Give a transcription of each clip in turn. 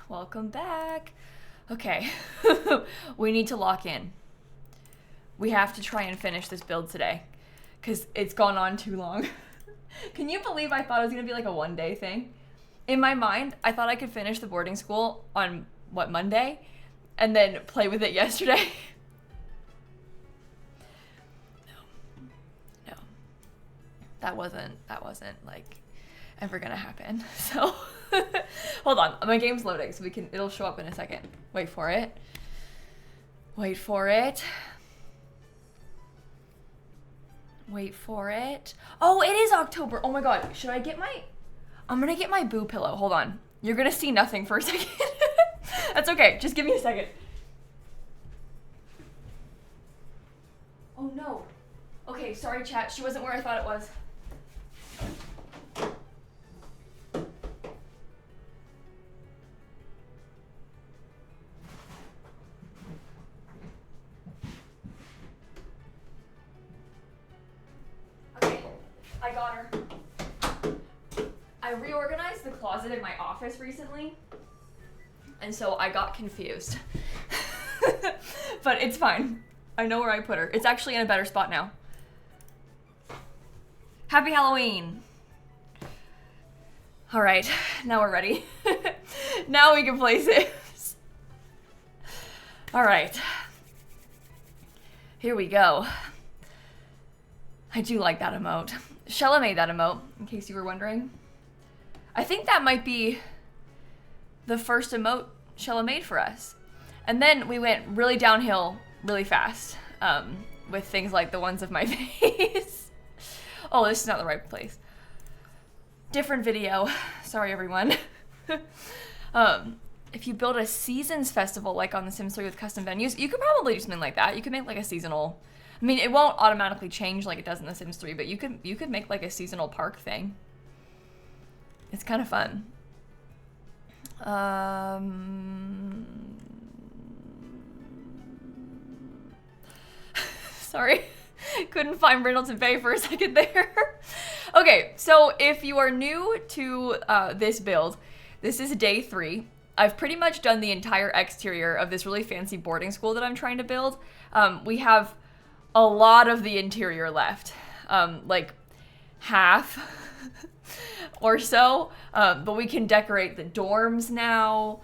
Welcome back. Okay, we need to lock in. We have to try and finish this build today because it's gone on too long. Can you believe I thought it was gonna be like a one-day thing? In my mind, I thought I could finish the boarding school on, what, Monday? And then play with it yesterday. No. That wasn't like ever gonna happen. So hold on, my game's loading so it'll show up in a second. Wait for it. Wait for it. Wait for it. Oh, it is October. Oh my god. Should I get I'm gonna get my boo pillow. Hold on. You're gonna see nothing for a second. That's okay. Just give me a second. Oh no. Okay, sorry chat. She wasn't where I thought it was. Okay, I got her. I reorganized the closet in my office recently, and so I got confused. But it's fine. I know where I put her. It's actually in a better spot now. Happy Halloween! All right, now we're ready. Now we can play Sims. All right. Here we go. I do like that emote. Shella made that emote, in case you were wondering. I think that might be the first emote Shella made for us. And then we went really downhill really fast with things like the ones of my face. Oh, this is not the right place. Different video. Sorry, everyone. If you build a seasons festival like on The Sims 3 with custom venues, you could probably do something like that. You could make like a seasonal... I mean, it won't automatically change like it does in The Sims 3, but you could make like a seasonal park thing. It's kind of fun. Sorry, couldn't find Brindleton Bay for a second there. Okay, so if you are new to this build, this is day 3. I've pretty much done the entire exterior of this really fancy boarding school that I'm trying to build. We have a lot of the interior left, like half or so, but we can decorate the dorms now.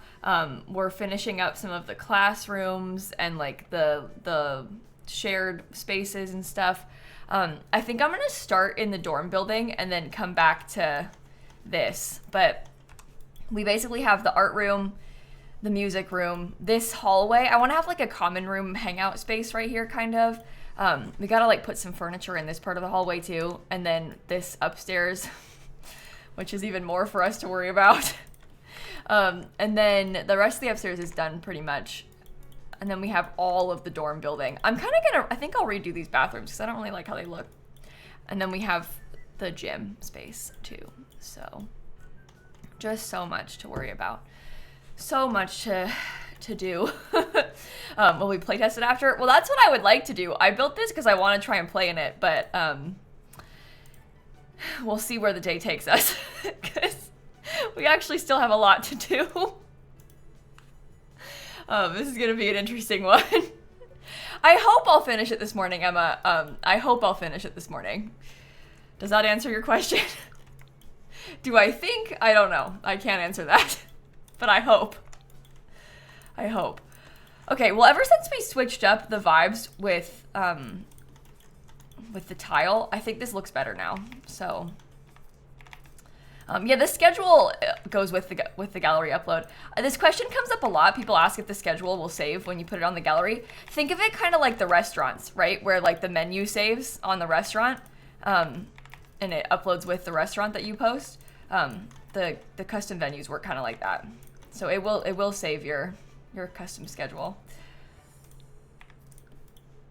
We're finishing up some of the classrooms and like the shared spaces and stuff. I think I'm gonna start in the dorm building and then come back to this, but we basically have the art room, the music room, this hallway. I want to have like a common room hangout space right here, kind of. We gotta like put some furniture in this part of the hallway too, and then this upstairs, which is even more for us to worry about. And then the rest of the upstairs is done pretty much. And then we have all of the dorm building. I think I'll redo these bathrooms because I don't really like how they look. And then we have the gym space too. So just so much to worry about. So much to do. Will we play test it after? Well, that's what I would like to do. I built this because I want to try and play in it, but we'll see where the day takes us because we actually still have a lot to do. This is gonna be an interesting one. I hope I'll finish it this morning, Emma. I hope I'll finish it this morning. Does that answer your question? Do I think? I don't know. I can't answer that. But I hope. I hope. Okay, well, ever since we switched up the vibes with the tile, I think this looks better now. So, yeah, the schedule goes with the gallery upload. This question comes up a lot. People ask if the schedule will save when you put it on the gallery. Think of it kind of like the restaurants, right? Where like the menu saves on the restaurant, and it uploads with the restaurant that you post. The custom venues work kind of like that. So it will save your custom schedule.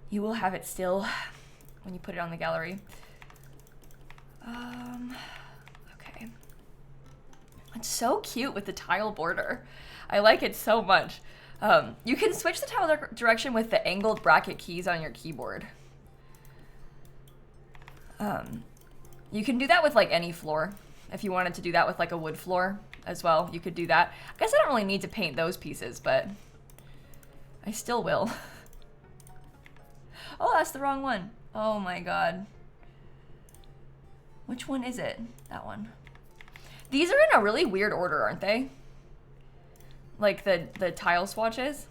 You will have it still when you put it on the gallery. Okay. It's so cute with the tile border. I like it so much. You can switch the tile direction with the angled bracket keys on your keyboard. You can do that with like any floor. If you wanted to do that with like a wood floor, as well. You could do that. I guess I don't really need to paint those pieces, but I still will. Oh, that's the wrong one. Oh my god. Which one is it? That one. These are in a really weird order, aren't they? Like the tile swatches.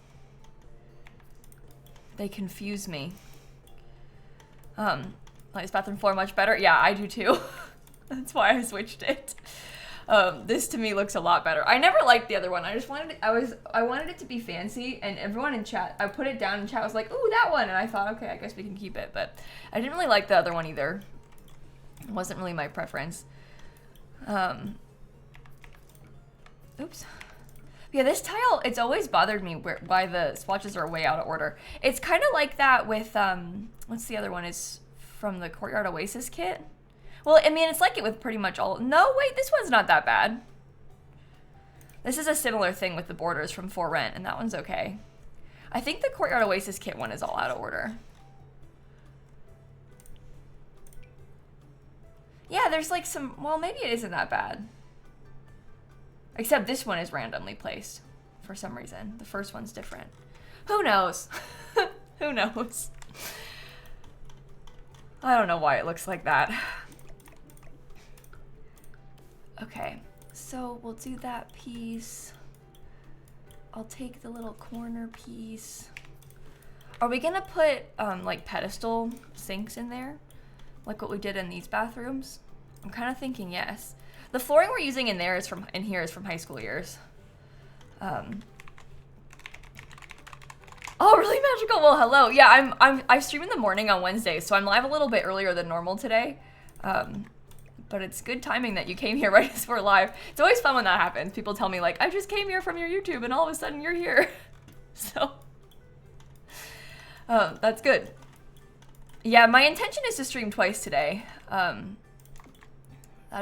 They confuse me. Like this bathroom floor much better? Yeah, I do too. That's why I switched it. This to me looks a lot better. I never liked the other one. I just wanted it, I wanted it to be fancy, and everyone in chat, I put it down in chat, was like, ooh, that one, and I thought, okay, I guess we can keep it, but I didn't really like the other one either. It wasn't really my preference. Oops. Yeah, this tile, it's always bothered me why the swatches are way out of order. It's kind of like that with, what's the other one? Is from the Courtyard Oasis kit. Well, I mean, it's like it with pretty much all, no, wait, this one's not that bad. This is a similar thing with the borders from For Rent, and that one's okay. I think the Courtyard Oasis kit one is all out of order. Yeah, there's like some, well, maybe it isn't that bad. Except this one is randomly placed for some reason. The first one's different. Who knows? Who knows? I don't know why it looks like that. Okay, so we'll do that piece. I'll take the little corner piece. Are we gonna put like pedestal sinks in there? Like what we did in these bathrooms? I'm kind of thinking yes. The flooring we're using in there is from here is from high school years. Oh, really magical. Well, hello. Yeah, I stream in the morning on Wednesdays, so I'm live a little bit earlier than normal today. But it's good timing that you came here right as we're live. It's always fun when that happens. People tell me like, I just came here from your YouTube, and all of a sudden you're here. So that's good. Yeah, my intention is to stream twice today. That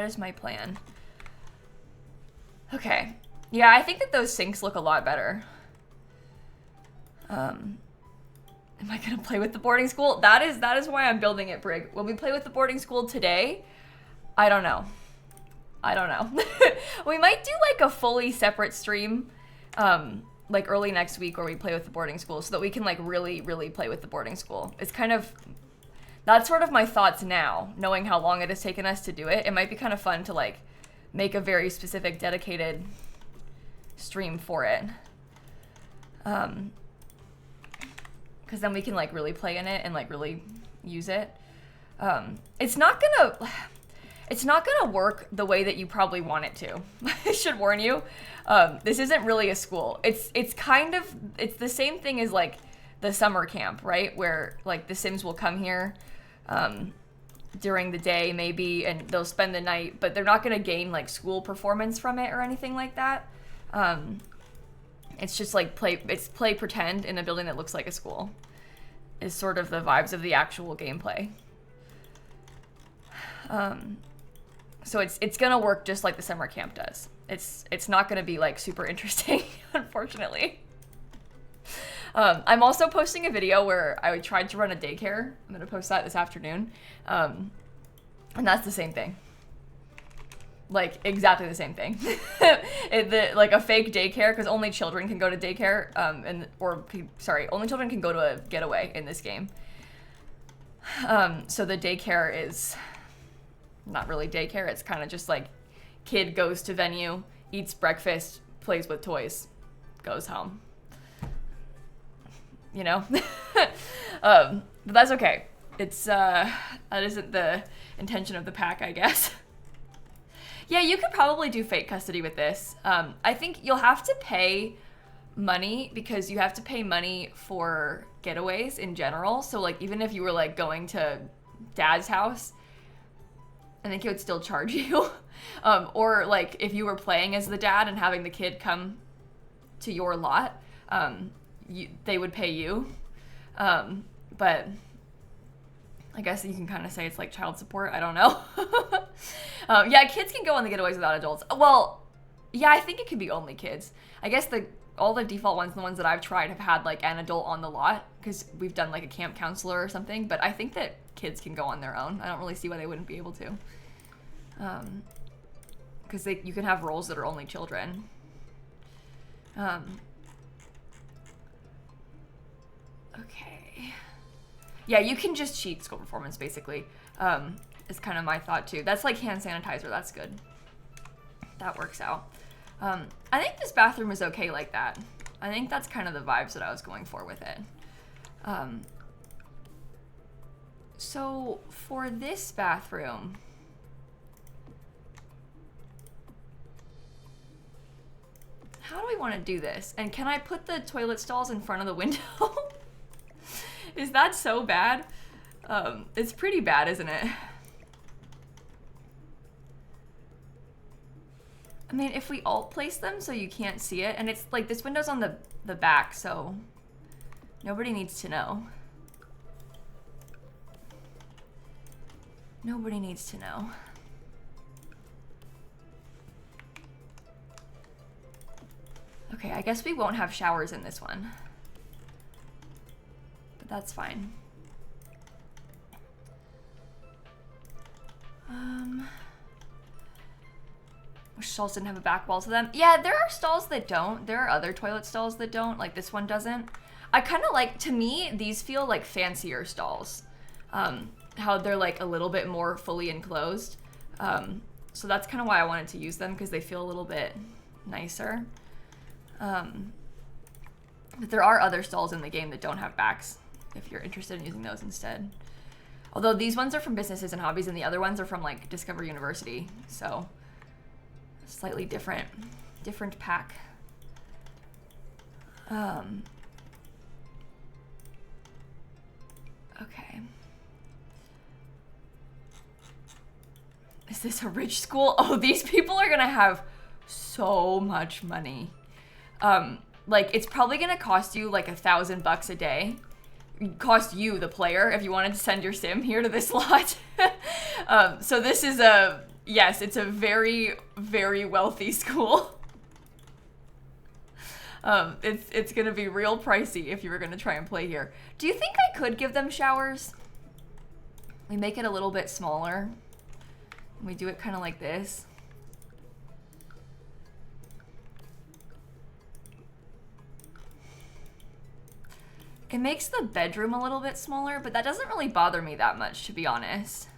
is my plan. Okay. Yeah, I think that those sinks look a lot better. Am I gonna play with the boarding school? That is why I'm building it, Brig. Will we play with the boarding school today? I don't know. I don't know. We might do like a fully separate stream, like early next week, where we play with the boarding school, so that we can like really, really play with the boarding school. It's kind of, that's sort of my thoughts now, knowing how long it has taken us to do it. It might be kind of fun to like make a very specific dedicated stream for it. Because then we can like really play in it and like really use it. It's not gonna work the way that you probably want it to. I should warn you. This isn't really a school. It's kind of, it's the same thing as like the summer camp, right? Where like the Sims will come here during the day maybe, and they'll spend the night, but they're not gonna gain like school performance from it or anything like that. It's just like play pretend in a building that looks like a school is sort of the vibes of the actual gameplay. So it's gonna work just like the summer camp does. It's not gonna be like super interesting, unfortunately. I'm also posting a video where I tried to run a daycare. I'm gonna post that this afternoon. And that's the same thing. Like exactly the same thing. Like a fake daycare, because only children can go to daycare, only children can go to a Getaway in this game. So the daycare is not really daycare. It's kind of just like kid goes to venue, eats breakfast, plays with toys, goes home. You know? But that's okay. It's that isn't the intention of the pack, I guess. Yeah, you could probably do fake custody with this. I think you'll have to pay money, because you have to pay money for getaways in general. So like even if you were like going to dad's house, I think he would still charge you. Or like if you were playing as the dad and having the kid come to your lot, they would pay you. But I guess you can kind of say it's like child support. I don't know. Yeah, kids can go on the getaways without adults. Well, yeah, I think it could be only kids. I guess all the default ones, the ones that I've tried, have had like an adult on the lot, because we've done like a camp counselor or something. But I think that kids can go on their own. I don't really see why they wouldn't be able to. because you can have roles that are only children. Okay. Yeah, you can just cheat school performance, basically. Is kind of my thought, too. That's like hand sanitizer. That's good. That works out. I think this bathroom is okay like that. I think that's kind of the vibes that I was going for with it. So for this bathroom, how do we want to do this? And can I put the toilet stalls in front of the window? Is that so bad? It's pretty bad, isn't it? I mean, if we alt place them so you can't see it, and it's like this window's on the back, so nobody needs to know. Nobody needs to know. Okay, I guess we won't have showers in this one. But that's fine. Which stalls didn't have a back wall to them? Yeah, there are stalls that don't. There are other toilet stalls that don't, like this one doesn't. I kind of like, to me, these feel like fancier stalls. How they're like a little bit more fully enclosed. So that's kind of why I wanted to use them, because they feel a little bit nicer. But there are other stalls in the game that don't have backs, if you're interested in using those instead. Although these ones are from businesses and hobbies, and the other ones are from like Discover University, so slightly different pack. Okay. Is this a rich school? Oh, these people are gonna have so much money. Like it's probably gonna cost you like $1,000 a day. Cost you, the player, if you wanted to send your sim here to this lot. So this is yes, it's a very, very wealthy school. It's gonna be real pricey if you were gonna try and play here. Do you think I could give them showers? We make it a little bit smaller. We do it kind of like this. It makes the bedroom a little bit smaller, but that doesn't really bother me that much, to be honest.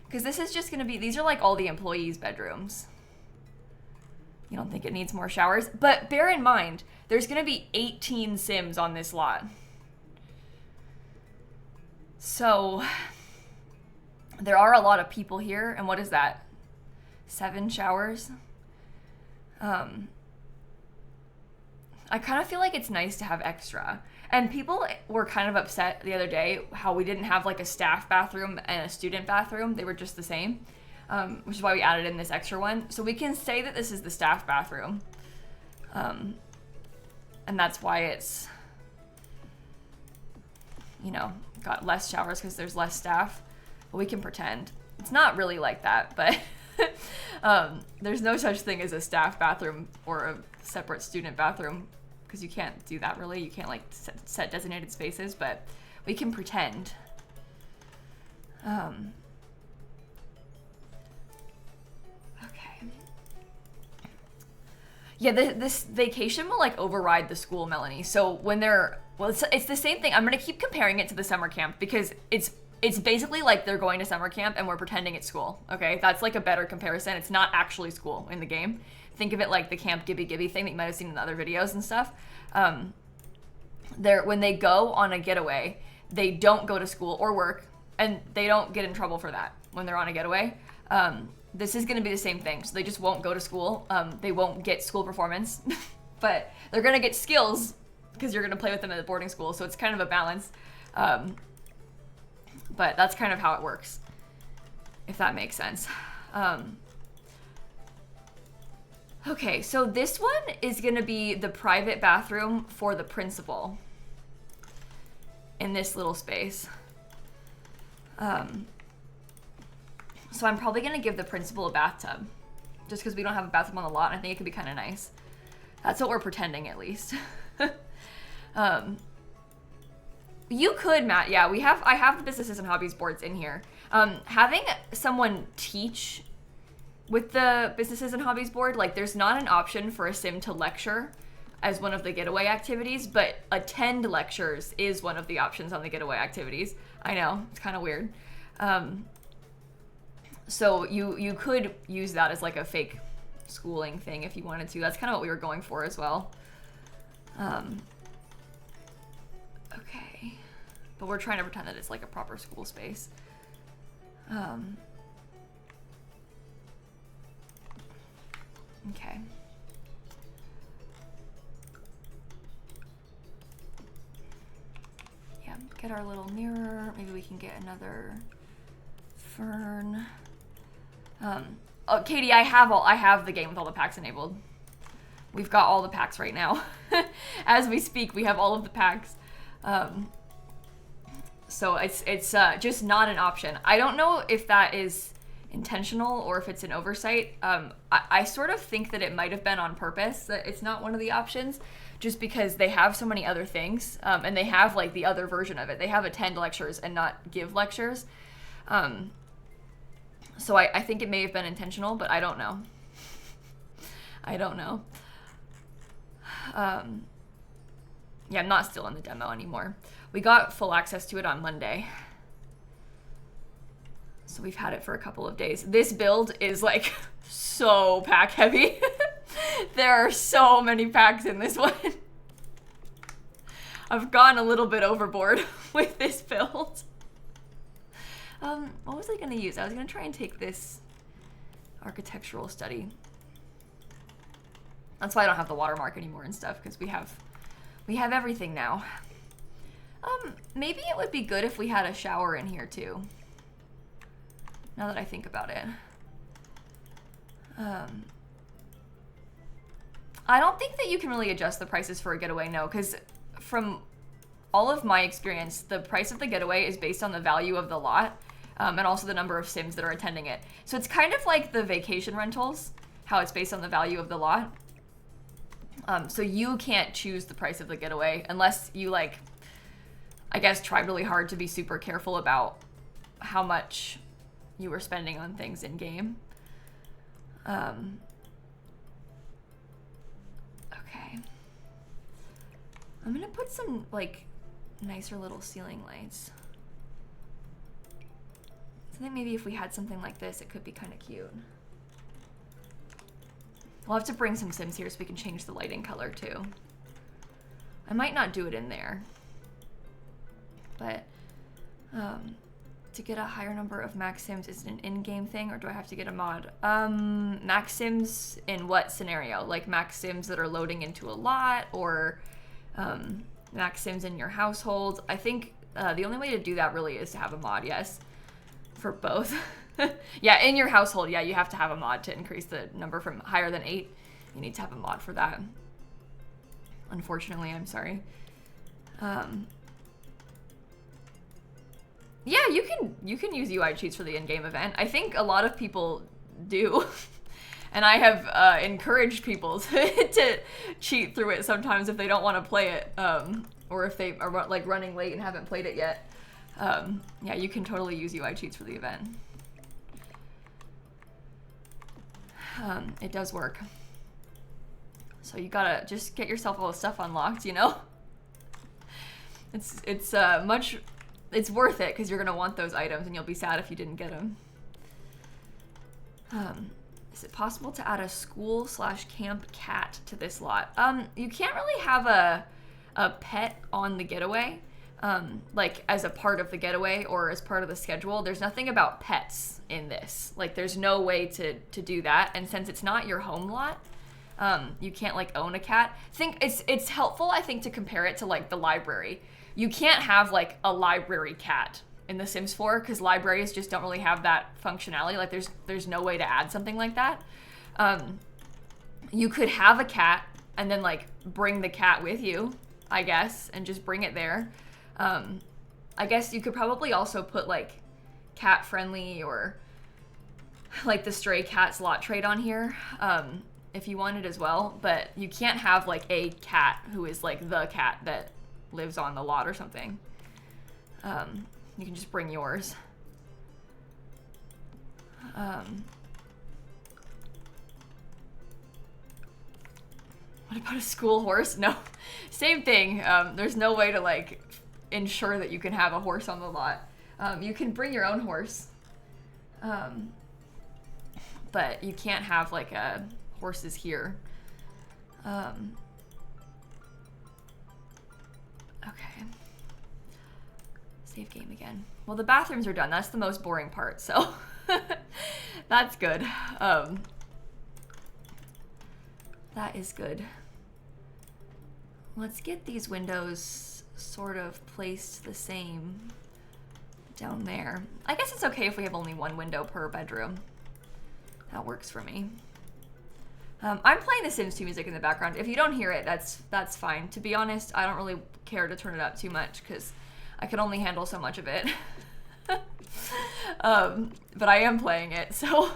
Because this is just gonna be, these are like all the employees' bedrooms. You don't think it needs more showers? But bear in mind, there's gonna be 18 Sims on this lot. So, there are a lot of people here, and what is that? 7 showers? I kind of feel like it's nice to have extra. And people were kind of upset the other day how we didn't have like a staff bathroom and a student bathroom. They were just the same, which is why we added in this extra one. So we can say that this is the staff bathroom. And that's why it's, you know, got less showers because there's less staff. But we can pretend. It's not really like that, but there's no such thing as a staff bathroom or a separate student bathroom, because you can't do that really. You can't like set designated spaces, but we can pretend. Okay. Yeah, this vacation will like override the school, Melanie. So when they're, well, it's the same thing. I'm gonna keep comparing it to the summer camp because it's basically like they're going to summer camp and we're pretending it's school, okay? That's like a better comparison. It's not actually school in the game. Think of it like the Camp Gibby Gibby thing that you might have seen in the other videos and stuff. When they go on a getaway, they don't go to school or work, and they don't get in trouble for that when they're on a getaway. This is gonna be the same thing. So they just won't go to school. They won't get school performance, but they're gonna get skills because you're gonna play with them at the boarding school. So it's kind of a balance. But that's kind of how it works, if that makes sense. Okay, so this one is gonna be the private bathroom for the principal in this little space. So I'm probably gonna give the principal a bathtub just because we don't have a bathroom on the lot, and I think it could be kind of nice. That's what we're pretending, at least. You could, Matt. Yeah, I have the businesses and hobbies boards in here. Having someone teach with the businesses and hobbies board, like there's not an option for a sim to lecture as one of the Getaway activities, but attend lectures is one of the options on the Getaway activities. I know, it's kind of weird. So you could use that as like a fake schooling thing if you wanted to. That's kind of what we were going for as well. Okay. But we're trying to pretend that it's like a proper school space. Okay. Yeah, get our little mirror. Maybe we can get another fern. Oh, Katie, I have the game with all the packs enabled. We've got all the packs right now. As we speak, we have all of the packs. So it's just not an option. I don't know if that is intentional or if it's an oversight. I sort of think that it might have been on purpose that it's not one of the options, just because they have so many other things, and they have like the other version of it. They have attend lectures and not give lectures. So I think it may have been intentional, but I don't know. I don't know. Yeah, I'm not still in the demo anymore. We got full access to it on Monday. So we've had it for a couple of days. This build is like so pack heavy. There are so many packs in this one. I've gone a little bit overboard with this build. What was I gonna use? I was gonna try and take this architectural study. That's why I don't have the watermark anymore and stuff, because we have everything now. Maybe it would be good if we had a shower in here too. Now that I think about it. I don't think that you can really adjust the prices for a Getaway, no, because from all of my experience, the price of the Getaway is based on the value of the lot, and also the number of sims that are attending it. So it's kind of like the vacation rentals, how it's based on the value of the lot. So you can't choose the price of the Getaway unless you, like, I guess, tried really hard to be super careful about how much you were spending on things in game. Okay. I'm gonna put some, like, nicer little ceiling lights. I think maybe if we had something like this, it could be kind of cute. We'll have to bring some sims here so we can change the lighting color too. I might not do it in there, but to get a higher number of max sims, is it an in-game thing or do I have to get a mod? Max sims in what scenario? Like max sims that are loading into a lot, or max sims in your household? I think the only way to do that really is to have a mod, yes, for both. Yeah, in your household, yeah, you have to have a mod to increase the number from higher than 8. You need to have a mod for that. Unfortunately, I'm sorry. Yeah, you can use UI cheats for the in-game event. I think a lot of people do. And I have encouraged people to cheat through it sometimes if they don't want to play it, or if they are like running late and haven't played it yet. Yeah, you can totally use UI cheats for the event. It does work. So you gotta just get yourself all the stuff unlocked, you know? It's worth it because you're gonna want those items and you'll be sad if you didn't get them. Is it possible to add a school/camp cat to this lot? You can't really have a pet on the Getaway, like as a part of the Getaway or as part of the schedule. There's nothing about pets in this. Like there's no way to do that. And since it's not your home lot, you can't like own a cat. It's helpful, I think, to compare it to like the library. You can't have like a library cat in The Sims 4 because libraries just don't really have that functionality. Like there's no way to add something like that. You could have a cat and then like bring the cat with you, I guess, and just bring it there. I guess you could probably also put like cat friendly or like the stray cat lot trait on here, if you wanted as well, but you can't have like a cat who is like the cat that lives on the lot or something. You can just bring yours. What about a school horse? No, same thing. There's no way to like ensure that you can have a horse on the lot. You can bring your own horse, but you can't have like horses here. Okay. Save game again. Well, the bathrooms are done. That's the most boring part, so that's good. That is good. Let's get these windows sort of placed the same down there. I guess it's okay if we have only one window per bedroom. That works for me. I'm playing the Sims 2 music in the background. If you don't hear it, that's fine. To be honest, I don't really care to turn it up too much because I can only handle so much of it. But I am playing it, so.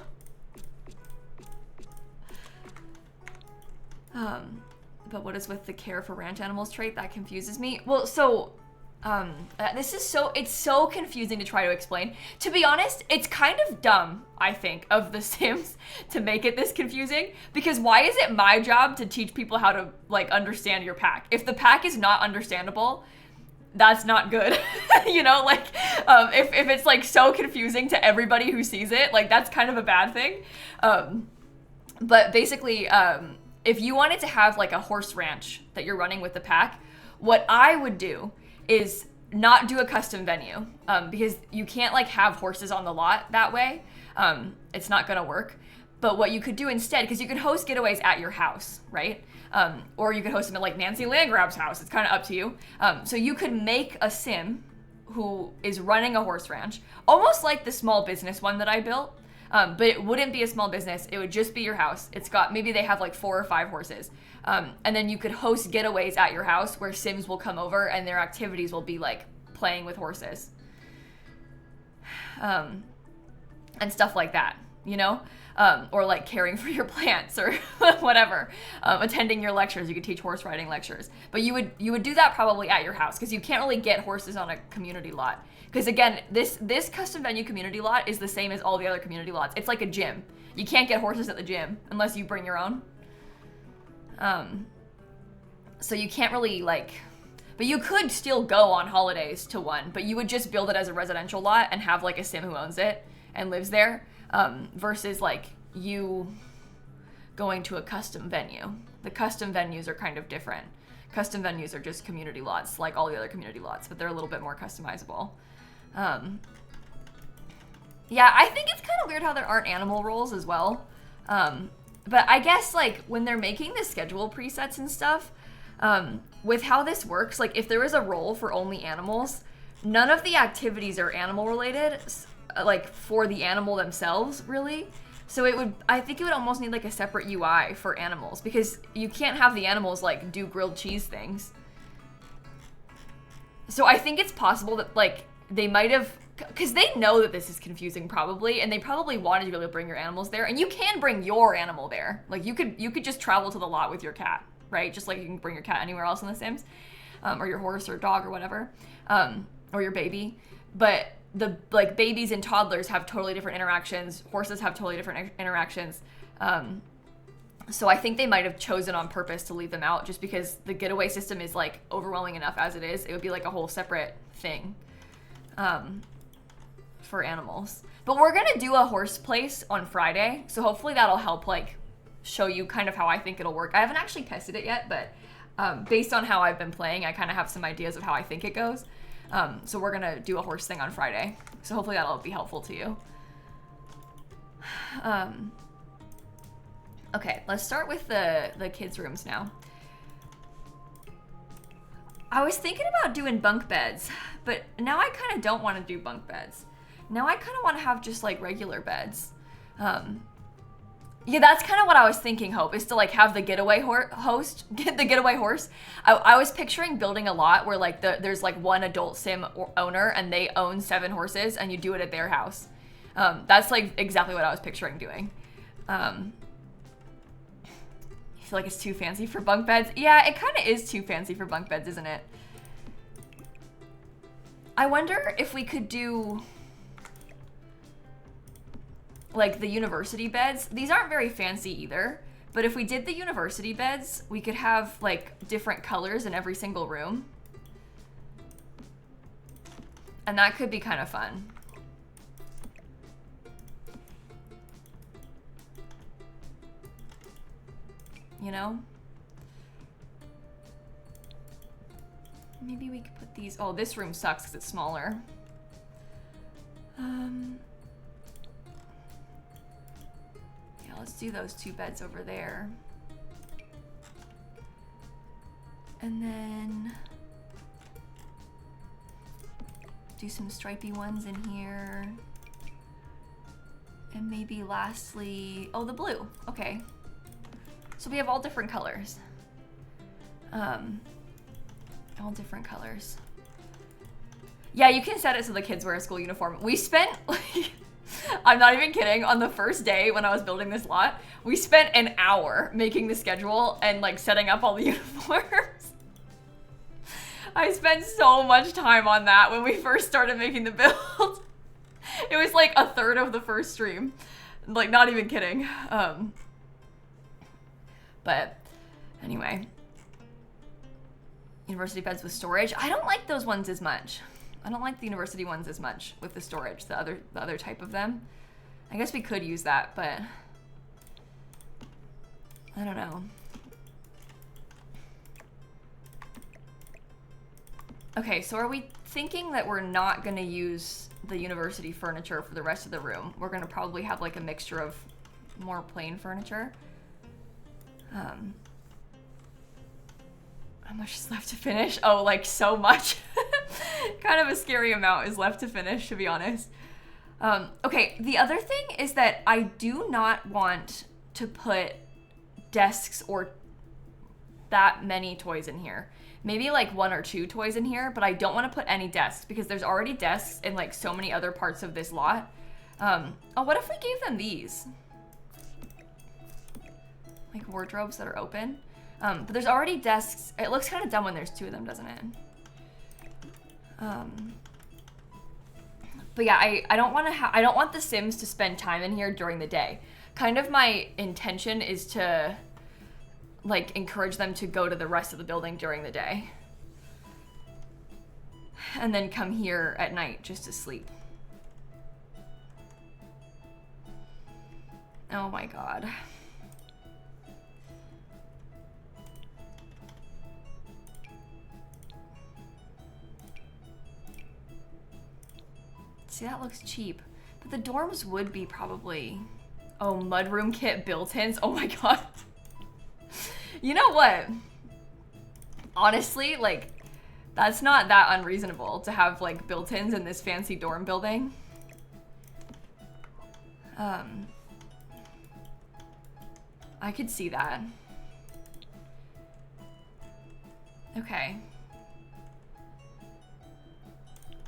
But what is with the care for ranch animals trait? That confuses me. Well, so, this is it's so confusing to try to explain. To be honest, it's kind of dumb, I think, of The Sims to make it this confusing, because why is it my job to teach people how to, like, understand your pack? If the pack is not understandable, that's not good. You know, like, if it's, like, so confusing to everybody who sees it, like, that's kind of a bad thing. But basically, if you wanted to have like a horse ranch that you're running with the pack, what I would do is not do a custom venue, because you can't like have horses on the lot that way. It's not gonna work. But what you could do instead, because you can host getaways at your house, right? Or you could host them at like Nancy Landgrab's house. It's kind of up to you. So you could make a sim who is running a horse ranch, almost like the small business one that I built. But it wouldn't be a small business. It would just be your house. It's got, maybe they have like 4 or 5 horses. And then you could host getaways at your house where Sims will come over and their activities will be like playing with horses. And stuff like that, you know? Or like caring for your plants or whatever. Attending your lectures. You could teach horse riding lectures. But you would do that probably at your house because you can't really get horses on a community lot. Because again, this custom venue community lot is the same as all the other community lots. It's like a gym. You can't get horses at the gym unless you bring your own. So you can't really like, but you could still go on holidays to one, but you would just build it as a residential lot and have like a sim who owns it and lives there, versus like you going to a custom venue. The custom venues are kind of different. Custom venues are just community lots like all the other community lots, but they're a little bit more customizable. Yeah, I think it's kind of weird how there aren't animal roles as well. But I guess like when they're making the schedule presets and stuff, with how this works, like if there is a role for only animals, none of the activities are animal related, like for the animal themselves, really. So I think it would almost need like a separate UI for animals because you can't have the animals like do grilled cheese things. So I think it's possible that like they might have, because they know that this is confusing probably, and they probably wanted you to be able to bring your animals there, and you can bring your animal there. Like you could just travel to the lot with your cat, right? Just like you can bring your cat anywhere else in The Sims, or your horse or dog or whatever, or your baby. But the like babies and toddlers have totally different interactions. Horses have totally different interactions. So I think they might have chosen on purpose to leave them out just because the getaway system is like overwhelming enough as it is. It would be like a whole separate thing. For animals. But we're gonna do a horse place on Friday, so hopefully that'll help like show you kind of how I think it'll work. I haven't actually tested it yet, but based on how I've been playing, I kind of have some ideas of how I think it goes. So we're gonna do a horse thing on Friday, so hopefully that'll be helpful to you. Okay, let's start with the kids' rooms now. I was thinking about doing bunk beds, but now I kind of don't want to do bunk beds. Now I kind of want to have just like regular beds. Yeah, that's kind of what I was thinking, Hope, is to like have the getaway horse. I was picturing building a lot where like there's like one adult sim owner and they own 7 horses and you do it at their house. That's like exactly what I was picturing doing. I feel like it's too fancy for bunk beds. Yeah, it kind of is too fancy for bunk beds, isn't it? I wonder if we could do like the university beds. These aren't very fancy either, But if we did the university beds, we could have like different colors in every single room. And that could be kind of fun. You know? Maybe we could put these, oh, this room sucks because it's smaller. Yeah, let's do those 2 beds over there. And then do some stripy ones in here. And maybe lastly, oh, the blue, okay. So we have all different colors. All different colors. Yeah, you can set it so the kids wear a school uniform. We spent, like, I'm not even kidding, on the first day when I was building this lot, we spent an hour making the schedule and like setting up all the uniforms. I spent so much time on that when we first started making the build. It was like a third of the first stream. Like, not even kidding. But anyway. University beds with storage. I don't like those ones as much. I don't like the university ones as much with the storage, the other type of them. I guess we could use that, but I don't know. Okay, so are we thinking that we're not gonna use the university furniture for the rest of the room? We're gonna probably have like a mixture of more plain furniture. How much is left to finish? Oh, like so much. Kind of a scary amount is left to finish, to be honest. Okay, the other thing is that I do not want to put desks or that many toys in here. Maybe like 1 or 2 toys in here, but I don't want to put any desks because there's already desks in like so many other parts of this lot. Oh, what if we gave them these? Like wardrobes that are open. But there's already desks. It looks kind of dumb when there's 2 of them, doesn't it? But yeah, I don't want to I don't want the Sims to spend time in here during the day. Kind of my intention is to like encourage them to go to the rest of the building during the day. And then come here at night just to sleep. Oh my god. See, that looks cheap. But the dorms would be probably... Oh, mudroom kit built-ins? Oh my god. You know what? Honestly, like, that's not that unreasonable to have, like, built-ins in this fancy dorm building. I could see that. Okay.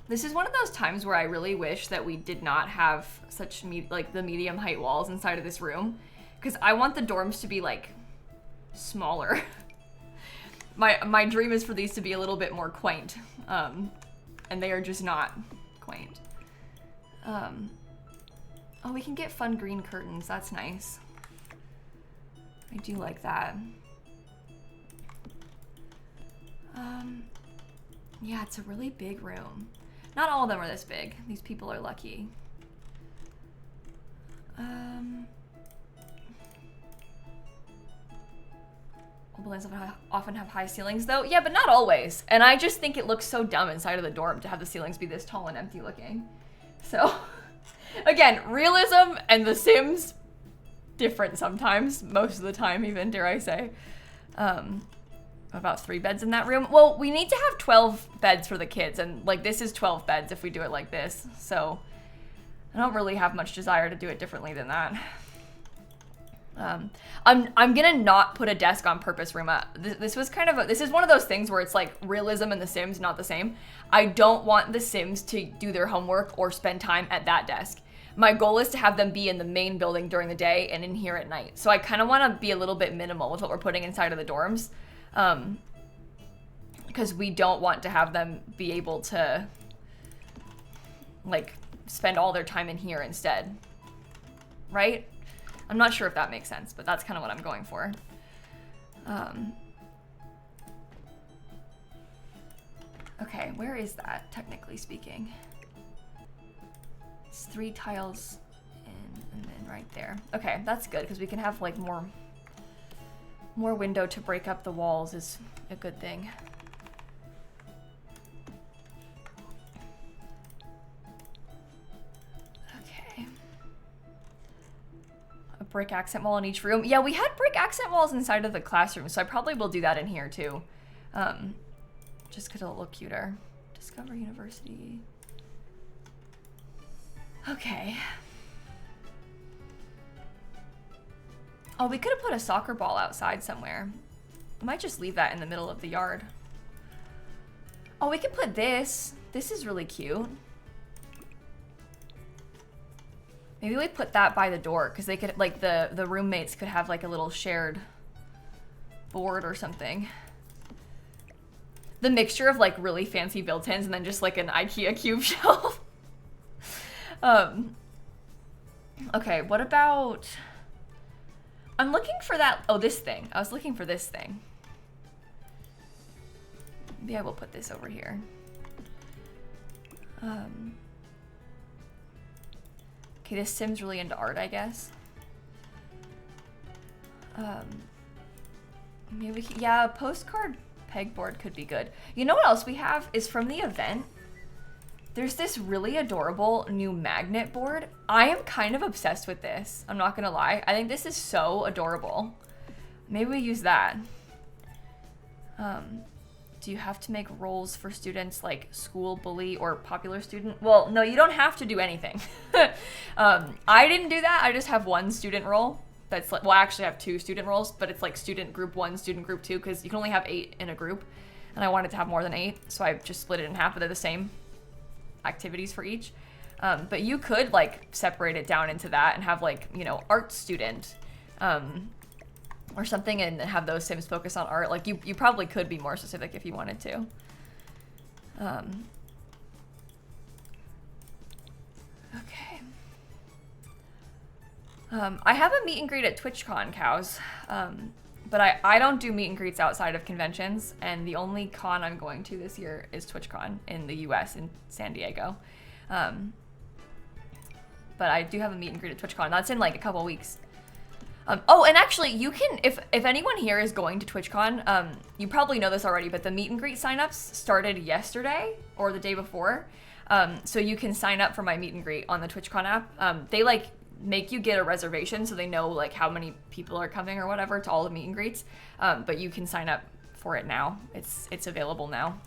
This is one of those times where I really wish that we did not have such like the medium height walls inside of this room, because I want the dorms to be like smaller. My dream is for these to be a little bit more quaint, and they are just not quaint. Oh, we can get fun green curtains. That's nice. I do like that. Yeah, it's a really big room. Not all of them are this big. These people are lucky. Buildings often have high ceilings though. Yeah, but not always. And I just think it looks so dumb inside of the dorm to have the ceilings be this tall and empty looking. So, again, realism and The Sims, different sometimes. Most of the time even, dare I say. About 3 beds in that room. Well, we need to have 12 beds for the kids, and like this is 12 beds if we do it like this. So I don't really have much desire to do it differently than that. I'm gonna not put a desk on purpose, Ruma. This was kind of this is one of those things where it's like realism and The Sims not the same. I don't want the Sims to do their homework or spend time at that desk. My goal is to have them be in the main building during the day and in here at night. So I kind of want to be a little bit minimal with what we're putting inside of the dorms. Because we don't want to have them be able to like spend all their time in here instead, right? I'm not sure if that makes sense, but that's kind of what I'm going for. Okay, where is that, technically speaking? It's 3 tiles in, and then right there. Okay, that's good, because we can have like more window to break up the walls is a good thing. Okay. A brick accent wall in each room. Yeah, we had brick accent walls inside of the classroom, so I probably will do that in here too. Just because it'll look cuter. Discover University. Okay. Oh, we could have put a soccer ball outside somewhere. I might just leave that in the middle of the yard. Oh, we could put this. This is really cute. Maybe we put that by the door because they could, like, the roommates could have like a little shared board or something. The mixture of like really fancy built-ins and then just like an IKEA cube shelf. Okay, what about... I'm looking for that... Oh, this thing. I was looking for this thing. Maybe I will put this over here. Okay, this Sim's really into art, I guess. Maybe we can... Yeah, a postcard pegboard could be good. You know what else we have is from the event. There's this really adorable new magnet board. I am kind of obsessed with this. I'm not gonna lie. I think this is so adorable. Maybe we use that. Do you have to make roles for students like school bully or popular student? Well, no, you don't have to do anything. I didn't do that. I just have one student role. That's like, well, I actually have 2 student roles, but it's like student group 1, student group 2, because you can only have 8 in a group. And I wanted to have more than 8, so I just split it in half, but they're the same activities for each. But you could like separate it down into that and have like, you know, art student or something and have those Sims focus on art. Like you probably could be more specific if you wanted to. Okay. I have a meet and greet at TwitchCon, cows. But I don't do meet and greets outside of conventions, and the only con I'm going to this year is TwitchCon in the US in San Diego. But I do have a meet and greet at TwitchCon. That's in like a couple weeks. Oh, and actually, you can, if anyone here is going to TwitchCon, you probably know this already, but the meet and greet signups started yesterday or the day before. So you can sign up for my meet and greet on the TwitchCon app. They like make you get a reservation so they know like how many people are coming or whatever to all the meet and greets. But you can sign up for it now. It's available now.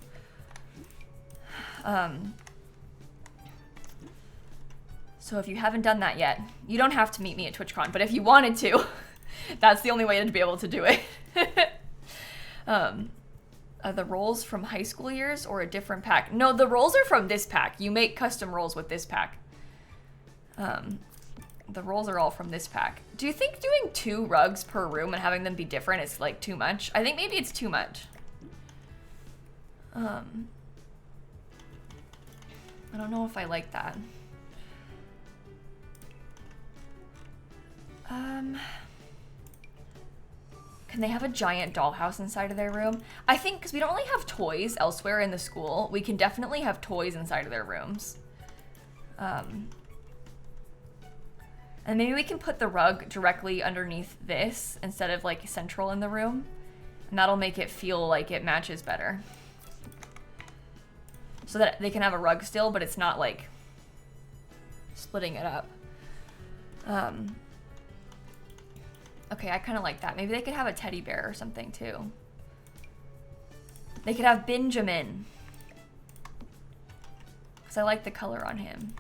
So if you haven't done that yet, you don't have to meet me at TwitchCon, but if you wanted to, that's the only way to be able to do it. Are the rolls from high school years or a different pack? No, the rolls are from this pack. You make custom rolls with this pack. The rolls are all from this pack. Do you think doing 2 rugs per room and having them be different is like too much? I think maybe it's too much. I don't know if I like that. Can they have a giant dollhouse inside of their room? I think because we don't really have toys elsewhere in the school, we can definitely have toys inside of their rooms. And maybe we can put the rug directly underneath this instead of like central in the room. And that'll make it feel like it matches better. So that they can have a rug still, but it's not like splitting it up. Okay, I kind of like that. Maybe they could have a teddy bear or something too. They could have Benjamin. Because I like the color on him.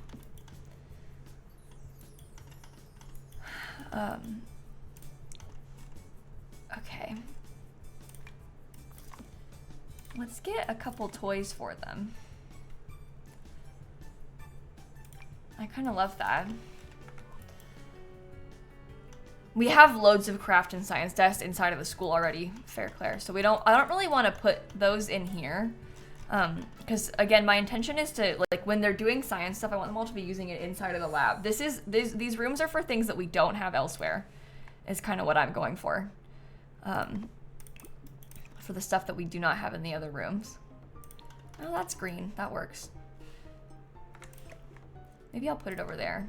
Okay. Let's get a couple toys for them. I kind of love that. We have loads of craft and science desks inside of the school already, Fair Claire. So I don't really want to put those in here. Because again, my intention is to, like, when they're doing science stuff, I want them all to be using it inside of the lab. These rooms are for things that we don't have elsewhere, is kind of what I'm going for. For the stuff that we do not have in the other rooms. Oh, that's green. That works. Maybe I'll put it over there.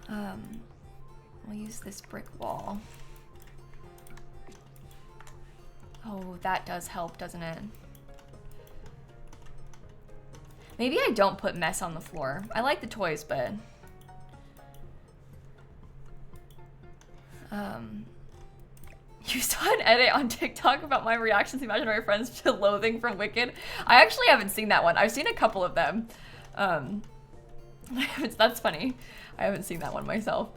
We'll use this brick wall. Oh, that does help, doesn't it? Maybe I don't put mess on the floor. I like the toys, but... You saw an edit on TikTok about my reactions to Imaginary Friends to Loathing from Wicked. I actually haven't seen that one. I've seen a couple of them. That's funny. I haven't seen that one myself.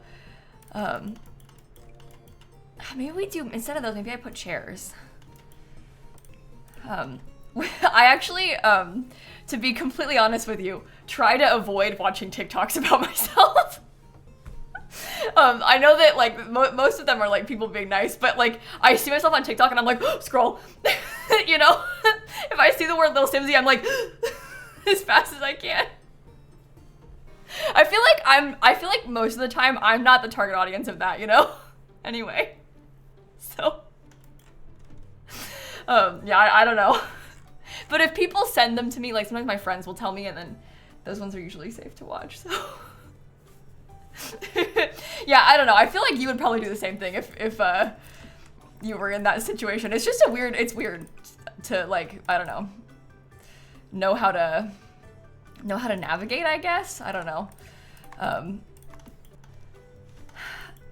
Maybe we do, instead of those, maybe I put chairs. I actually, to be completely honest with you, try to avoid watching TikToks about myself. I know that, like, most of them are, like, people being nice, but, like, I see myself on TikTok and I'm like, oh, scroll. You know? If I see the word lilsimsie, I'm like, as fast as I can. I feel like most of the time I'm not the target audience of that, you know? Anyway. So. Yeah, I don't know. But if people send them to me, like, sometimes my friends will tell me, and then those ones are usually safe to watch, so. Yeah, I don't know. I feel like you would probably do the same thing if you were in that situation. It's just it's weird to, like, I don't know how to navigate, I guess. I don't know.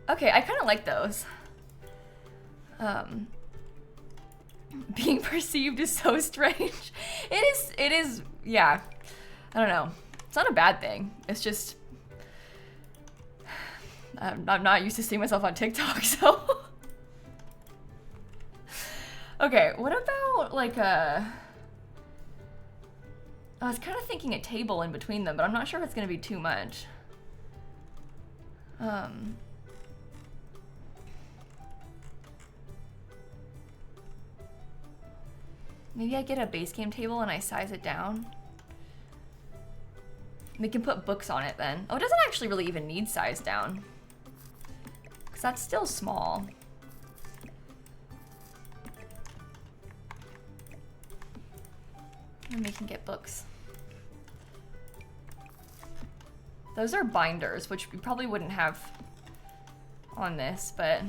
Okay, I kind of like those. Being perceived is so strange. It is, yeah. I don't know. It's not a bad thing. It's just, I'm not used to seeing myself on TikTok, so. Okay, what about, like, I was kind of thinking a table in between them, but I'm not sure if it's gonna be too much. Maybe I get a base game table and I size it down. We can put books on it then. Oh, it doesn't actually really even need size down, because that's still small. And we can get books. Those are binders, which we probably wouldn't have on this, but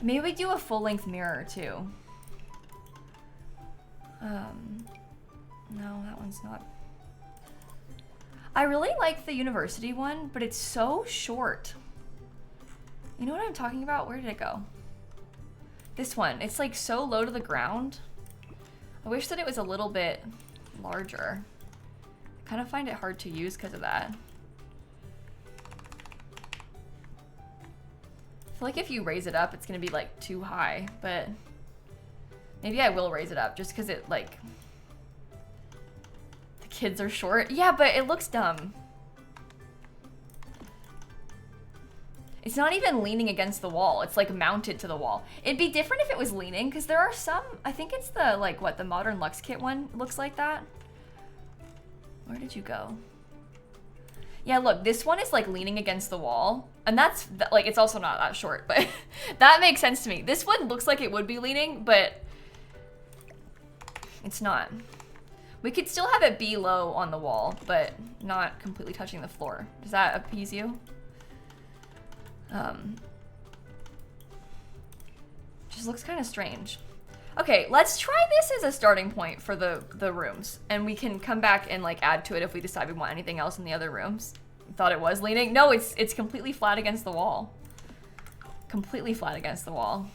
maybe we do a full-length mirror too. No, that one's not. I really like the university one, but it's so short. You know what I'm talking about? Where did it go? This one, it's like so low to the ground. I wish that it was a little bit larger. I kind of find it hard to use because of that. I feel like if you raise it up, it's gonna be like too high, but maybe I will raise it up just because it, like, the kids are short. Yeah, but it looks dumb. It's not even leaning against the wall. It's like mounted to the wall. It'd be different if it was leaning, because there are some, I think it's the, like, what, the Modern Lux Kit one looks like that. Where did you go? Yeah, look, this one is like leaning against the wall, and that's, like, it's also not that short, but that makes sense to me. This one looks like it would be leaning, but it's not. We could still have it be low on the wall, but not completely touching the floor. Does that appease you? Just looks kind of strange. Okay, let's try this as a starting point for the rooms, and we can come back and, like, add to it if we decide we want anything else in the other rooms. Thought it was leaning. No, it's completely flat against the wall. Completely flat against the wall.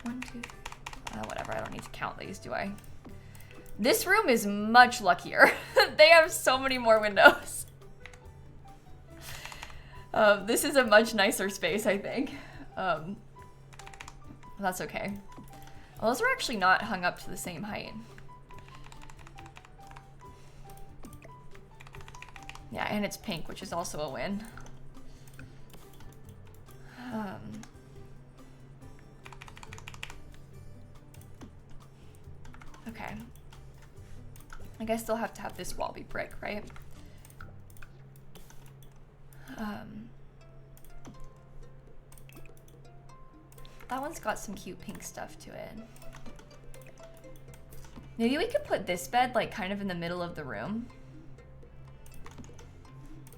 One, two, whatever, I don't need to count these, do I? This room is much luckier. They have so many more windows. This is a much nicer space, I think. That's okay. Well, those are actually not hung up to the same height. Yeah, and it's pink, which is also a win. I guess they'll have to have this wall be brick, right? That one's got some cute pink stuff to it. Maybe we could put this bed like kind of in the middle of the room.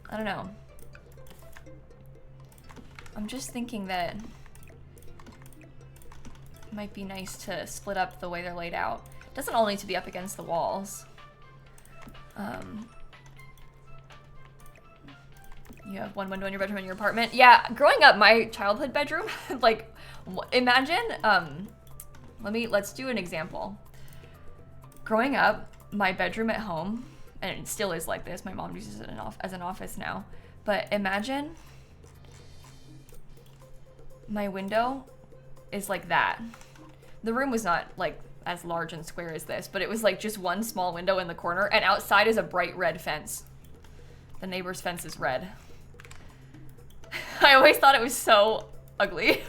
I don't know. I'm just thinking that it might be nice to split up the way they're laid out. It doesn't all need to be up against the walls. You have one window in your bedroom in your apartment. Yeah, growing up, my childhood bedroom, like, imagine, let's do an example. Growing up, my bedroom at home, and it still is like this, my mom uses it as an office now, but imagine my window is like that. The room was not like as large and square as this, but it was like just one small window in the corner, and outside is a bright red fence. The neighbor's fence is red. I always thought it was so ugly.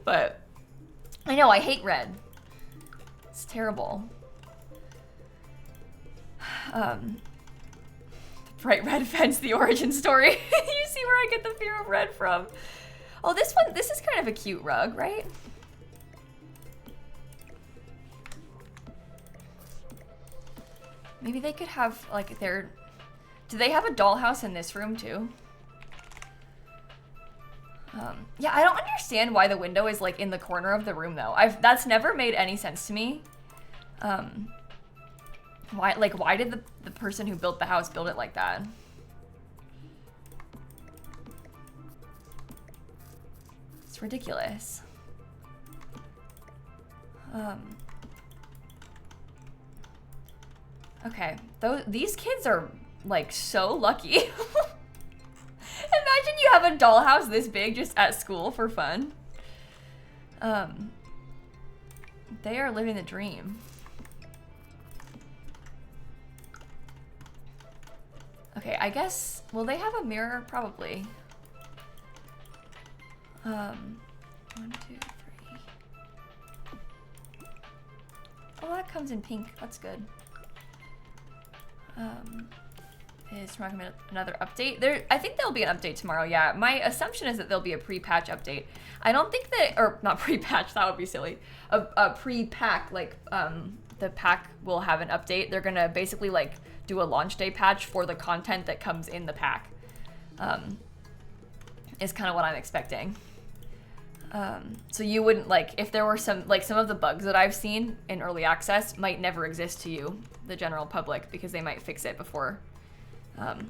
But I know, I hate red. It's terrible. Bright red fence, the origin story. You see where I get the fear of red from. Oh, this is kind of a cute rug, right? Maybe they could have like their... Do they have a dollhouse in this room too? Yeah, I don't understand why the window is like in the corner of the room though. That's never made any sense to me. Why did the person who built the house build it like that? It's ridiculous. Okay, these kids are like so lucky. Imagine you have a dollhouse this big just at school for fun. They are living the dream. Okay, I guess, will they have a mirror? Probably. 1, 2, 3. Oh, that comes in pink. That's good. Is recommend another update. I think there'll be an update tomorrow. Yeah, my assumption is that there'll be a pre-patch update. I don't think that, or not pre-patch, that would be silly. A pre-pack, like the pack will have an update. They're gonna basically like do a launch day patch for the content that comes in the pack. Is kind of what I'm expecting. So you wouldn't like, if there were some of the bugs that I've seen in early access might never exist to you, the general public, because they might fix it before the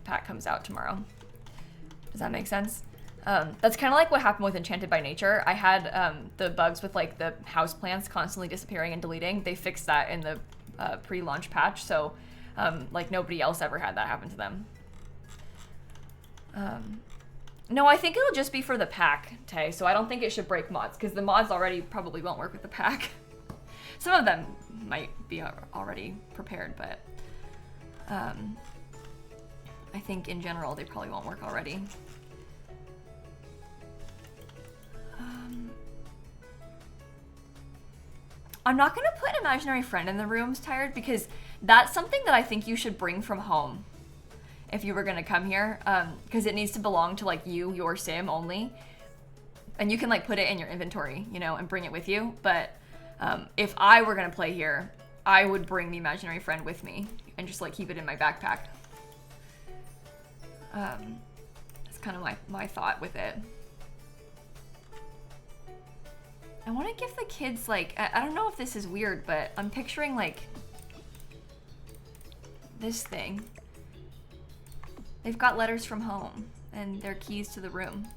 pack comes out tomorrow. Does that make sense? That's kind of like what happened with Enchanted by Nature. I had the bugs with like the house plants constantly disappearing and deleting. They fixed that in the pre-launch patch, so like nobody else ever had that happen to them. No, I think it'll just be for the pack, Tay, so I don't think it should break mods, because the mods already probably won't work with the pack. Some of them might be already prepared, but I think in general they probably won't work already. I'm not gonna put an imaginary friend in the rooms, Tired, because that's something that I think you should bring from home if you were gonna come here, because it needs to belong to like your sim only, and you can like put it in your inventory, you know, and bring it with you. But if I were gonna play here, I would bring the imaginary friend with me and just like keep it in my backpack. That's kind of my thought with it. I want to give the kids like, I don't know if this is weird, but I'm picturing like this thing. They've got letters from home and their keys to the room.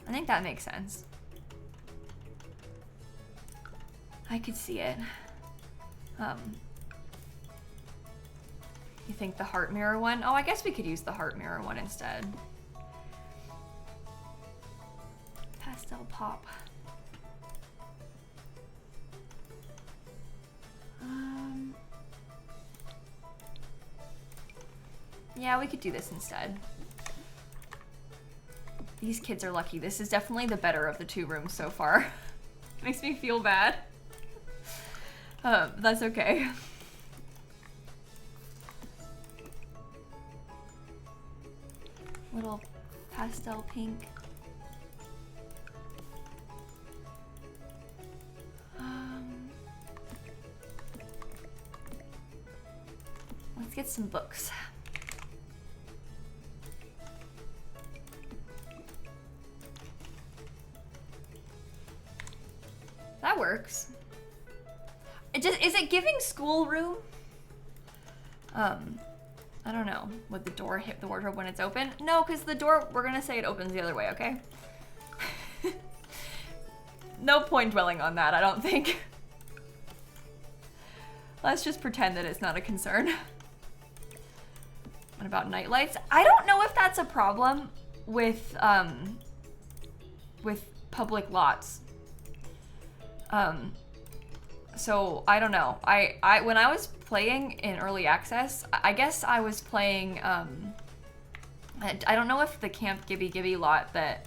I think that makes sense. I could see it. You think the heart mirror one? Oh, I guess we could use the heart mirror one instead. Pastel pop. Yeah, we could do this instead. These kids are lucky. This is definitely the better of the two rooms so far. Makes me feel bad. That's okay. Little pastel pink. Let's get some books. That works. Is it giving schoolroom? I don't know. Would the door hit the wardrobe when it's open? No, because the door, we're gonna say it opens the other way, okay? No point dwelling on that, I don't think. Let's just pretend that it's not a concern. What about night lights? I don't know if that's a problem with public lots. So I don't know. I when I was playing in early access, I guess I was playing, I don't know if the Camp Gibby Gibby lot that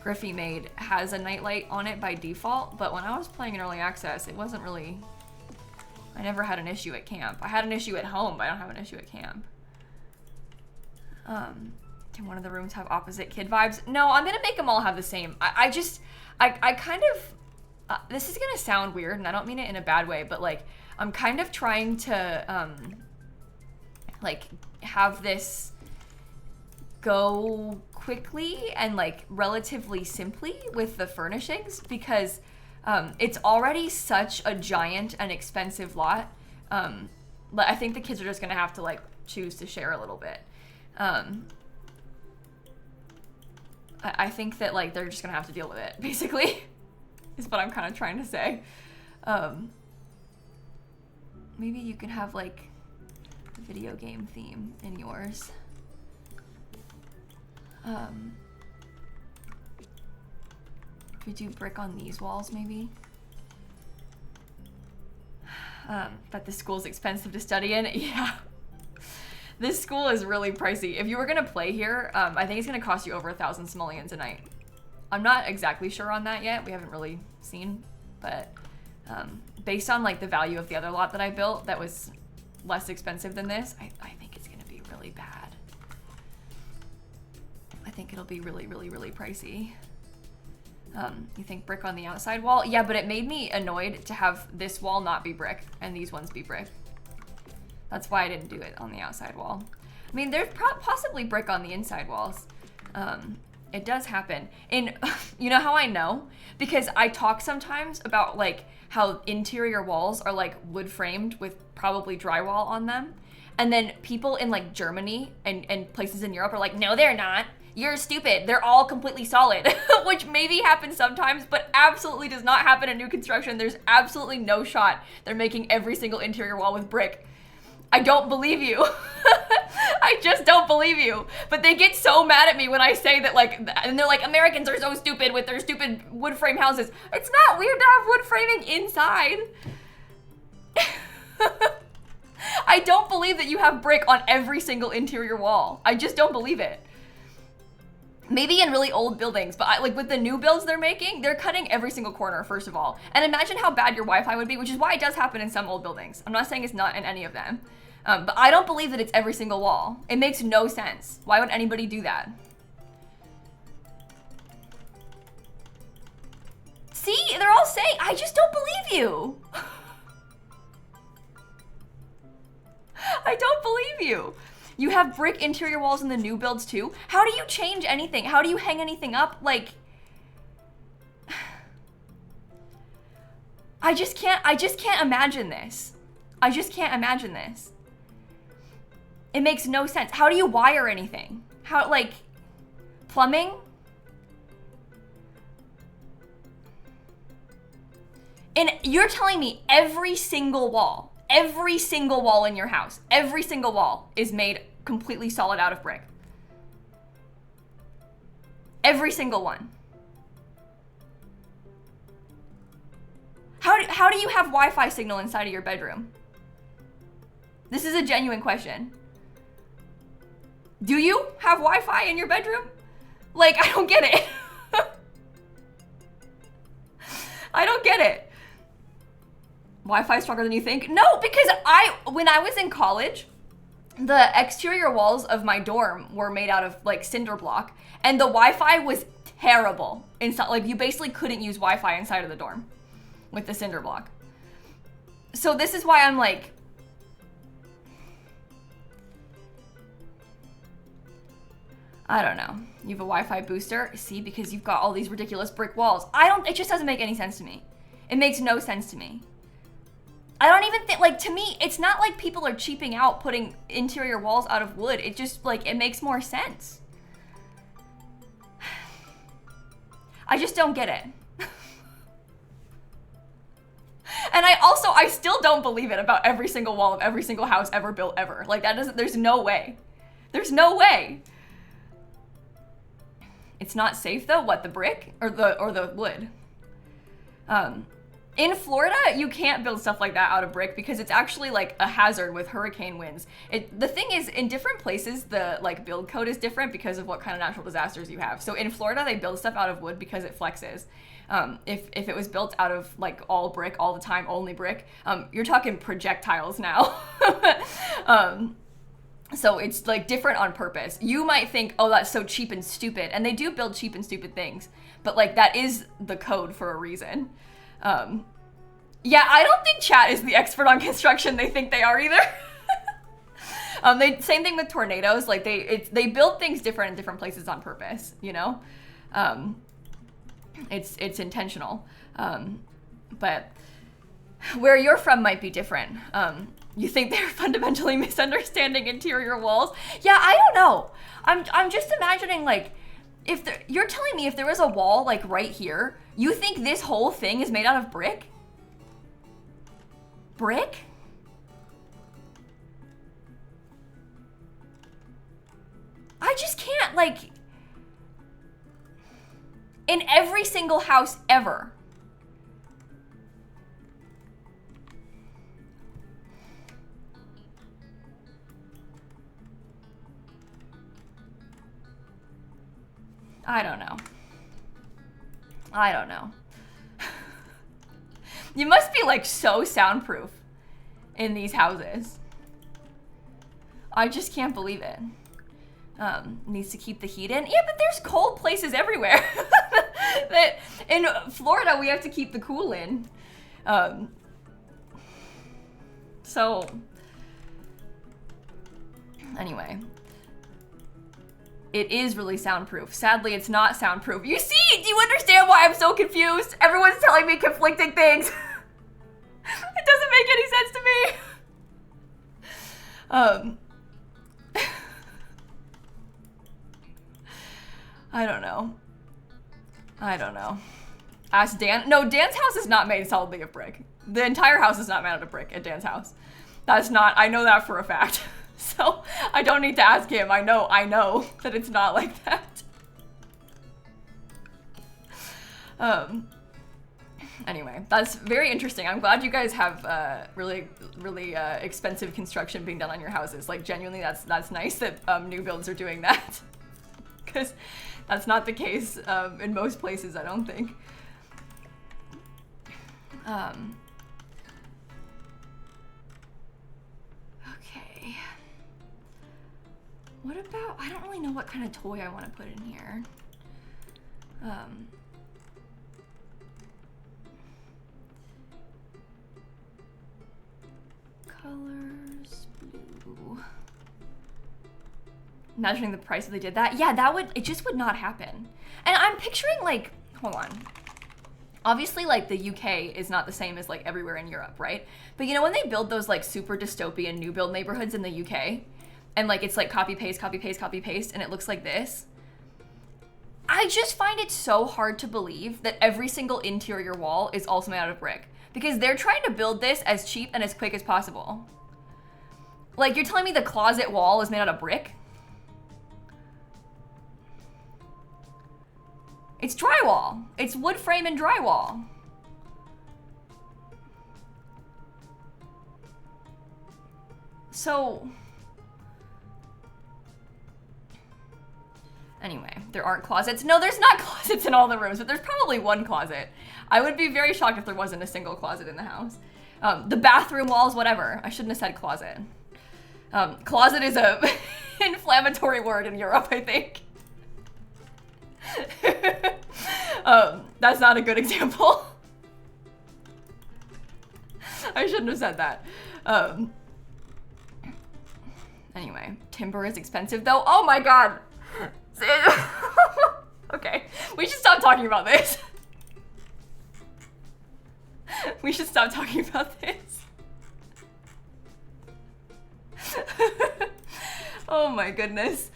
Griffey made has a nightlight on it by default, but when I was playing in early access, it wasn't really, I never had an issue at camp. I had an issue at home, but I don't have an issue at camp. Can one of the rooms have opposite kid vibes? No, I'm gonna make them all have the same. I kind of, this is gonna sound weird, and I don't mean it in a bad way, but like, I'm kind of trying to, like, have this go quickly and like relatively simply with the furnishings, because it's already such a giant and expensive lot. But I think the kids are just gonna have to like choose to share a little bit. I think that like they're just gonna have to deal with it, basically, is what I'm kind of trying to say. Maybe you can have like a video game theme in yours. Could we do brick on these walls, maybe? That the school's expensive to study in? Yeah. This school is really pricey. If you were gonna play here, I think it's gonna cost you over 1,000 simoleons a night. I'm not exactly sure on that yet. We haven't really seen, but based on like the value of the other lot that I built that was less expensive than this, I think it's gonna be really bad. I think it'll be really, really, really pricey. You think brick on the outside wall? Yeah, but it made me annoyed to have this wall not be brick and these ones be brick. That's why I didn't do it on the outside wall. I mean, there's possibly brick on the inside walls. It does happen. And you know how I know? Because I talk sometimes about like how interior walls are like wood framed with probably drywall on them. And then people in like Germany and places in Europe are like, no, they're not. You're stupid. They're all completely solid, which maybe happens sometimes, but absolutely does not happen in new construction. There's absolutely no shot they're making every single interior wall with brick. I don't believe you. I just don't believe you. But they get so mad at me when I say that, like, and they're like, Americans are so stupid with their stupid wood frame houses. It's not weird to have wood framing inside. I don't believe that you have brick on every single interior wall. I just don't believe it. Maybe in really old buildings, but like with the new builds they're making, they're cutting every single corner, first of all. And imagine how bad your Wi-Fi would be, which is why it does happen in some old buildings. I'm not saying it's not in any of them. But I don't believe that it's every single wall. It makes no sense. Why would anybody do that? See, they're all saying, I just don't believe you. I don't believe you. You have brick interior walls in the new builds too? How do you change anything? How do you hang anything up? Like, I just can't imagine this. I just can't imagine this. It makes no sense. How do you wire anything? How, like, plumbing? And you're telling me every single wall in your house, every single wall is made completely solid out of brick. Every single one. How do you have Wi-Fi signal inside of your bedroom? This is a genuine question. Do you have Wi-Fi in your bedroom? Like, I don't get it. I don't get it. Wi-Fi is stronger than you think? No, because when I was in college, the exterior walls of my dorm were made out of like cinder block, and the Wi-Fi was terrible. Inside, like you basically couldn't use Wi-Fi inside of the dorm with the cinder block. So this is why I'm like, I don't know. You have a Wi-Fi booster? See, because you've got all these ridiculous brick walls. It just doesn't make any sense to me. It makes no sense to me. I don't even think, like, to me, it's not like people are cheaping out putting interior walls out of wood. It just, like, it makes more sense. I just don't get it. And I still don't believe it about every single wall of every single house ever built ever. Like, there's no way. There's no way. It's not safe though. What, the brick or the wood? In Florida, you can't build stuff like that out of brick because it's actually like a hazard with hurricane winds. The thing is, in different places, the like build code is different because of what kind of natural disasters you have. So in Florida, they build stuff out of wood because it flexes. If it was built out of like all brick all the time, only brick, you're talking projectiles now. So it's like different on purpose. You might think, oh, that's so cheap and stupid. And they do build cheap and stupid things. But like that is the code for a reason. Yeah, I don't think chat is the expert on construction they think they are either. Same thing with tornadoes. Like they build things different in different places on purpose, you know? It's intentional. But where you're from might be different. You think they're fundamentally misunderstanding interior walls? Yeah, I don't know. I'm just imagining like, you're telling me if there was a wall like right here, you think this whole thing is made out of brick? Brick? I just can't, like, in every single house ever. I don't know. I don't know. You must be like so soundproof in these houses. I just can't believe it. Needs to keep the heat in. Yeah, but there's cold places everywhere. That in Florida we have to keep the cool in. So anyway. It is really soundproof. Sadly, it's not soundproof. You see, do you understand why I'm so confused? Everyone's telling me conflicting things. It doesn't make any sense to me. I don't know. I don't know. Ask Dan. No, Dan's house is not made solidly of brick. The entire house is not made out of brick at Dan's house. That's not, I know that for a fact. So I don't need to ask him. I know that it's not like that. Anyway, that's very interesting. I'm glad you guys have really expensive construction being done on your houses. Like genuinely, that's nice that new builds are doing that, because that's not the case in most places, I don't think. Okay. What about, I don't really know what kind of toy I want to put in here. Colors, blue. Imagining the price if they did that. Yeah, it just would not happen. And I'm picturing like, hold on. Obviously, like, the UK is not the same as, like, everywhere in Europe, right? But, you know, when they build those, like, super dystopian new build neighborhoods in the UK, and, like, it's, like, copy, paste, copy, paste, copy, paste, and it looks like this, I just find it so hard to believe that every single interior wall is also made out of brick. Because they're trying to build this as cheap and as quick as possible. Like, you're telling me the closet wall is made out of brick? It's drywall. It's wood frame and drywall. So, anyway, there aren't closets. No, there's not closets in all the rooms, but there's probably one closet. I would be very shocked if there wasn't a single closet in the house. The bathroom walls, whatever. I shouldn't have said closet. Closet is a inflammatory word in Europe, I think. That's not a good example. I shouldn't have said that. Anyway, timber is expensive though. Oh my god. Okay, we should stop talking about this. We should stop talking about this. Oh my goodness.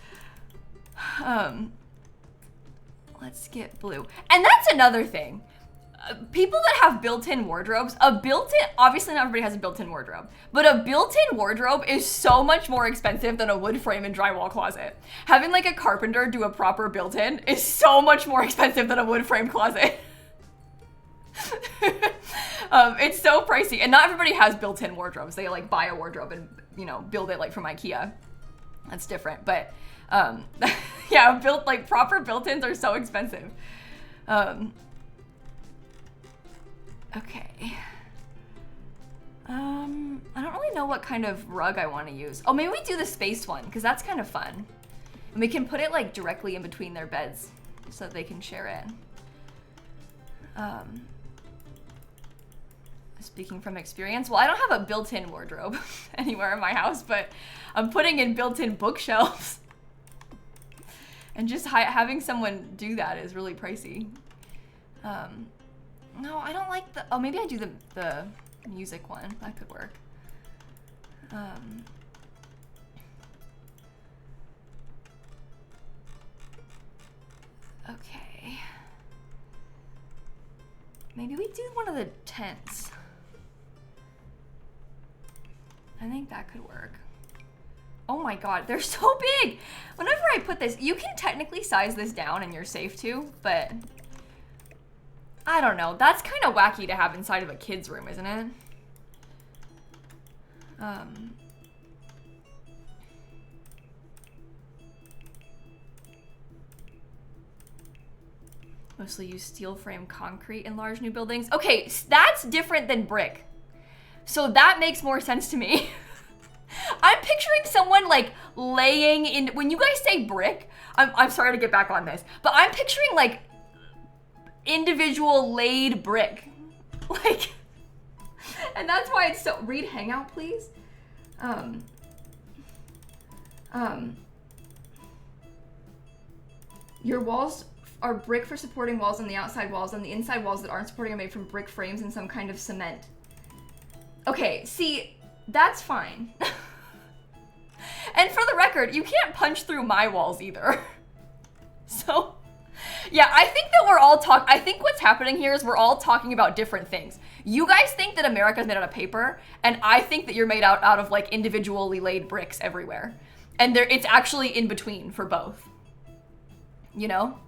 Let's get blue. And that's another thing. People that have built-in wardrobes, obviously not everybody has a built-in wardrobe, but a built-in wardrobe is so much more expensive than a wood frame and drywall closet. Having like a carpenter do a proper built-in is so much more expensive than a wood frame closet. It's so pricey, and not everybody has built-in wardrobes. They like buy a wardrobe and, you know, build it like from IKEA. That's different, but yeah, proper built-ins are so expensive. Okay. I don't really know what kind of rug I want to use. Oh, maybe we do the spaced one, because that's kind of fun. And we can put it like directly in between their beds so that they can share it. Speaking from experience, well, I don't have a built-in wardrobe anywhere in my house, but I'm putting in built-in bookshelves. And just having someone do that is really pricey. No, I don't like the, oh, maybe I do the music one. That could work. Okay. Maybe we do one of the tents. I think that could work. Oh my god, they're so big! Whenever I put this, you can technically size this down and you're safe to, but I don't know. That's kind of wacky to have inside of a kid's room, isn't it? Mostly use steel frame concrete in large new buildings. Okay, that's different than brick. So that makes more sense to me. I'm picturing someone like laying in, when you guys say brick, I'm sorry to get back on this, but I'm picturing like individual laid brick. Like, and that's why it's so, read Hangout, please. Your walls are brick for supporting walls, and the outside walls and the inside walls that aren't supporting are made from brick frames and some kind of cement. Okay, see, that's fine. And for the record, you can't punch through my walls either. So, yeah, I think that we're all I think what's happening here is we're all talking about different things. You guys think that America's made out of paper, and I think that you're made out of like individually laid bricks everywhere. And it's actually in between for both. You know?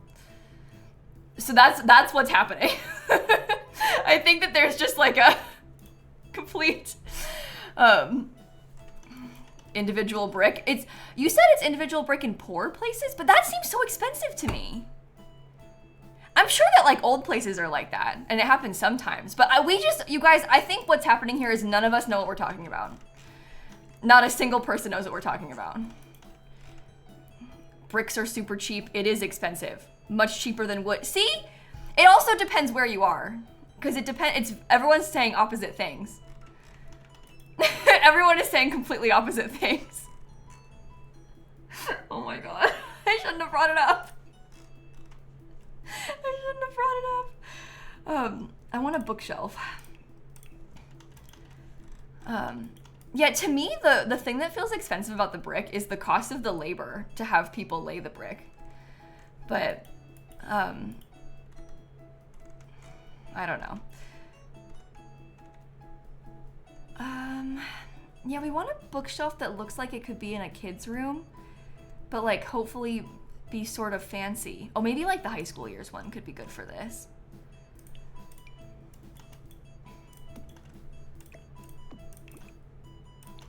So that's what's happening. I think that there's just like a complete individual brick. You said it's individual brick in poor places, but that seems so expensive to me. I'm sure that like old places are like that, and it happens sometimes, but you guys, I think what's happening here is none of us know what we're talking about. Not a single person knows what we're talking about. Bricks are super cheap. It is expensive. Much cheaper than wood. See? It also depends where you are, because everyone's saying opposite things. Everyone is saying completely opposite things. Oh my god. I shouldn't have brought it up. I shouldn't have brought it up. I want a bookshelf. Yeah, to me, the thing that feels expensive about the brick is the cost of the labor to have people lay the brick. But, I don't know. Yeah, we want a bookshelf that looks like it could be in a kid's room, but like hopefully be sort of fancy. Oh, maybe like the high school years one could be good for this.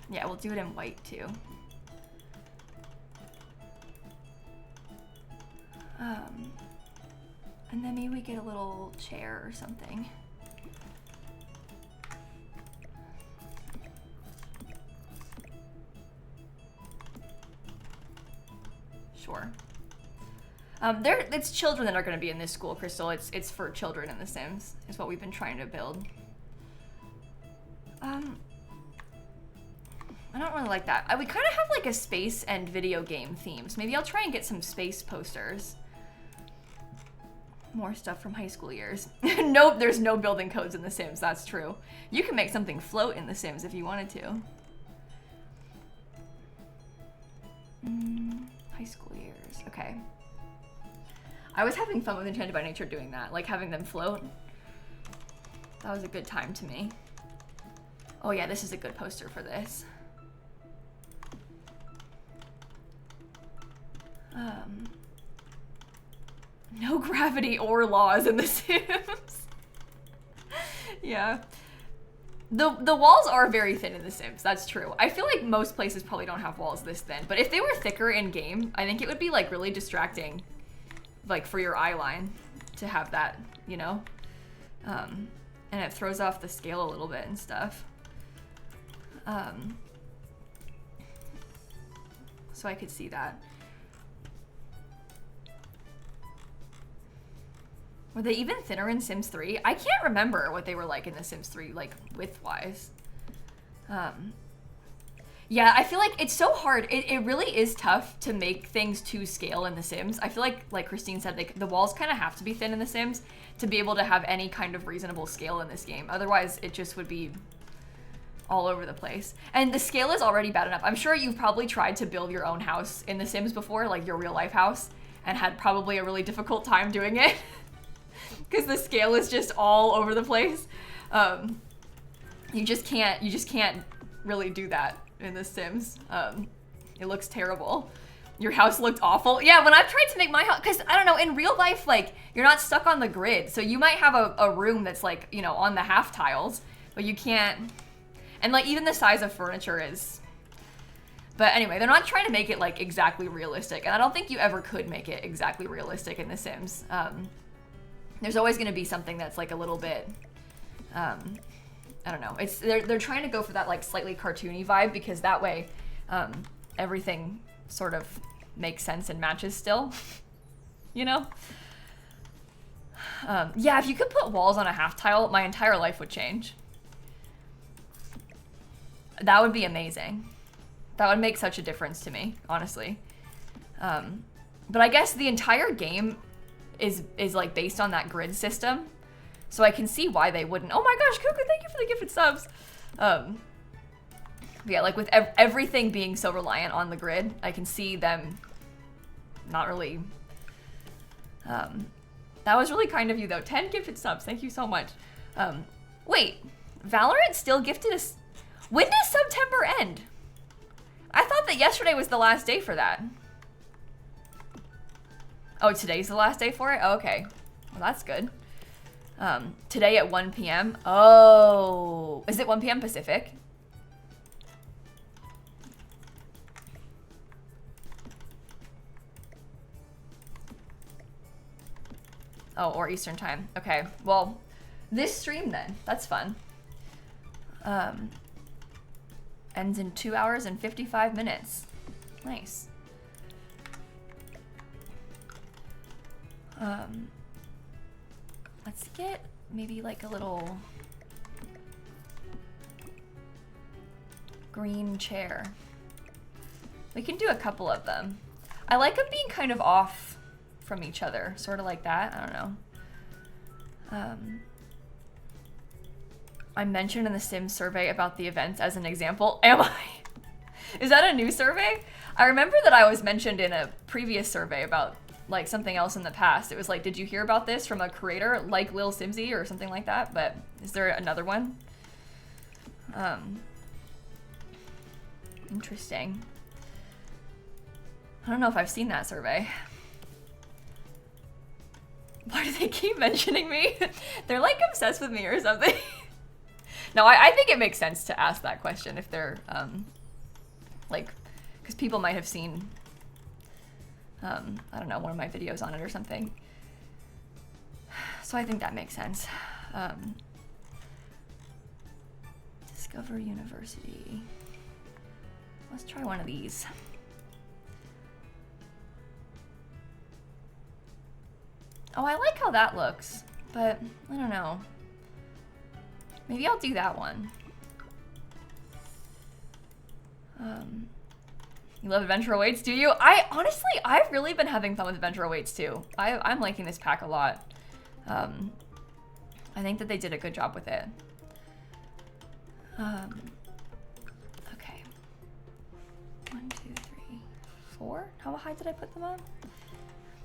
Yeah, we'll do it in white too. And then maybe we get a little chair or something. It's children that are going to be in this school, Crystal. It's for children in The Sims. Is what we've been trying to build. I don't really like that. We kind of have like a space and video game themes. Maybe I'll try and get some space posters. More stuff from high school years. Nope, there's no building codes in The Sims. That's true. You can make something float in The Sims if you wanted to. High school years. Okay. I was having fun with Enchanted by Nature doing that, like having them float. That was a good time to me. Oh yeah, this is a good poster for this. No gravity or laws in The Sims. Yeah. The walls are very thin in The Sims, that's true. I feel like most places probably don't have walls this thin, but if they were thicker in game, I think it would be like really distracting, like for your eye line to have that, you know? And it throws off the scale a little bit and stuff. So I could see that. Were they even thinner in Sims 3? I can't remember what they were like in The Sims 3, like width-wise. Yeah, I feel like it's so hard. It really is tough to make things to scale in The Sims. I feel like Christine said, the walls kind of have to be thin in The Sims to be able to have any kind of reasonable scale in this game. Otherwise, it just would be all over the place. And the scale is already bad enough. I'm sure you've probably tried to build your own house in The Sims before, like your real life house, and had probably a really difficult time doing it. Because the scale is just all over the place. You just can't really do that in The Sims. It looks terrible. Your house looked awful. Yeah, when I've tried to make my house, because I don't know, in real life, like, you're not stuck on the grid. So you might have a room that's like, you know, on the half tiles, but you can't, and like even the size of furniture is, but anyway, they're not trying to make it like exactly realistic. And I don't think you ever could make it exactly realistic in The Sims. There's always going to be something that's like a little bit, I don't know. They're trying to go for that like slightly cartoony vibe because that way everything sort of makes sense and matches still, you know? Yeah, if you could put walls on a half tile, my entire life would change. That would be amazing. That would make such a difference to me, honestly. But I guess the entire game is like based on that grid system, so I can see why they wouldn't. Oh my gosh, Cuckoo, thank you for the gifted subs. Yeah, like with everything being so reliant on the grid, I can see them not really. That was really kind of you though. 10 gifted subs, thank you so much. Wait, Valorant still gifted us. When does September end? I thought that yesterday was the last day for that. Oh, today's the last day for it? Oh, okay. Well, that's good. Today at 1 p.m. Oh, is it 1 p.m. Pacific? Oh, or Eastern time. Okay, well, this stream then. That's fun. Ends in 2 hours and 55 minutes. Nice. Let's get maybe like a little green chair. We can do a couple of them. I like them being kind of off from each other, sort of like that. I don't know. I mentioned in the Sims survey about the events as an example. Am I? Is that a new survey? I remember that I was mentioned in a previous survey about like something else in the past. It was like, did you hear about this from a creator like lilsimsie or something like that? But is there another one? Interesting. I don't know if I've seen that survey. Why do they keep mentioning me? They're like obsessed with me or something. No, I think it makes sense to ask that question if they're like, because people might have seen I don't know, one of my videos on it or something. So I think that makes sense. Discover University. Let's try one of these. Oh, I like how that looks, but I don't know. Maybe I'll do that one. You love Adventure Awaits, do you? Honestly, I've really been having fun with Adventure Awaits too. I'm liking this pack a lot. I think that they did a good job with it. Okay. 1, 2, 3, 4. How high did I put them on?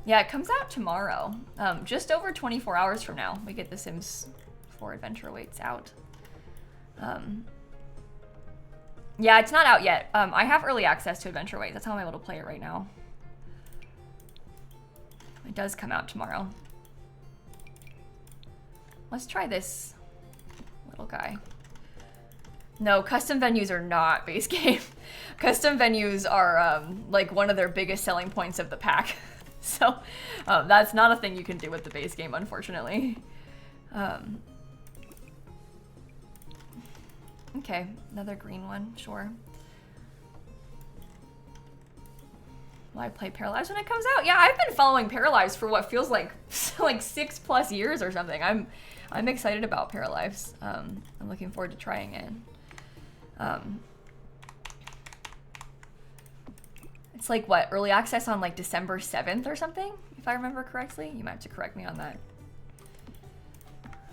Yeah, it comes out tomorrow. Just over 24 hours from now, we get The Sims 4 Adventure Awaits out. Yeah, it's not out yet. I have early access to Adventure Awaits. That's how I'm able to play it right now. It does come out tomorrow. Let's try this little guy. No, custom venues are not base game. Custom venues are like one of their biggest selling points of the pack. So that's not a thing you can do with the base game, unfortunately. Okay, another green one, sure. Will I play Paralyzed when it comes out? Yeah, I've been following Paralyzed for what feels like 6+ years or something. I'm excited about Paralyzed. I'm looking forward to trying it. It's like what, early access on like December 7th or something, if I remember correctly. You might have to correct me on that.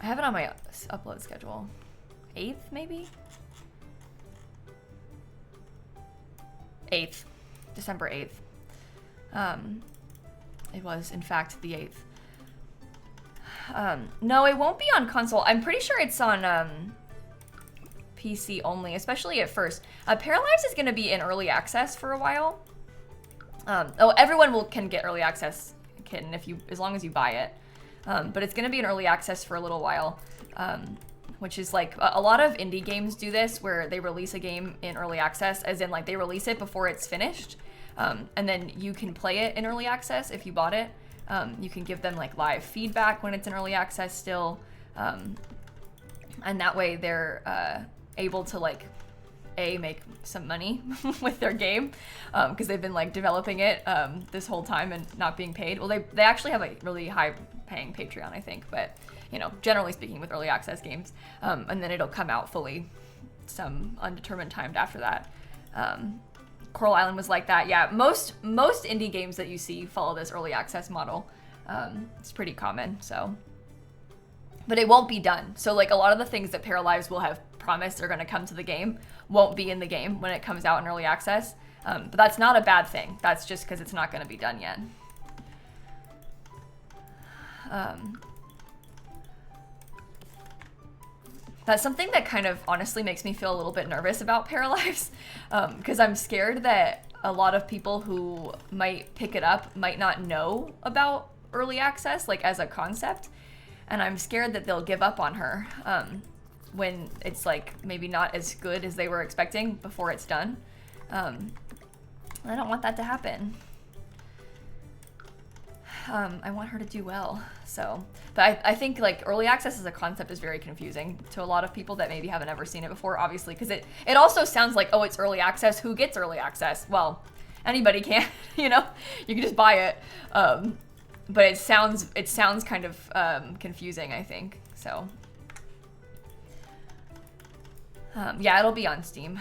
I have it on my upload schedule. 8th maybe? 8th, December 8th. It was in fact the 8th. No, it won't be on console. I'm pretty sure it's on PC only, especially at first. Paralyzed is going to be in early access for a while. Everyone can get early access, Kitten, as long as you buy it. But it's going to be in early access for a little while, which is like a lot of indie games do this, where they release a game in early access, as in like they release it before it's finished, and then you can play it in early access if you bought it. You can give them like live feedback when it's in early access still, and that way they're able to like make some money with their game, because they've been like developing it this whole time and not being paid. Well, they actually have a really high paying Patreon, I think, but you know, generally speaking with early access games, and then it'll come out fully some undetermined time after that. Coral Island was like that. Yeah, most indie games that you see follow this early access model. It's pretty common, so. But it won't be done. So like a lot of the things that Paralyzed will have promised are going to come to the game won't be in the game when it comes out in early access. But that's not a bad thing. That's just because it's not going to be done yet. That's something that kind of honestly makes me feel a little bit nervous about Paralyzed, because I'm scared that a lot of people who might pick it up might not know about early access, like as a concept, and I'm scared that they'll give up on her when it's like maybe not as good as they were expecting before it's done. I don't want that to happen. I want her to do well, so. But I think like early access as a concept is very confusing to a lot of people that maybe haven't ever seen it before, obviously, because it also sounds like, oh, it's early access. Who gets early access? Well, anybody can, you know, you can just buy it. But it sounds kind of confusing, I think, so. Yeah, it'll be on Steam.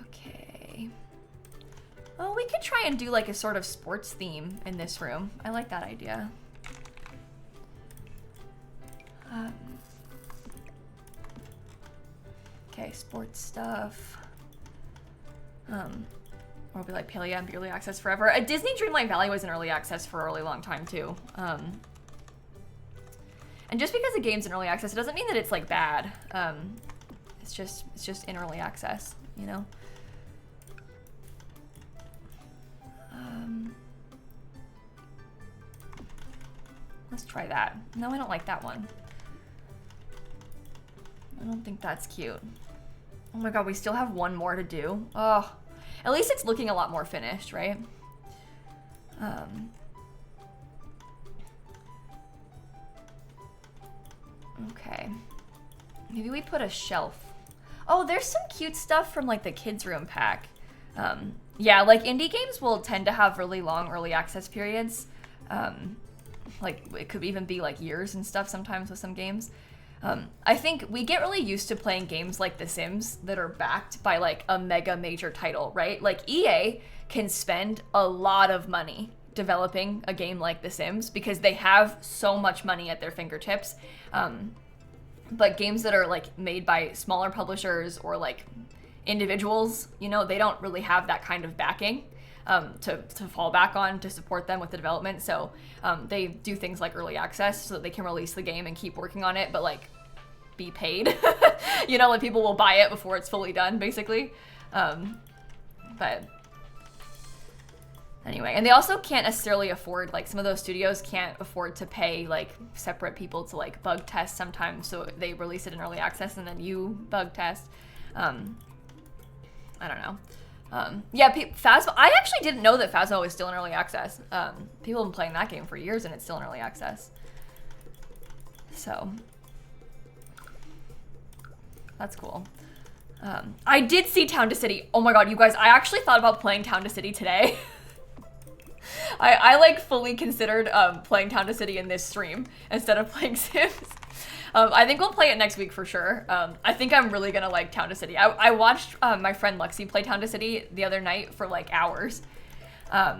Okay. Oh, we could try and do like a sort of sports theme in this room. I like that idea. Okay, sports stuff. Or it'll be like Paleo and early access forever. Disney Dreamlight Valley was in early access for a really long time too. And just because a game's in early access, it doesn't mean that it's like bad. It's just in early access, you know? Let's try that. No, I don't like that one. I don't think that's cute. Oh my god, we still have one more to do. Oh, at least it's looking a lot more finished, right? Okay. Maybe we put a shelf. Oh, there's some cute stuff from like the kids room pack. Yeah, like indie games will tend to have really long early access periods. Like it could even be like years and stuff sometimes with some games. I think we get really used to playing games like The Sims that are backed by like a mega major title, right? Like EA can spend a lot of money developing a game like The Sims because they have so much money at their fingertips. But games that are like made by smaller publishers or like individuals, you know, they don't really have that kind of backing to fall back on to support them with the development. So they do things like early access so that they can release the game and keep working on it, but like be paid. You know, like people will buy it before it's fully done, basically. But anyway, and they also can't necessarily afford, like some of those studios can't afford to pay like separate people to like bug test sometimes, so they release it in early access and then you bug test. I don't know. Yeah, Phasmo. I actually didn't know that Phasmo was still in early access. People have been playing that game for years and it's still in early access. So that's cool. I did see Town to City. Oh my god, you guys, I actually thought about playing Town to City today. I like fully considered playing Town to City in this stream instead of playing Sims. I think we'll play it next week for sure. I think I'm really gonna like Town to City. I watched my friend Lexi play Town to City the other night for like hours. I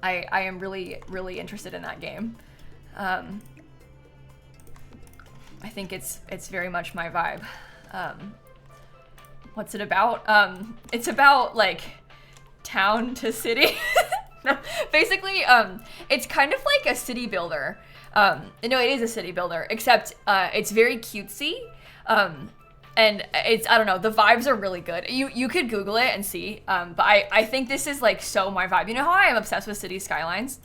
am really, really interested in that game. I think it's very much my vibe. What's it about? It's about like town to city. No, basically, it's kind of like a city builder. No, it is a city builder, except it's very cutesy. And it's, I don't know, the vibes are really good. You could Google it and see, but I think this is like so my vibe. You know how I am obsessed with City Skylines?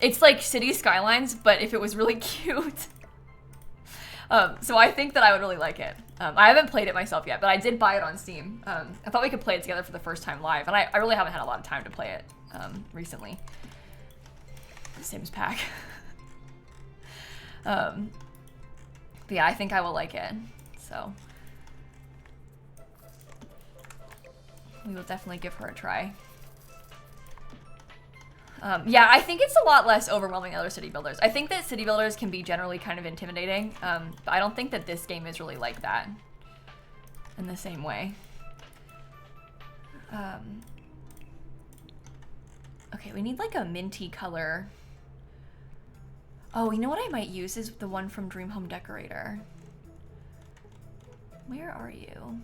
It's like City Skylines, but if it was really cute. So I think that I would really like it. I haven't played it myself yet, but I did buy it on Steam. I thought we could play it together for the first time live, and I really haven't had a lot of time to play it recently. Sims pack. But yeah, I think I will like it. So we will definitely give her a try. Yeah, I think it's a lot less overwhelming than other city builders. I think that city builders can be generally kind of intimidating, but I don't think that this game is really like that in the same way. Okay, we need like a minty color. Oh, you know what I might use is the one from Dream Home Decorator. Where are you?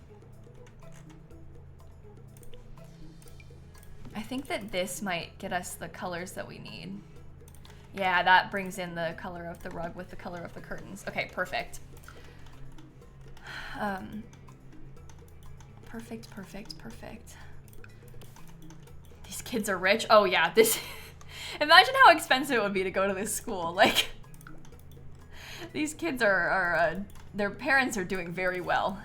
I think that this might get us the colors that we need. Yeah, that brings in the color of the rug with the color of the curtains. Okay, perfect. Perfect, perfect, perfect. These kids are rich. Oh yeah, this... Imagine how expensive it would be to go to this school. Like, these kids are their parents are doing very well.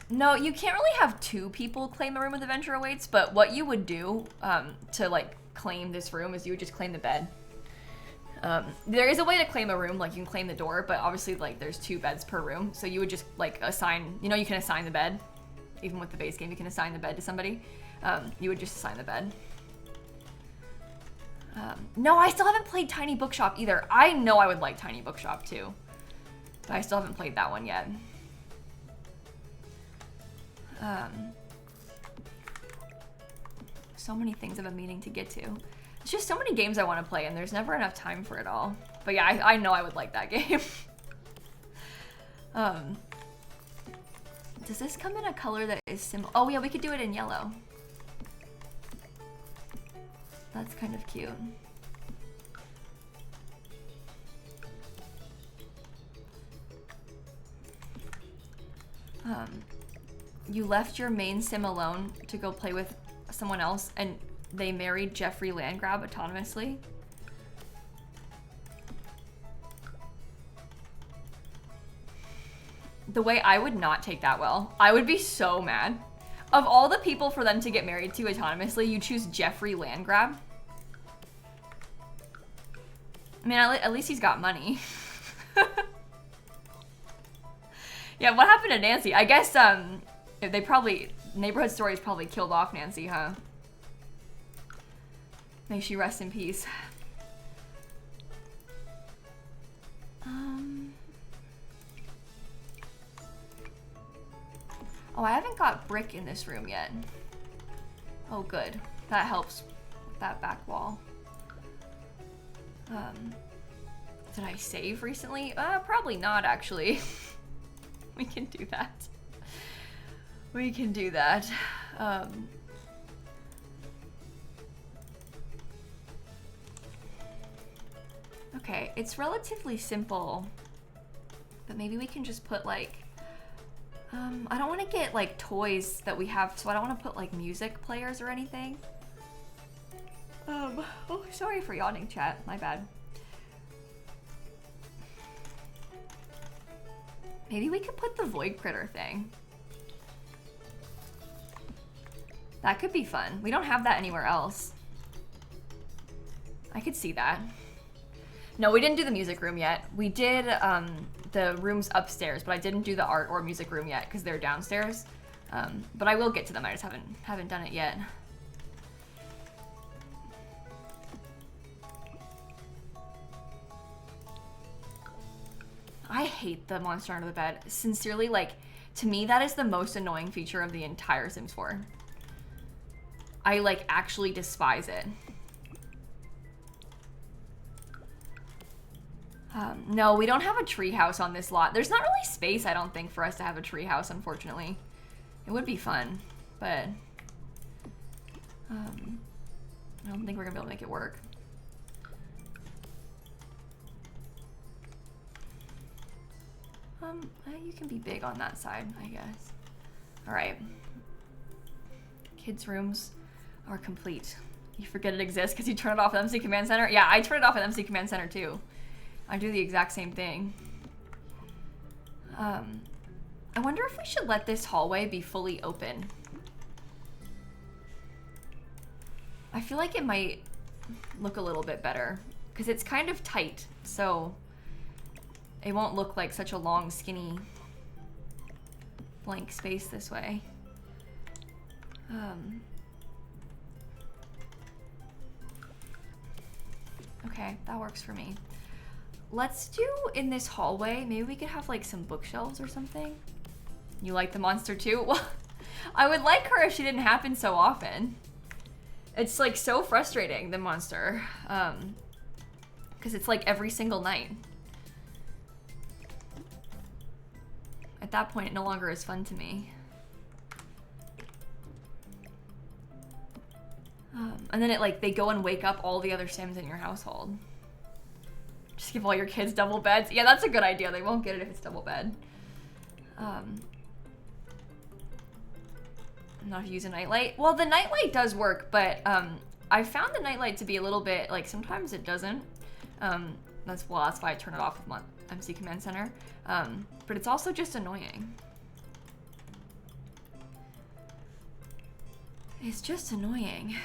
No, you can't really have two people claim a room with Adventure Awaits, but what you would do to like claim this room is you would just claim the bed. There is a way to claim a room, like you can claim the door, but obviously like there's 2 beds per room, so you would just like assign, you know, you can assign the bed. Even with the base game, you can assign the bed to somebody. You would just assign the bed. No, I still haven't played Tiny Bookshop either. I know I would like Tiny Bookshop too, but I still haven't played that one yet. So many things I've been meaning to get to. It's just so many games I want to play and there's never enough time for it all. But yeah, I know I would like that game. Does this come in a color that is similar? Oh yeah, we could do it in yellow. That's kind of cute. You left your main sim alone to go play with someone else and they married Jeffrey Landgrab autonomously. The way I would not take that well. I would be so mad. Of all the people for them to get married to autonomously, you choose Jeffrey Landgrab. I mean, at least he's got money. Yeah, what happened to Nancy? I guess they probably neighborhood stories probably killed off Nancy, huh? May she rest in peace. Oh, I haven't got brick in this room yet. Oh, good. That helps with that back wall. Did I save recently? Probably not, actually. We can do that. We can do that. Okay, it's relatively simple, but maybe we can just put like, I don't want to get like toys that we have, so I don't want to put like music players or anything. Oh, sorry for yawning, chat. My bad. Maybe we could put the void critter thing. That could be fun. We don't have that anywhere else. I could see that. No, we didn't do the music room yet. We did the rooms upstairs, but I didn't do the art or music room yet because they're downstairs. But I will get to them. I just haven't done it yet. I hate the monster under the bed. Sincerely, like, to me, that is the most annoying feature of the entire Sims 4. I, like, actually despise it. No, we don't have a treehouse on this lot. There's not really space, I don't think, for us to have a treehouse, unfortunately. It would be fun, but I don't think we're gonna be able to make it work. You can be big on that side, I guess. All right. Kids' rooms are complete. You forget it exists because you turn it off at MC Command Center? Yeah, I turn it off at MC Command Center too. I do the exact same thing. I wonder if we should let this hallway be fully open. I feel like it might look a little bit better because it's kind of tight, so it won't look like such a long, skinny, blank space this way. Okay, that works for me. Let's do in this hallway, maybe we could have like some bookshelves or something. You like the monster too? Well, I would like her if she didn't happen so often. It's like so frustrating, the monster. Because it's like every single night. At that point, it no longer is fun to me. And then it like, they go and wake up all the other Sims in your household. Just give all your kids double beds. Yeah, that's a good idea. They won't get it if it's double bed. Not to use a nightlight. Well, the nightlight does work, but I found the nightlight to be a little bit, like, sometimes it doesn't. That's why I turn it off with MC Command Center. But it's also just annoying. It's just annoying.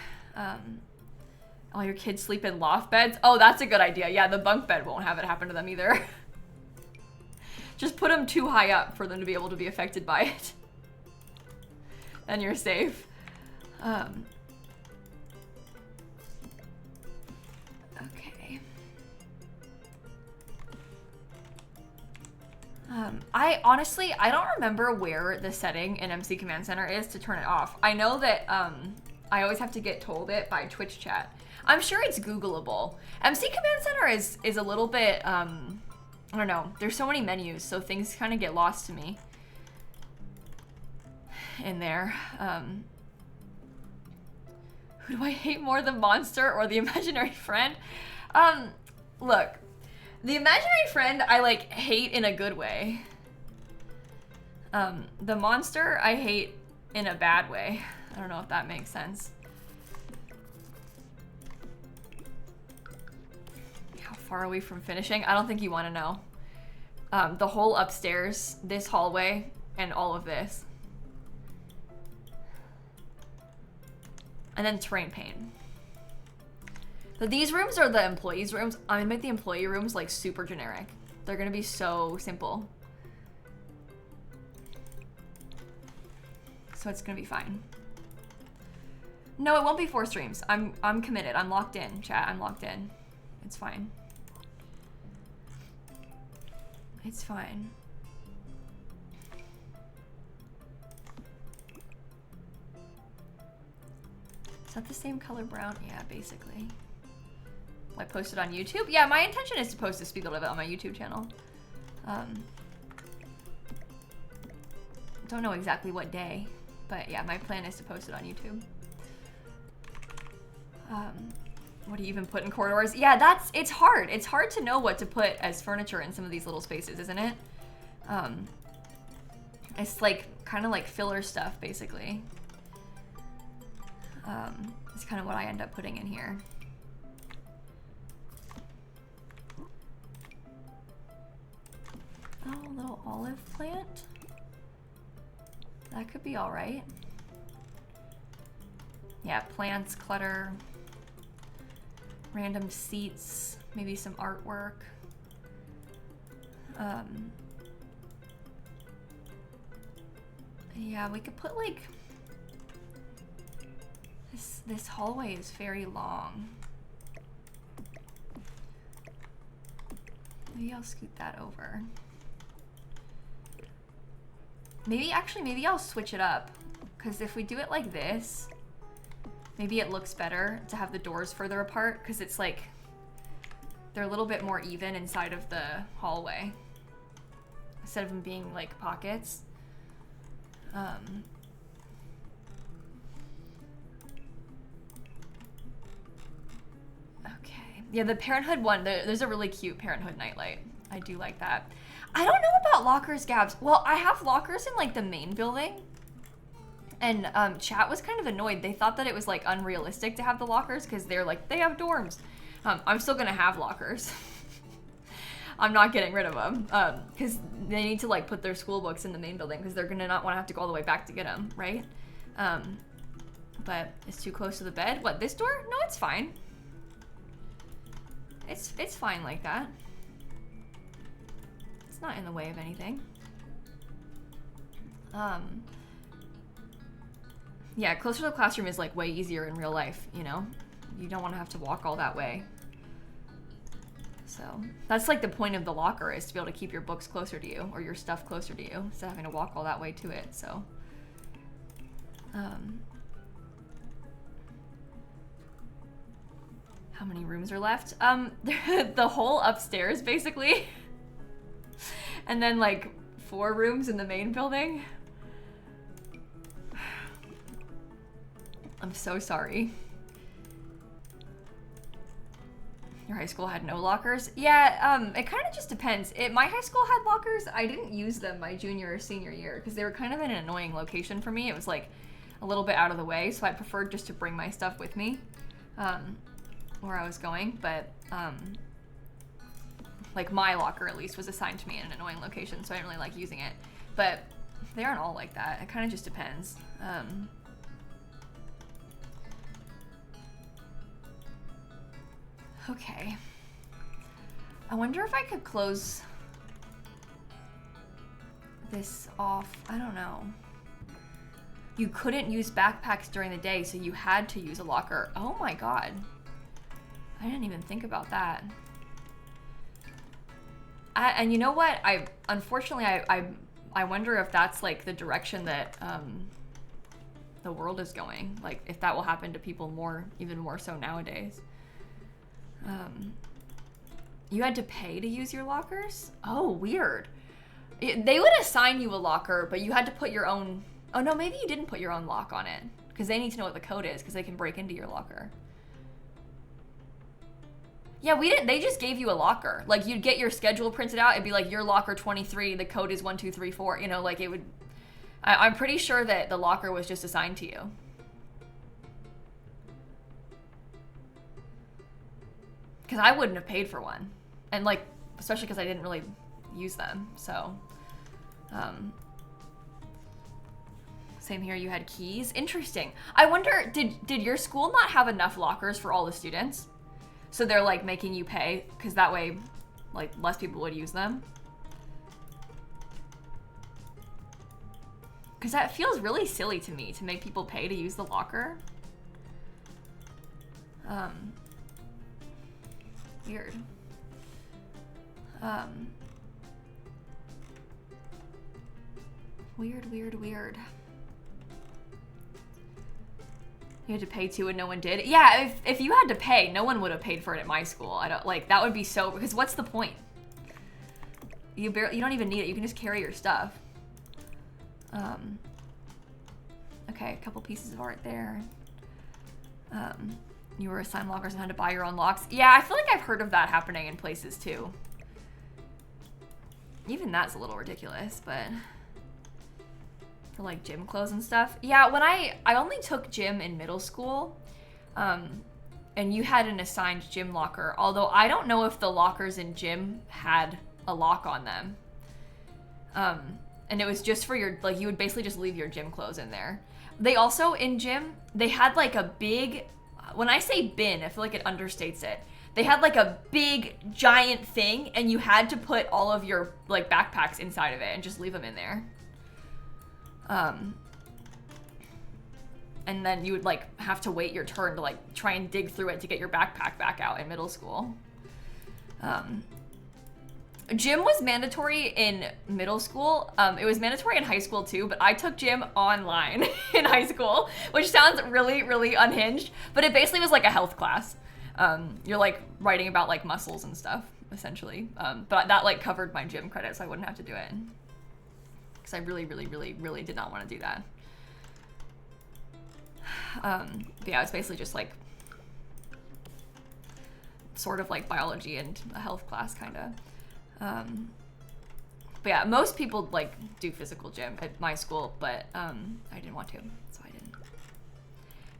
All your kids sleep in loft beds? Oh, that's a good idea. Yeah, the bunk bed won't have it happen to them either. Just put them too high up for them to be able to be affected by it. Then you're safe. Okay. I honestly don't remember where the setting in MC Command Center is to turn it off. I know that I always have to get told it by Twitch chat. I'm sure it's Googleable. MC Command Center is a little bit, I don't know. There's so many menus, so things kind of get lost to me in there. Who do I hate more, the monster or the imaginary friend? Look, the imaginary friend I like hate in a good way. The monster I hate in a bad way. I don't know if that makes sense. How far are we from finishing? I don't think you want to know. The whole upstairs, this hallway, and all of this. And then terrain paint. So these rooms are the employees' rooms. I'm gonna make the employee rooms like super generic. They're gonna be so simple. So it's gonna be fine. No, it won't be 4 streams. I'm committed. I'm locked in, chat. I'm locked in. It's fine. It's fine. Is that the same color brown? Yeah, basically. I posted on YouTube? Yeah, my intention is to post a Spiegel of it on my YouTube channel. Don't know exactly what day, but yeah, my plan is to post it on YouTube. What do you even put in corridors? Yeah, it's hard. It's hard to know what to put as furniture in some of these little spaces, isn't it? It's like, kind of like filler stuff, basically. It's kind of what I end up putting in here. Oh, a little olive plant. That could be all right. Yeah, plants, clutter, random seats, maybe some artwork. Yeah, we could put like, this hallway is very long. Maybe I'll scoot that over. Maybe I'll switch it up. Because if we do it like this, maybe it looks better to have the doors further apart, because it's like, they're a little bit more even inside of the hallway. Instead of them being like pockets. Okay. Yeah, the Parenthood one, there's a really cute Parenthood nightlight. I do like that. I don't know about lockers, Gabs. Well, I have lockers in like the main building. And chat was kind of annoyed. They thought that it was like unrealistic to have the lockers because they're like, they have dorms. I'm still gonna have lockers. I'm not getting rid of them because they need to like put their school books in the main building because they're gonna not want to have to go all the way back to get them, right? But it's too close to the bed. What, this door? No, it's fine. It's fine like that. It's not in the way of anything. Yeah, closer to the classroom is like way easier in real life, you know? You don't want to have to walk all that way. So that's like the point of the locker, is to be able to keep your books closer to you or your stuff closer to you instead of having to walk all that way to it. So how many rooms are left? The whole upstairs basically. And then like 4 rooms in the main building. I'm so sorry. Your high school had no lockers? Yeah, it kind of just depends. My high school had lockers. I didn't use them my junior or senior year because they were kind of in an annoying location for me. It was like a little bit out of the way, so I preferred just to bring my stuff with me where I was going. But like my locker at least was assigned to me in an annoying location, so I didn't really like using it. But they aren't all like that. It kind of just depends. Okay. I wonder if I could close this off. I don't know. You couldn't use backpacks during the day, so you had to use a locker. Oh my god. I didn't even think about that. And you know what? Unfortunately, I wonder if that's like the direction that the world is going. Like if that will happen to people even more so nowadays. You had to pay to use your lockers? Oh, weird. They would assign you a locker, but you had to put your own... Oh no, maybe you didn't put your own lock on it. Because they need to know what the code is, because they can break into your locker. Yeah, we didn't. They just gave you a locker. Like, you'd get your schedule printed out. It'd be like, your locker 23, the code is 1234. You know, like it would... I'm pretty sure that the locker was just assigned to you. Because I wouldn't have paid for one. And like, especially because I didn't really use them, so. Same here, you had keys. Interesting. I wonder, did your school not have enough lockers for all the students? So they're like making you pay, because that way, like, less people would use them? Because that feels really silly to me to make people pay to use the locker. Weird. Weird. You had to pay too and no one did? Yeah, if you had to pay, no one would have paid for it at my school. I don't, like, that would be so, because what's the point? You don't even need it. You can just carry your stuff. Okay, a couple pieces of art there. You were assigned lockers and had to buy your own locks. Yeah, I feel like I've heard of that happening in places too. Even that's a little ridiculous, but for like gym clothes and stuff. Yeah, when I only took gym in middle school, and you had an assigned gym locker, although I don't know if the lockers in gym had a lock on them. And it was just for your, like, you would basically just leave your gym clothes in there. They also, in gym, they had like a big, when I say bin, I feel like it understates it. They had like a big giant thing and you had to put all of your like backpacks inside of it and just leave them in there. And then you would like have to wait your turn to like try and dig through it to get your backpack back out in middle school. Gym was mandatory in middle school. It was mandatory in high school too, but I took gym online in high school, which sounds really, really unhinged, but it basically was like a health class. You're like writing about like muscles and stuff, essentially. But that like covered my gym credits, so I wouldn't have to do it. Because I really, really, really, really did not want to do that. But yeah, it's basically just like sort of like biology and a health class kind of. But yeah, most people like do physical gym at my school, but I didn't want to, so I didn't.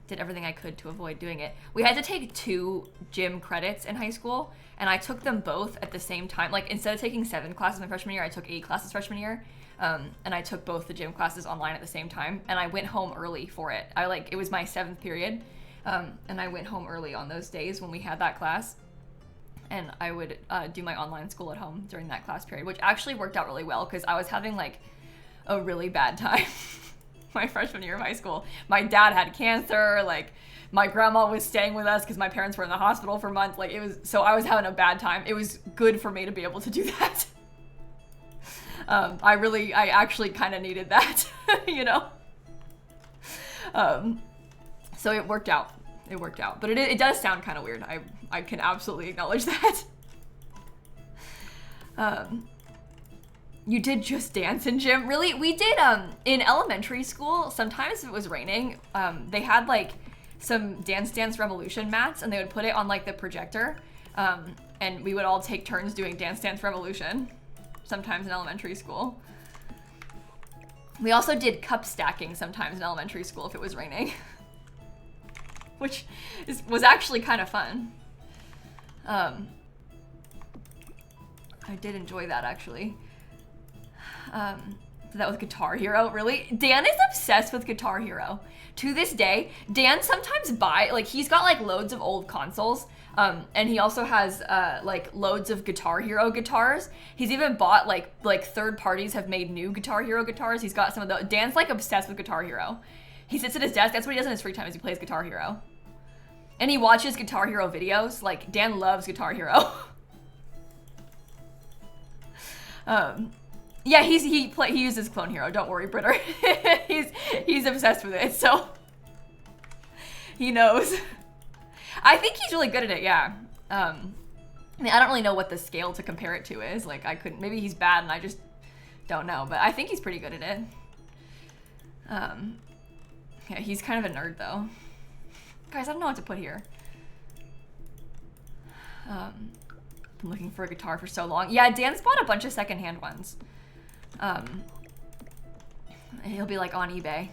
Did everything I could to avoid doing it. We had to take 2 gym credits in high school, and I took them both at the same time. Like, instead of taking 7 classes my freshman year, I took 8 classes freshman year, and I took both the gym classes online at the same time, and I went home early for it. It was my 7th period, and I went home early on those days when we had that class. And I would do my online school at home during that class period, which actually worked out really well because I was having like a really bad time my freshman year of high school. My dad had cancer, like my grandma was staying with us because my parents were in the hospital for months. Like so I was having a bad time. It was good for me to be able to do that. I actually kind of needed that, you know? So it worked out. It worked out, but it does sound kind of weird. I can absolutely acknowledge that. You did just dance in gym? Really? We did, in elementary school, sometimes if it was raining, they had like some Dance Revolution mats and they would put it on like the projector, and we would all take turns doing Dance Revolution, sometimes in elementary school. We also did cup stacking sometimes in elementary school if it was raining. Which was actually kind of fun. I did enjoy that, actually. That was Guitar Hero, really? Dan is obsessed with Guitar Hero. To this day, Dan sometimes he's got like loads of old consoles, and he also has like loads of Guitar Hero guitars. He's even bought like third parties have made new Guitar Hero guitars. He's got some of those. Dan's like obsessed with Guitar Hero. He sits at his desk, that's what he does in his free time, is he plays Guitar Hero. And he watches Guitar Hero videos. Like, Dan loves Guitar Hero. Yeah, he uses Clone Hero, don't worry, Britter. he's obsessed with it, so he knows. I think he's really good at it, yeah. I mean, I don't really know what the scale to compare it to is. Like, maybe he's bad and I just don't know, but I think he's pretty good at it. Yeah, he's kind of a nerd, though. Guys, I don't know what to put here. Been looking for a guitar for so long. Yeah, Dan's bought a bunch of secondhand ones. He'll be like on eBay.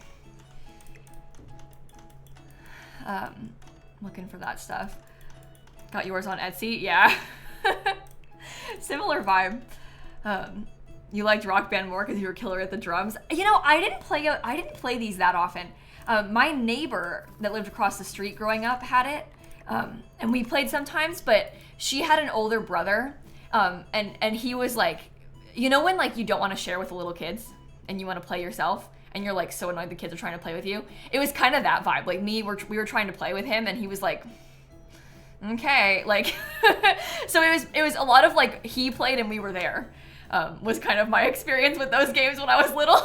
Looking for that stuff. Got yours on Etsy? Yeah. Similar vibe. You liked Rock Band more because you were killer at the drums. You know, I didn't play these that often. My neighbor that lived across the street growing up had it, and we played sometimes, but she had an older brother, and he was like, you know when like you don't want to share with the little kids and you want to play yourself, and you're like so annoyed the kids are trying to play with you. It was kind of that vibe. Like we were trying to play with him and he was like, okay, like, so it was a lot of like he played and we were there, was kind of my experience with those games when I was little.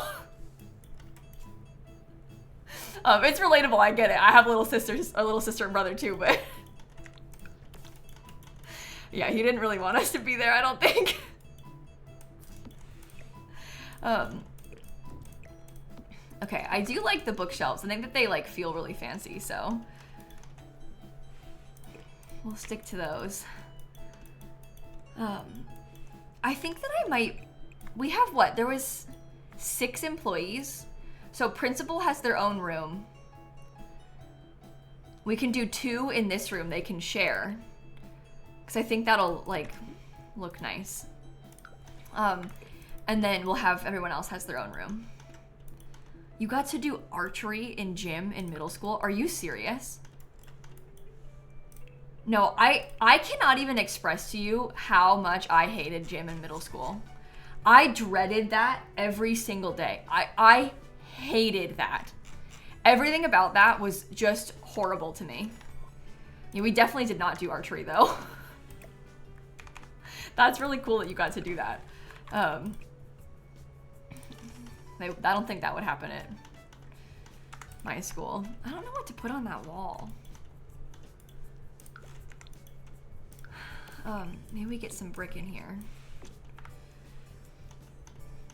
It's relatable, I get it. I have a little sister and brother too, but yeah, he didn't really want us to be there, I don't think. Okay, I do like the bookshelves. I think that they like feel really fancy, so we'll stick to those. I think that I might, we have what? There was 6 employees. So principal has their own room. We can do 2 in this room they can share. Because I think that'll like look nice. And then we'll have everyone else has their own room. You got to do archery in gym in middle school? Are you serious? No, I cannot even express to you how much I hated gym in middle school. I dreaded that every single day. I hated that. Everything about that was just horrible to me. Yeah, we definitely did not do archery though. That's really cool that you got to do that. I don't think that would happen at my school. I don't know what to put on that wall. Maybe we get some brick in here.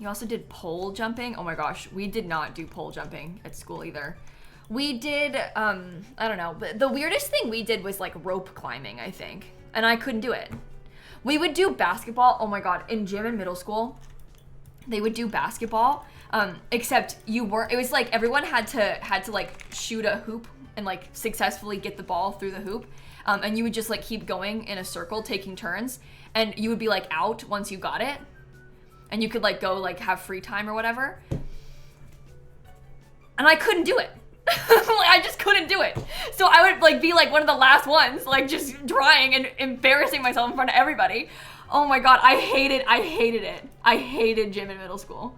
You also did pole jumping. Oh my gosh, we did not do pole jumping at school either. We did, I don't know, but the weirdest thing we did was like rope climbing, I think. And I couldn't do it. We would do basketball. Oh my God, in gym in middle school, they would do basketball, except you weren't, it was like everyone had to like shoot a hoop and like successfully get the ball through the hoop. And you would just like keep going in a circle, taking turns, and you would be like out once you got it. And you could like go like have free time or whatever. And I couldn't do it. I just couldn't do it. So I would like be like one of the last ones, like just trying and embarrassing myself in front of everybody. Oh my God, I hated it. I hated gym in middle school.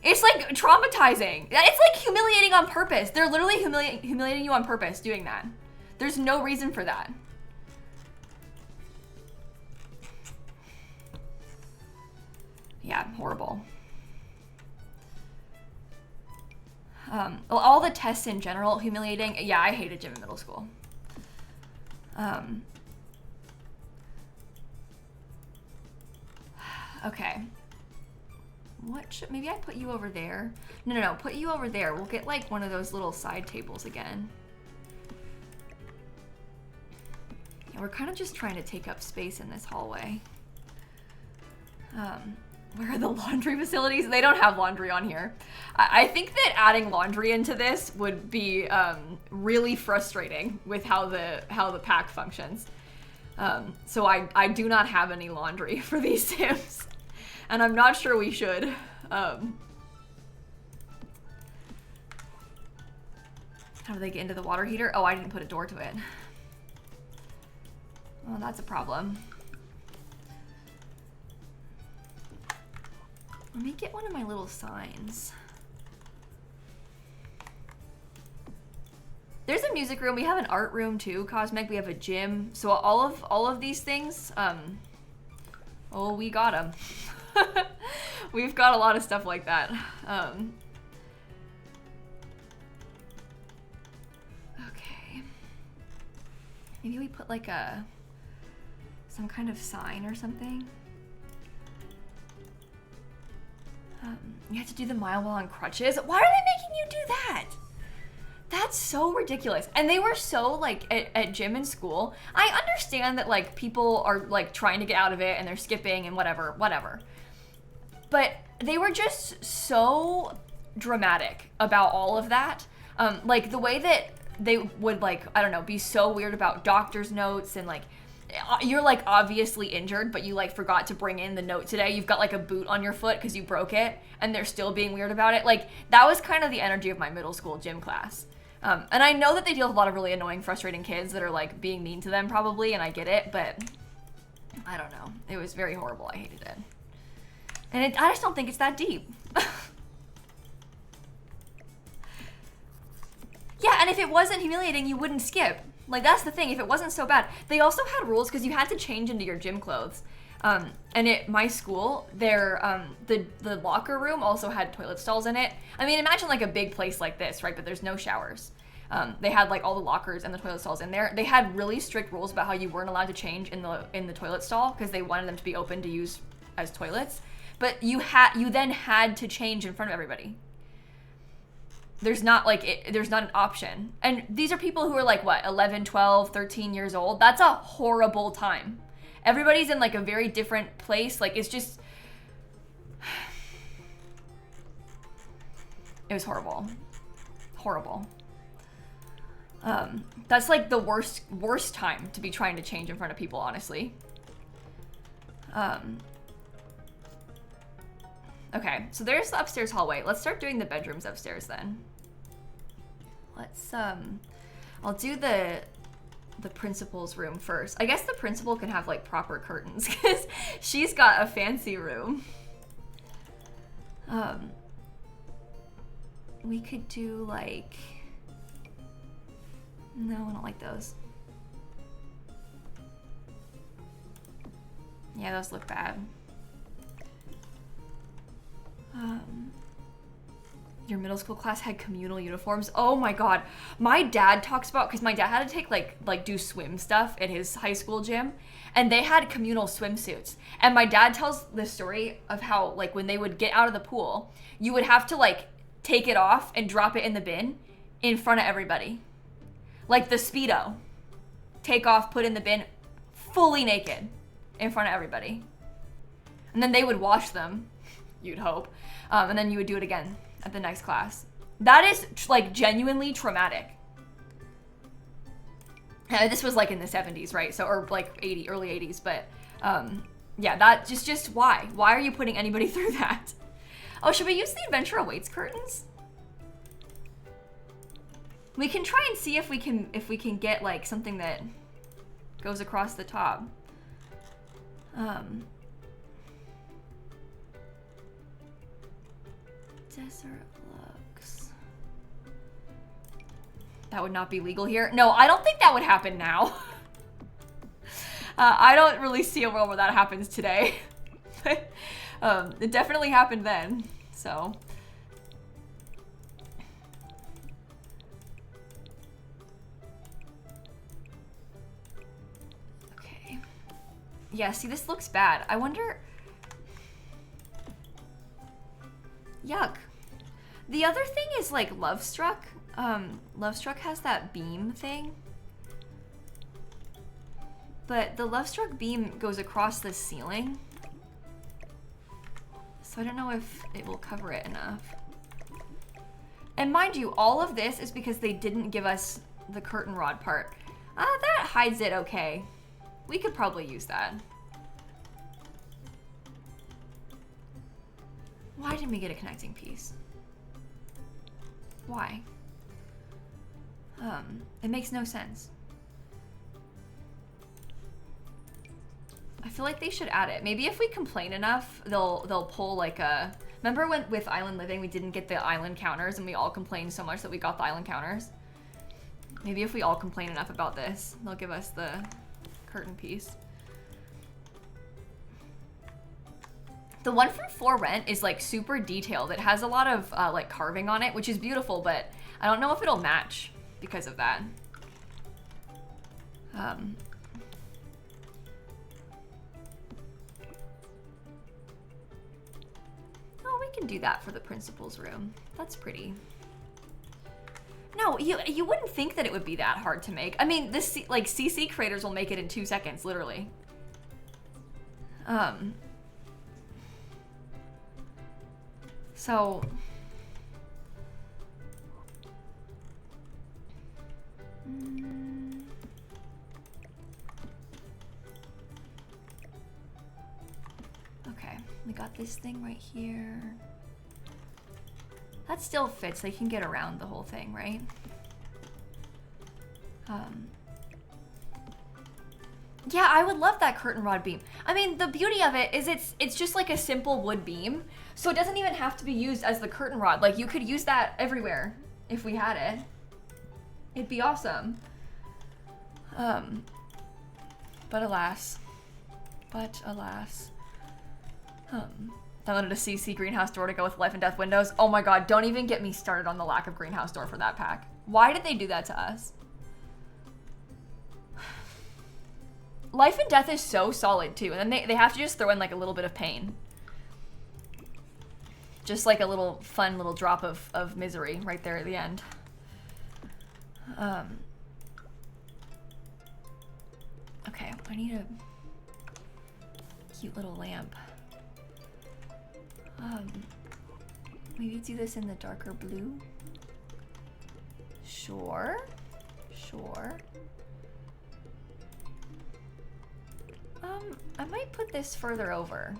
It's like traumatizing. It's like humiliating on purpose. They're literally humiliating you on purpose doing that. There's no reason for that. Yeah, horrible. All the tests in general, humiliating. Yeah, I hated gym in middle school. Okay. Maybe I put you over there. No, put you over there. We'll get like one of those little side tables again. Yeah, we're kind of just trying to take up space in this hallway. Where are the laundry facilities? They don't have laundry on here. I think that adding laundry into this would be really frustrating with how the pack functions. So I do not have any laundry for these Sims, and I'm not sure we should. How do they get into the water heater? Oh, I didn't put a door to it. Oh, that's a problem. Let me get one of my little signs. There's a music room. We have an art room too, Cosmic. We have a gym. So all of these things, oh, we got them. We've got a lot of stuff like that. Okay. Maybe we put like some kind of sign or something. You have to do the mile while on crutches. Why are they making you do that? That's so ridiculous. And they were so like at gym in school. I understand that like people are like trying to get out of it and they're skipping and whatever. But they were just so dramatic about all of that. Like the way that they would like, I don't know, be so weird about doctor's notes and like, you're like obviously injured, but you like forgot to bring in the note today. You've got like a boot on your foot because you broke it and they're still being weird about it. Like that was kind of the energy of my middle school gym class. And I know that they deal with a lot of really annoying, frustrating kids that are like being mean to them probably, and I get it, but I don't know. It was very horrible. I hated it. And I just don't think it's that deep. And if it wasn't humiliating, you wouldn't skip. Like, that's the thing. If it wasn't so bad. They also had rules because you had to change into your gym clothes. And at my school, the locker room also had toilet stalls in it. I mean, imagine like a big place like this, right? But there's no showers. They had like all the lockers and the toilet stalls in there. They had really strict rules about how you weren't allowed to change in the toilet stall because they wanted them to be open to use as toilets. But you then had to change in front of everybody. There's not an option. And these are people who are like, what, 11, 12, 13 years old? That's a horrible time. Everybody's in like a very different place. Like, it's just, it was horrible. Horrible. That's like the worst time to be trying to change in front of people, honestly. Okay, so there's the upstairs hallway. Let's start doing the bedrooms upstairs then. Let's, I'll do the principal's room first. I guess the principal can have like proper curtains because she's got a fancy room. We could do like, no, I don't like those. Yeah, those look bad. Your middle school class had communal uniforms. Oh my god. My dad talks about, because my dad had to take like do swim stuff at his high school gym, and they had communal swimsuits. And my dad tells the story of how like when they would get out of the pool, you would have to like take it off and drop it in the bin in front of everybody. Like the Speedo. Take off, put in the bin, fully naked in front of everybody. And then they would wash them, you'd hope. And then you would do it again at the next class. That is like genuinely traumatic. This was like in the 70s, right? So, or like early 80s, but yeah, that just why? Why are you putting anybody through that? Oh, should we use the Adventure Awaits curtains? We can try and see if we can get like something that goes across the top. Desert looks. That would not be legal here. No, I don't think that would happen now. I don't really see a world where that happens today. It definitely happened then, so. Okay. Yeah, see, this looks bad. I wonder. Yuck. The other thing is like Love Struck. Love Struck has that beam thing. But the Love Struck beam goes across the ceiling. So I don't know if it will cover it enough. And mind you, all of this is because they didn't give us the curtain rod part. That hides it okay. We could probably use that. Why didn't we get a connecting piece? Why? It makes no sense. I feel like they should add it. Maybe if we complain enough, they'll pull like a. Remember when with Island Living we didn't get the island counters and we all complained so much that we got the island counters? Maybe if we all complain enough about this, they'll give us the curtain piece. The one from For Rent is like super detailed. It has a lot of like carving on it, which is beautiful, but I don't know if it'll match because of that. Oh, we can do that for the principal's room. That's pretty. No, you wouldn't think that it would be that hard to make. I mean, this like CC creators will make it in 2 seconds, literally. So, okay, we got this thing right here. That still fits. They can get around the whole thing, right? Yeah, I would love that curtain rod beam. I mean, the beauty of it is it's just like a simple wood beam, so it doesn't even have to be used as the curtain rod. Like, you could use that everywhere if we had it. It'd be awesome. But alas. Downloaded a CC greenhouse door to go with life and death windows. Oh my god, don't even get me started on the lack of greenhouse door for that pack. Why did they do that to us? Life and death is so solid too, and then they have to just throw in like a little bit of pain. Just like a little fun little drop of misery right there at the end. Okay, I need a cute little lamp. Maybe do this in the darker blue. Sure. I might put this further over.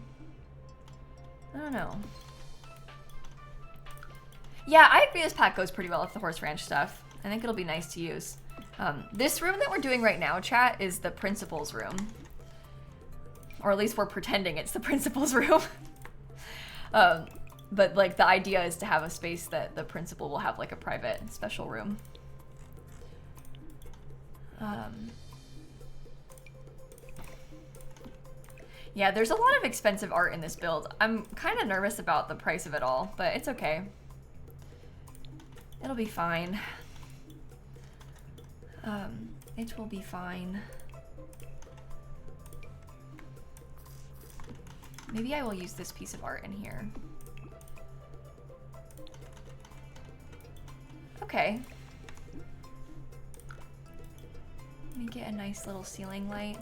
I don't know. Yeah, I agree this pack goes pretty well with the horse ranch stuff. I think it'll be nice to use. This room that we're doing right now, chat, is the principal's room. Or at least we're pretending it's the principal's room. But like the idea is to have a space that the principal will have like a private special room. Yeah, there's a lot of expensive art in this build. I'm kind of nervous about the price of it all, but it's okay. It'll be fine. It will be fine. Maybe I will use this piece of art in here. Okay. Let me get a nice little ceiling light.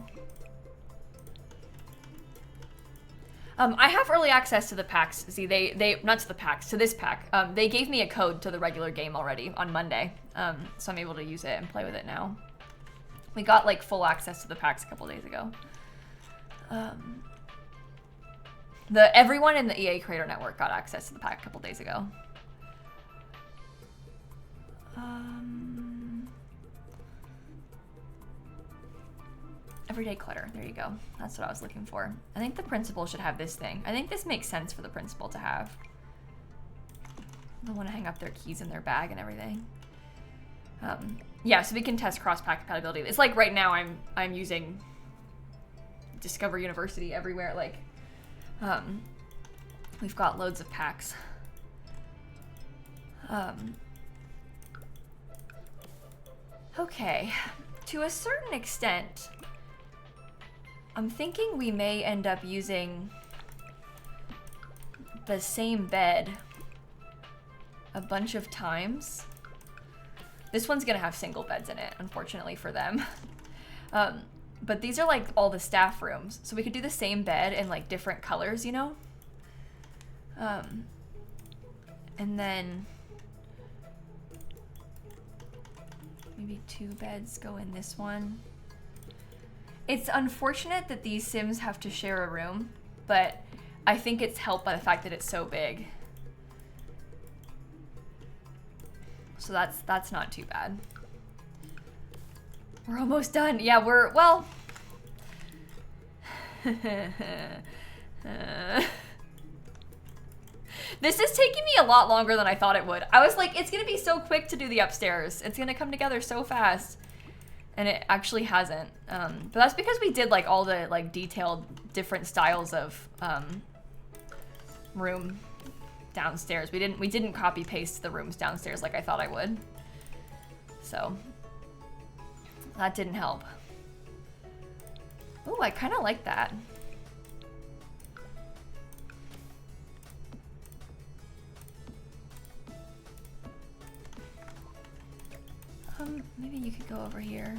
I have early access to the packs. See, they not to the packs, to this pack. They gave me a code to the regular game already on Monday, so I'm able to use it and play with it now. We got like full access to the packs a couple days ago. Everyone in the EA Creator Network got access to the pack a couple days ago. Everyday clutter, there you go. That's what I was looking for. I think the principal should have this thing. I think this makes sense for the principal to have. They want to hang up their keys in their bag and everything. Yeah, so we can test cross-pack compatibility. It's like right now I'm using Discover University everywhere. Like, we've got loads of packs. Okay, to a certain extent, I'm thinking we may end up using the same bed a bunch of times. This one's gonna have single beds in it, unfortunately for them. But these are like all the staff rooms, so we could do the same bed in like different colors, you know? And then maybe 2 beds go in this one. It's unfortunate that these Sims have to share a room, but I think it's helped by the fact that it's so big. So that's not too bad. We're almost done. Yeah, we're, well. This is taking me a lot longer than I thought it would. I was like, it's gonna be so quick to do the upstairs. It's gonna come together so fast. And it actually hasn't. But that's because we did like all the like detailed different styles of room downstairs. We didn't copy paste the rooms downstairs like I thought I would. So that didn't help. Ooh, I kind of like that. Maybe you could go over here.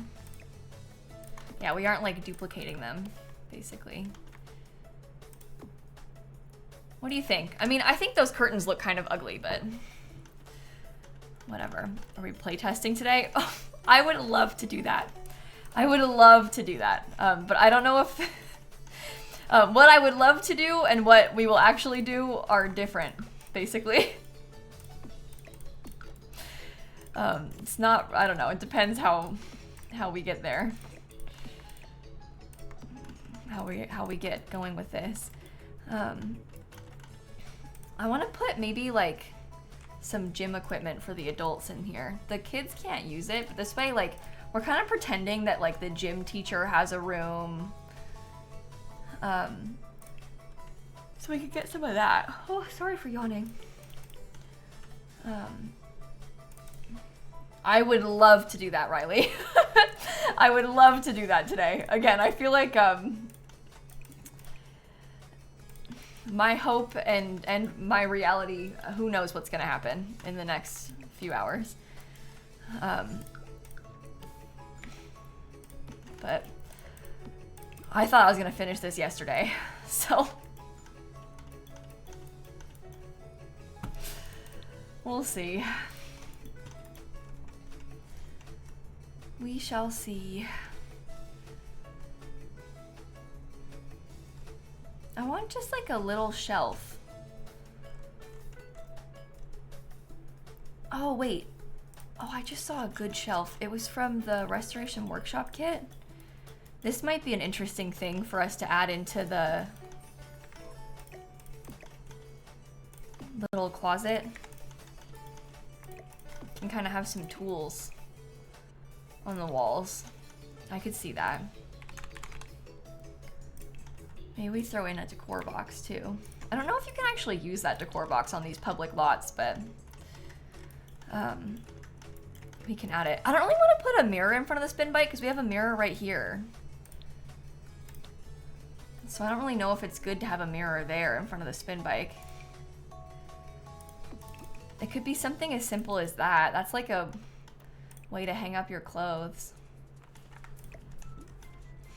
Yeah, we aren't like duplicating them, basically. What do you think? I mean, I think those curtains look kind of ugly, but whatever. Are we playtesting today? Oh, I would love to do that. I would love to do that. But I don't know if what I would love to do and what we will actually do are different, basically. It's not, I don't know, it depends how we get there. How we get going with this. I want to put maybe like some gym equipment for the adults in here. The kids can't use it, but this way, like, we're kind of pretending that, like, the gym teacher has a room. So we could get some of that. Oh, sorry for yawning. I would love to do that, Riley. I would love to do that today. Again, I feel like my hope and my reality, who knows what's gonna happen in the next few hours. But I thought I was gonna finish this yesterday, so we'll see. We shall see. I want just like a little shelf. Oh, wait. Oh, I just saw a good shelf. It was from the Restoration Workshop kit. This might be an interesting thing for us to add into the little closet and kind of have some tools on the walls. I could see that. Maybe we throw in a decor box too. I don't know if you can actually use that decor box on these public lots, but we can add it. I don't really want to put a mirror in front of the spin bike because we have a mirror right here. So I don't really know if it's good to have a mirror there in front of the spin bike. It could be something as simple as that. That's like a way to hang up your clothes.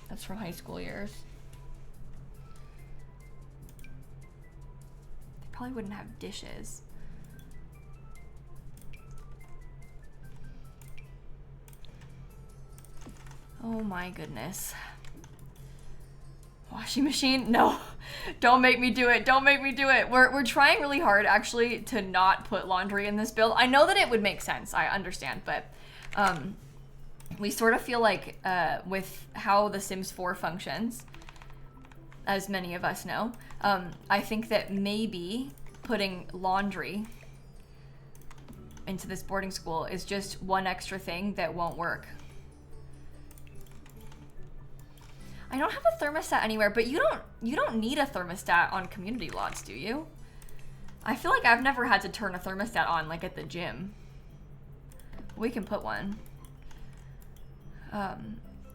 That's from high school years. They probably wouldn't have dishes. Oh my goodness. Washing machine? No, don't make me do it. Don't make me do it. We're trying really hard actually to not put laundry in this build. I know that it would make sense. I understand, but we sort of feel like with how The Sims 4 functions, as many of us know, I think that maybe putting laundry into this boarding school is just one extra thing that won't work. I don't have a thermostat anywhere, but you don't need a thermostat on community lots, do you? I feel like I've never had to turn a thermostat on like at the gym. We can put one.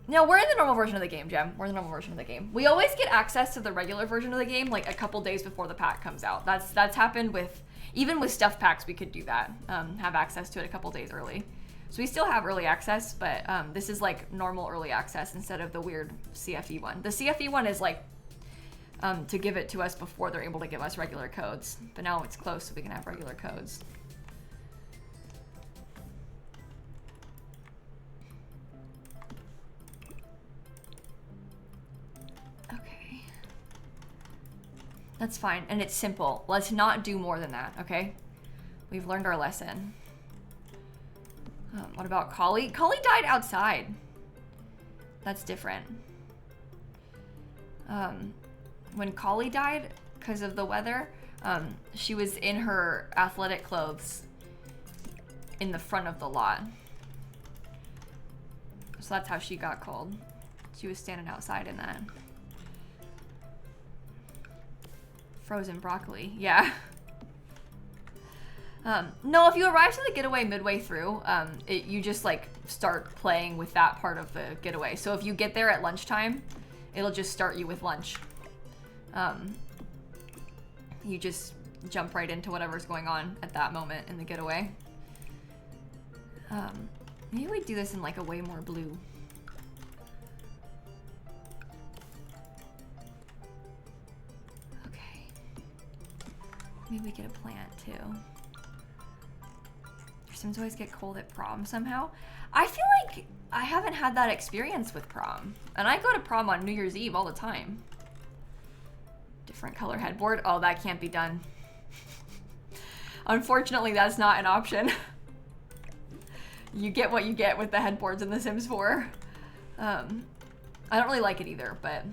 No, we're in the normal version of the game, Jem. We're in the normal version of the game. We always get access to the regular version of the game like a couple days before the pack comes out. That's happened with, even with stuff packs we could do that. Have access to it a couple days early. So we still have early access, but this is like normal early access instead of the weird CFE one. The CFE one is like to give it to us before they're able to give us regular codes. But now it's close so we can have regular codes. Okay. That's fine, and it's simple. Let's not do more than that, okay? We've learned our lesson. What about Collie? Collie died outside. That's different. When Collie died, because of the weather, she was in her athletic clothes in the front of the lot. So that's how she got cold. She was standing outside in that. Frozen broccoli, yeah. No, if you arrive to the Getaway midway through, you just like start playing with that part of the Getaway. So if you get there at lunchtime, it'll just start you with lunch. You just jump right into whatever's going on at that moment in the Getaway. Maybe we do this in like a way more blue. Okay. Maybe we get a plant too. Sims always get cold at prom somehow. I feel like I haven't had that experience with prom. And I go to prom on New Year's Eve all the time. Different color headboard. Oh, that can't be done. Unfortunately, that's not an option. You get what you get with the headboards in The Sims 4. I don't really like it either, but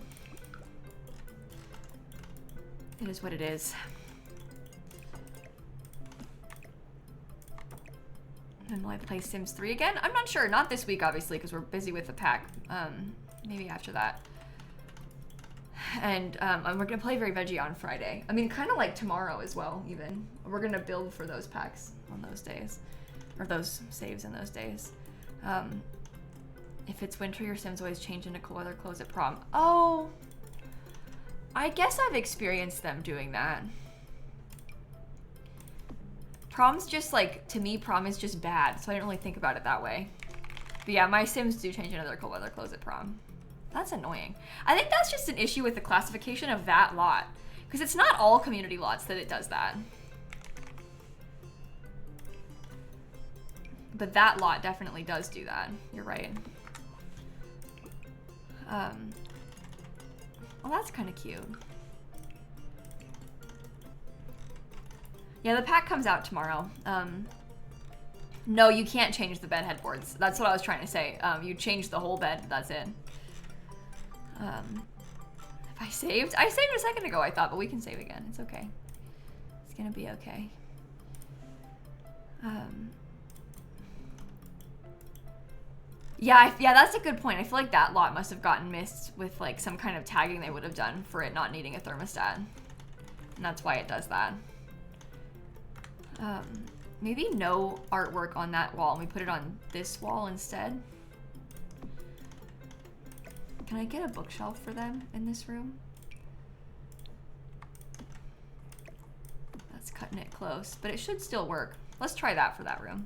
it is what it is. When will I play Sims 3 again? I'm not sure. Not this week, obviously, because we're busy with the pack. Maybe after that. And we're gonna play Very Veggie on Friday. I mean, kind of like tomorrow as well, even. We're gonna build for those packs on those days. Or those saves in those days. If it's winter, your Sims always change into cool weather clothes at prom. Oh, I guess I've experienced them doing that. Prom's just like, to me, prom is just bad, so I didn't really think about it that way. But yeah, my Sims do change into their cold weather clothes at prom. That's annoying. I think that's just an issue with the classification of that lot, because it's not all community lots that it does that. But that lot definitely does do that. You're right. Well, that's kind of cute. Yeah, the pack comes out tomorrow. No, you can't change the bed headboards. That's what I was trying to say. You change the whole bed, that's it. If I saved? I saved a second ago, I thought, but we can save again. It's okay. It's gonna be okay. Yeah, that's a good point. I feel like that lot must have gotten missed with like some kind of tagging they would have done for it not needing a thermostat. And that's why it does that. Maybe no artwork on that wall and we put it on this wall instead. Can I get a bookshelf for them in this room? That's cutting it close, but it should still work. Let's try that for that room.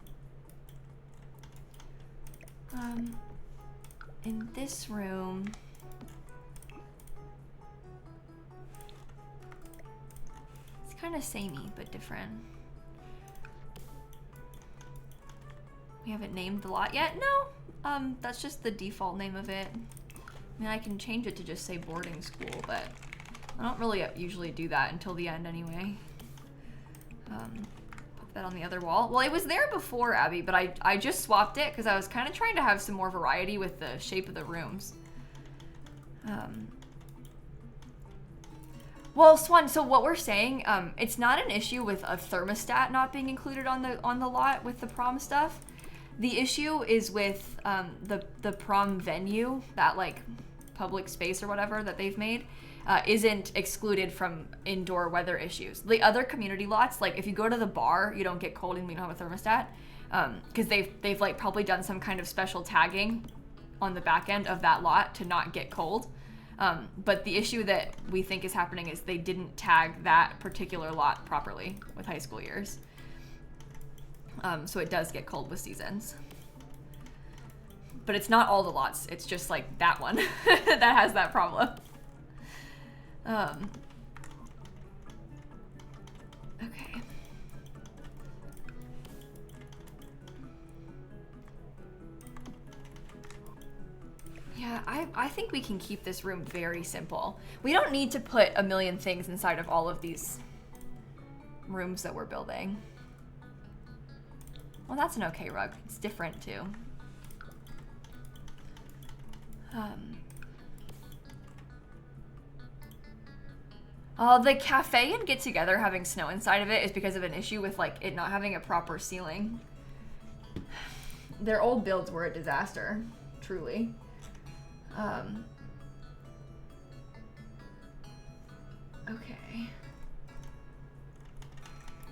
In this room, it's kind of samey, but different. We haven't named the lot yet? No, that's just the default name of it. I mean, I can change it to just say boarding school, but I don't really usually do that until the end anyway. Put that on the other wall. Well, it was there before, Abby, but I just swapped it because I was kind of trying to have some more variety with the shape of the rooms. Well, Swan, so what we're saying, it's not an issue with a thermostat not being included on the lot with the prom stuff. The issue is with the prom venue, that like public space or whatever that they've made, isn't excluded from indoor weather issues. The other community lots, like if you go to the bar, you don't get cold and we don't have a thermostat, because they've like probably done some kind of special tagging on the back end of that lot to not get cold. But the issue that we think is happening is they didn't tag that particular lot properly with high school years. So it does get cold with seasons. But it's not all the lots, it's just like that one that has that problem. Okay. Yeah, I think we can keep this room very simple. We don't need to put a million things inside of all of these rooms that we're building. Well, that's an okay rug. It's different too. Oh, the cafe and get together having snow inside of it is because of an issue with like it not having a proper ceiling. Their old builds were a disaster, truly. Okay.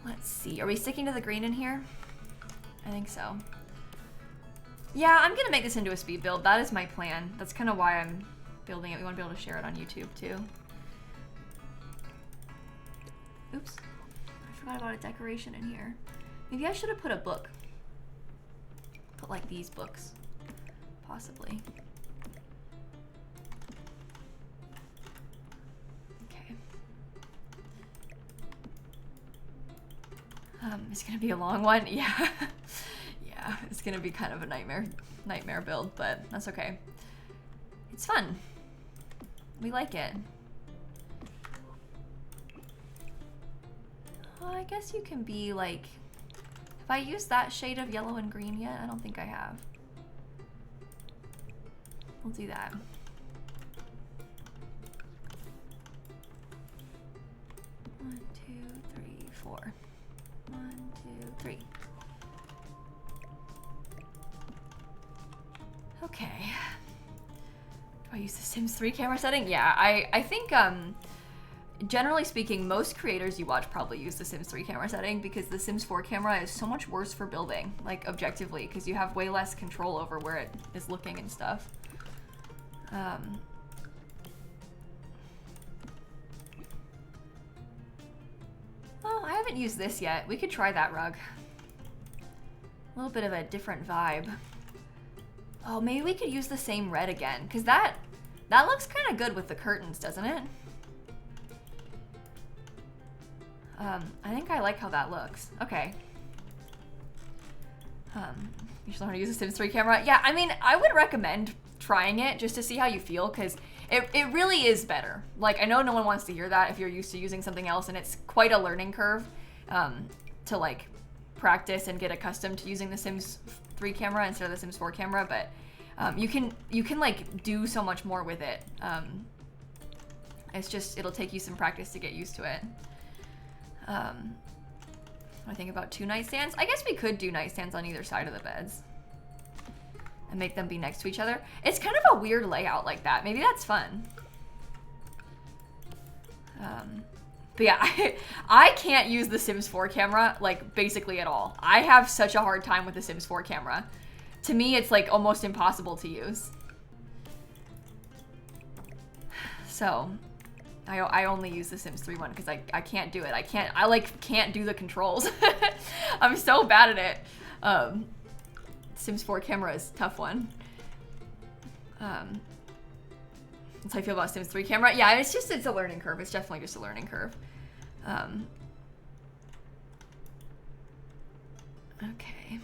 Let's see. Are we sticking to the green in here? I think so. Yeah, I'm gonna make this into a speed build. That is my plan. That's kind of why I'm building it. We want to be able to share it on YouTube too. Oops. I forgot about a decoration in here. Maybe I should have put a book. Put like these books. Possibly. Okay. It's gonna be a long one. Yeah. Yeah, it's gonna be kind of a nightmare build, but that's okay. It's fun. We like it. Well, I guess you can be like, have I used that shade of yellow and green yet? I don't think I have. We'll do that. One, two, three, four. 1, 2, 3. Okay. Do I use the Sims 3 camera setting? Yeah, I think, generally speaking, most creators you watch probably use the Sims 3 camera setting because the Sims 4 camera is so much worse for building, like, objectively, because you have way less control over where it is looking and stuff. Oh, I haven't used this yet. We could try that rug. A little bit of a different vibe. Oh, maybe we could use the same red again, because that looks kind of good with the curtains, doesn't it? I think I like how that looks. Okay. You should learn how to use the Sims 3 camera. Yeah, I mean, I would recommend trying it just to see how you feel, because it really is better. Like, I know no one wants to hear that if you're used to using something else, and it's quite a learning curve to, like, practice and get accustomed to using the Sims 3 camera instead of the Sims 4 camera, but you can like do so much more with it. It's just, it'll take you some practice to get used to it. I think about 2 nightstands. I guess we could do nightstands on either side of the beds and make them be next to each other. It's kind of a weird layout like that. Maybe that's fun. But yeah, I can't use the Sims 4 camera, like, basically at all. I have such a hard time with the Sims 4 camera. To me, it's, like, almost impossible to use. So, I only use the Sims 3 one because I can't do it. I can't do the controls. I'm so bad at it. Sims 4 camera is a tough one. That's how I feel about Sims 3 camera. Yeah, it's a learning curve. It's definitely just a learning curve. Okay.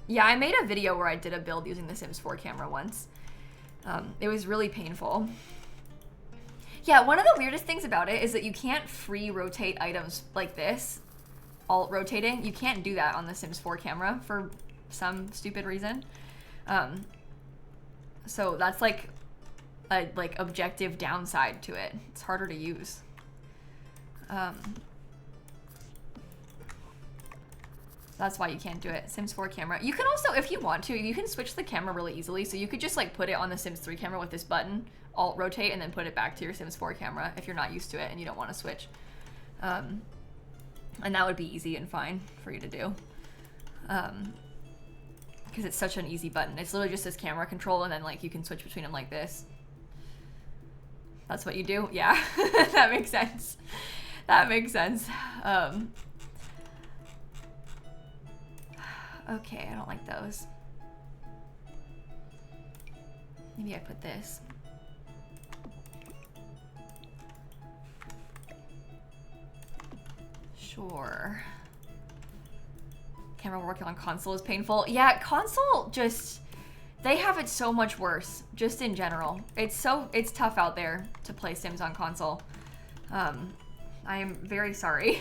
Yeah, I made a video where I did a build using the Sims 4 camera once. It was really painful. Yeah, one of the weirdest things about it is that you can't free rotate items like this, alt rotating. You can't do that on the Sims 4 camera for some stupid reason. So that's like a objective downside to it. It's harder to use. That's why you can't do it. Sims 4 camera. You can also, if you want to, you can switch the camera really easily. So you could just like put it on the Sims 3 camera with this button, alt rotate, and then put it back to your Sims 4 camera if you're not used to it and you don't want to switch. And that would be easy and fine for you to do. Because it's such an easy button. It's literally just this camera control, and then like you can switch between them like this. That's what you do? Yeah, that makes sense. That makes sense. Okay, I don't like those. Maybe I put this. Sure. Camera working on console is painful. Yeah, console just, they have it so much worse, just in general. It's tough out there to play Sims on console. I am very sorry.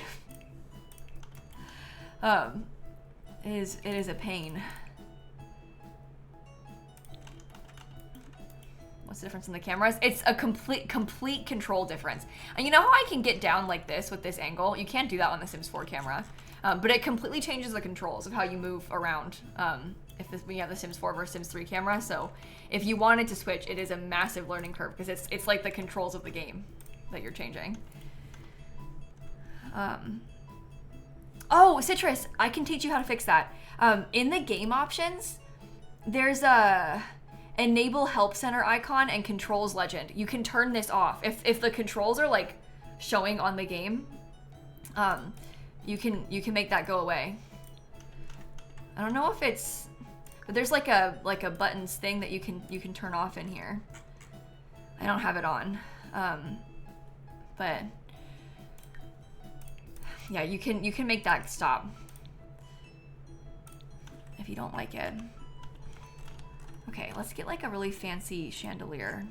It is a pain. What's the difference in the cameras? It's a complete control difference. And you know how I can get down like this with this angle? You can't do that on the Sims 4 camera. But it completely changes the controls of how you move around when you have the Sims 4 versus Sims 3 camera. So if you wanted to switch, it is a massive learning curve because it's like the controls of the game that you're changing. Oh, Citrus, I can teach you how to fix that. In the game options, there's a enable help center icon and controls legend. You can turn this off. If the controls are like showing on the game, you can make that go away. I don't know if it's, but there's like a buttons thing that you can turn off in here. I don't have it on, but yeah, you can make that stop if you don't like it. Okay, let's get like a really fancy chandelier.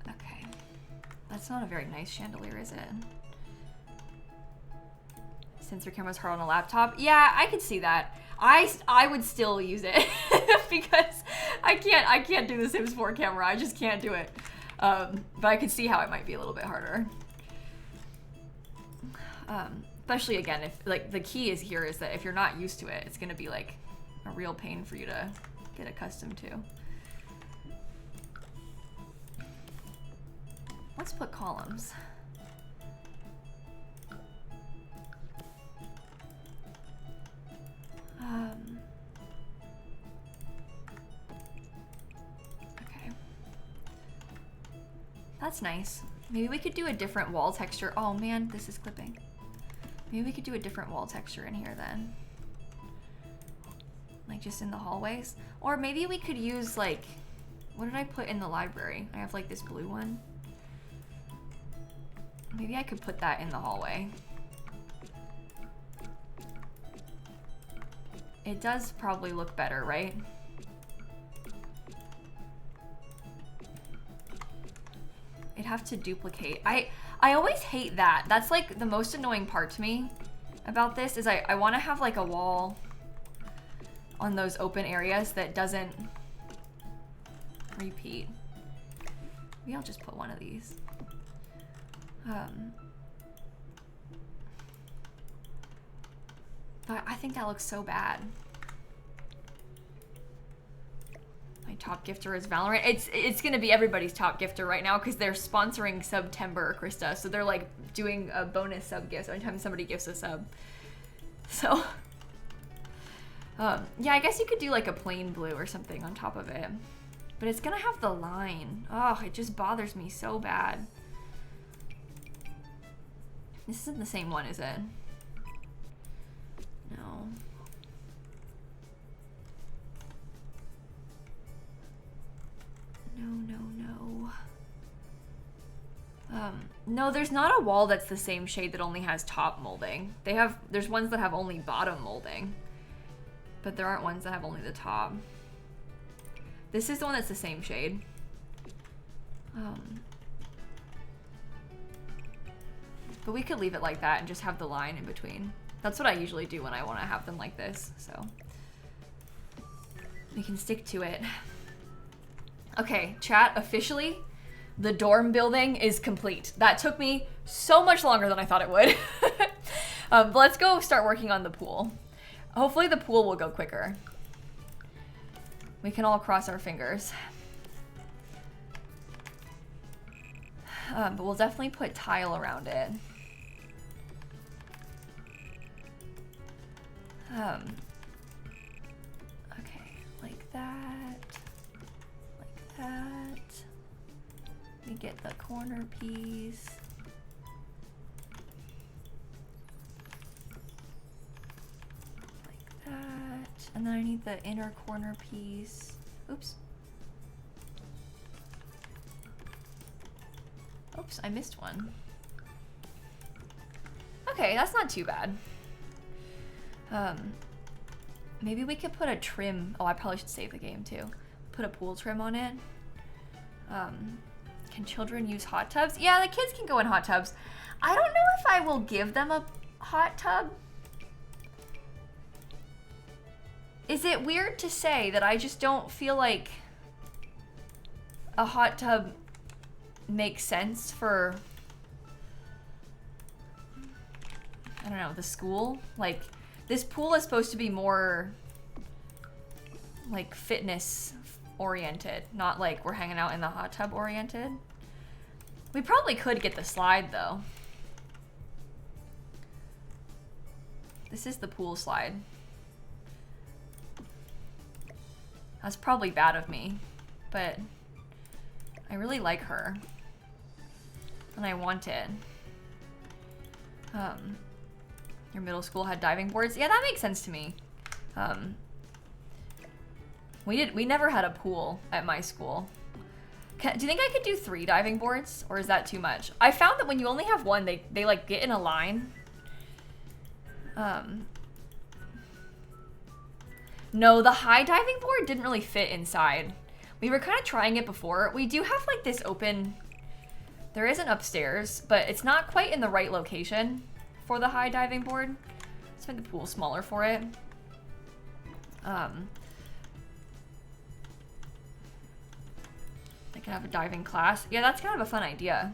Okay, that's not a very nice chandelier, is it? Sensor camera's hard on a laptop. Yeah, I could see that. I would still use it because I can't do the Sims 4 camera. I just can't do it. But I could see how it might be a little bit harder. Especially again, if like the key is here is that if you're not used to it, it's gonna be like a real pain for you to get accustomed to. Let's put columns. Okay. That's nice. Maybe we could do a different wall texture. Oh man, this is clipping. Maybe we could do a different wall texture in here then. Like just in the hallways. Or maybe we could use like, what did I put in the library? I have like this blue one. Maybe I could put that in the hallway. It does probably look better, right? I'd have to duplicate. I always hate that. That's like the most annoying part to me about this is I want to have like a wall on those open areas that doesn't repeat. Maybe I'll just put one of these. But I think that looks so bad. My top gifter is Valorant. It's gonna be everybody's top gifter right now because they're sponsoring September, Krista. So they're like doing a bonus sub gift every time somebody gives a sub. So, yeah, I guess you could do like a plain blue or something on top of it. But it's gonna have the line. Oh, it just bothers me so bad. This isn't the same one, is it? No. No, there's not a wall that's the same shade that only has top molding. There's ones that have only bottom molding, but there aren't ones that have only the top. This is the one that's the same shade. But we could leave it like that and just have the line in between. That's what I usually do when I want to have them like this, so we can stick to it. Okay, chat, officially, the dorm building is complete. That took me so much longer than I thought it would. But let's go start working on the pool. Hopefully the pool will go quicker. We can all cross our fingers. But we'll definitely put tile around it. Okay, like that. Like that. We get the corner piece. Like that. And then I need the inner corner piece. Oops. Oops, I missed one. Okay, that's not too bad. Maybe we could put a trim. Oh, I probably should save the game too. Put a pool trim on it. Can children use hot tubs? Yeah, the kids can go in hot tubs. I don't know if I will give them a hot tub. Is it weird to say that I just don't feel like a hot tub makes sense for, I don't know, the school? Like, this pool is supposed to be more like fitness oriented, not like we're hanging out in the hot tub oriented. We probably could get the slide though. This is the pool slide. That's probably bad of me, but I really like her and I want it. Your middle school had diving boards? Yeah, that makes sense to me. We never had a pool at my school. Do you think I could do 3 diving boards, or is that too much? I found that when you only have one, they like get in a line. No, the high diving board didn't really fit inside. We were kind of trying it before. We do have like this open, there is an upstairs, but it's not quite in the right location for the high diving board. Let's make the pool smaller for it. They could have a diving class. Yeah, that's kind of a fun idea.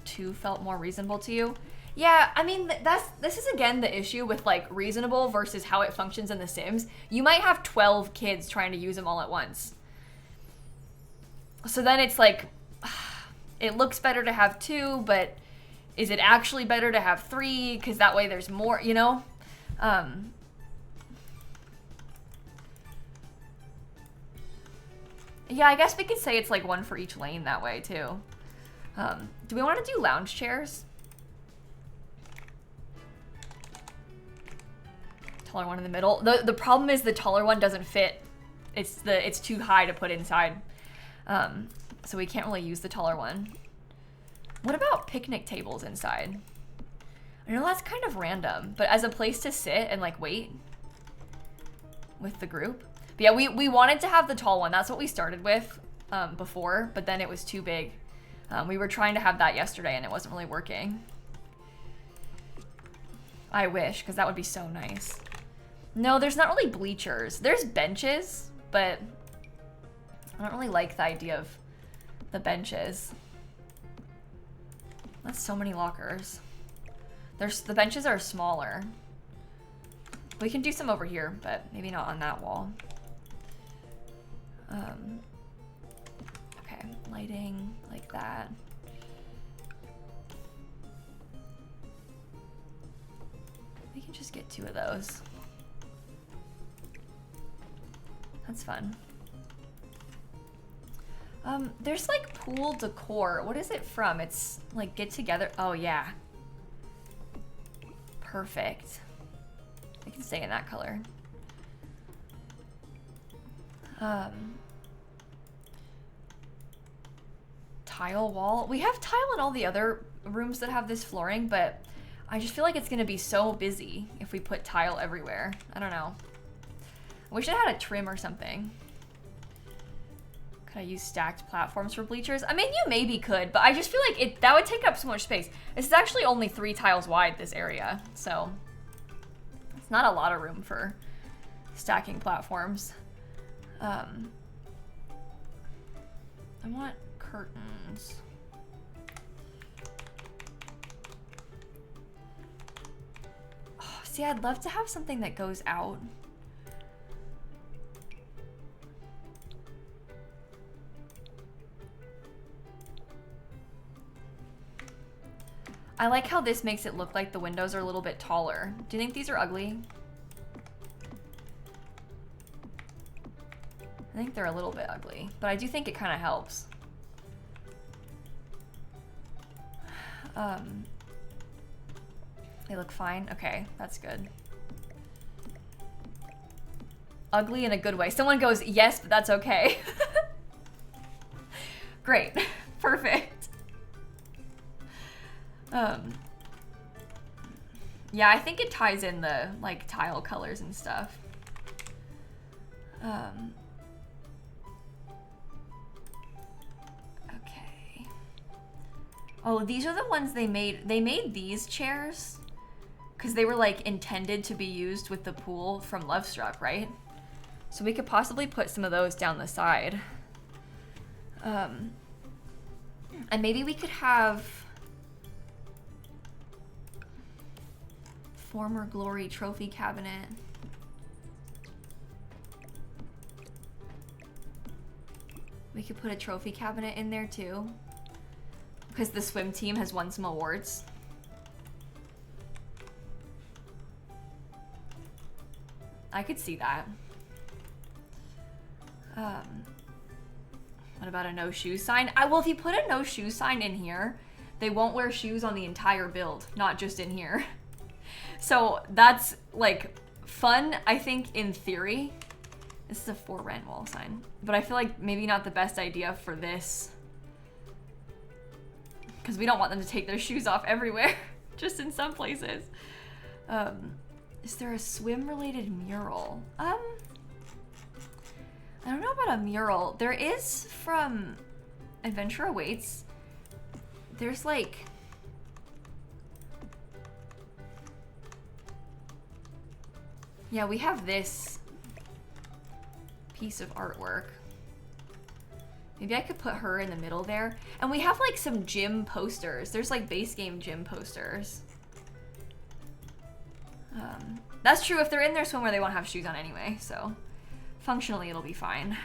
2 2 felt more reasonable to you. Yeah, I mean, this is again the issue with like reasonable versus how it functions in The Sims. You might have 12 kids trying to use them all at once. So then it's like, it looks better to have 2, but is it actually better to have 3? Because that way there's more, you know? Yeah, I guess we could say it's like 1 for each lane that way too. Do we want to do lounge chairs? Taller one in the middle. The problem is the taller one doesn't fit. It's too high to put inside. So we can't really use the taller one. What about picnic tables inside? I know that's kind of random, but as a place to sit and like wait with the group. But yeah, we wanted to have the tall one. That's what we started with before, but then it was too big. We were trying to have that yesterday and it wasn't really working. I wish, because that would be so nice. No, there's not really bleachers. There's benches, but I don't really like the idea of the benches. That's so many lockers. The benches are smaller. We can do some over here, but maybe not on that wall. Okay, lighting like that. We can just get 2 of those. That's fun. There's like pool decor. What is it from? It's like get together. Oh yeah. Perfect. I can stay in that color. Tile wall. We have tile in all the other rooms that have this flooring, but I just feel like it's gonna be so busy if we put tile everywhere. I don't know. I wish it had a trim or something. Could I use stacked platforms for bleachers? I mean, you maybe could, but I just feel like that would take up so much space. This is actually only 3 tiles wide, this area, so it's not a lot of room for stacking platforms. I want curtains. Oh, see, I'd love to have something that goes out. I like how this makes it look like the windows are a little bit taller. Do you think these are ugly? I think they're a little bit ugly, but I do think it kind of helps. They look fine. Okay, that's good. Ugly in a good way. Someone goes, yes, but that's okay. Great. Perfect. Yeah, I think it ties in the like tile colors and stuff. Okay. Oh, these are the ones they made. They made these chairs because they were like intended to be used with the pool from Lovestruck, right? So we could possibly put some of those down the side. And maybe we could have former glory trophy cabinet. We could put a trophy cabinet in there too, because the swim team has won some awards. I could see that. What about a no shoes sign? Well, if you put a no shoes sign in here, they won't wear shoes on the entire build, not just in here. So that's like fun, I think, in theory. This is a for rent wall sign, but I feel like maybe not the best idea for this because we don't want them to take their shoes off everywhere, just in some places. Is there a swim related mural? I don't know about a mural. There is from Adventure Awaits. There's like, yeah, we have this piece of artwork. Maybe I could put her in the middle there. And we have like some gym posters. There's like base game gym posters. That's true. If they're in their swimwear, they won't have shoes on anyway. So functionally, it'll be fine.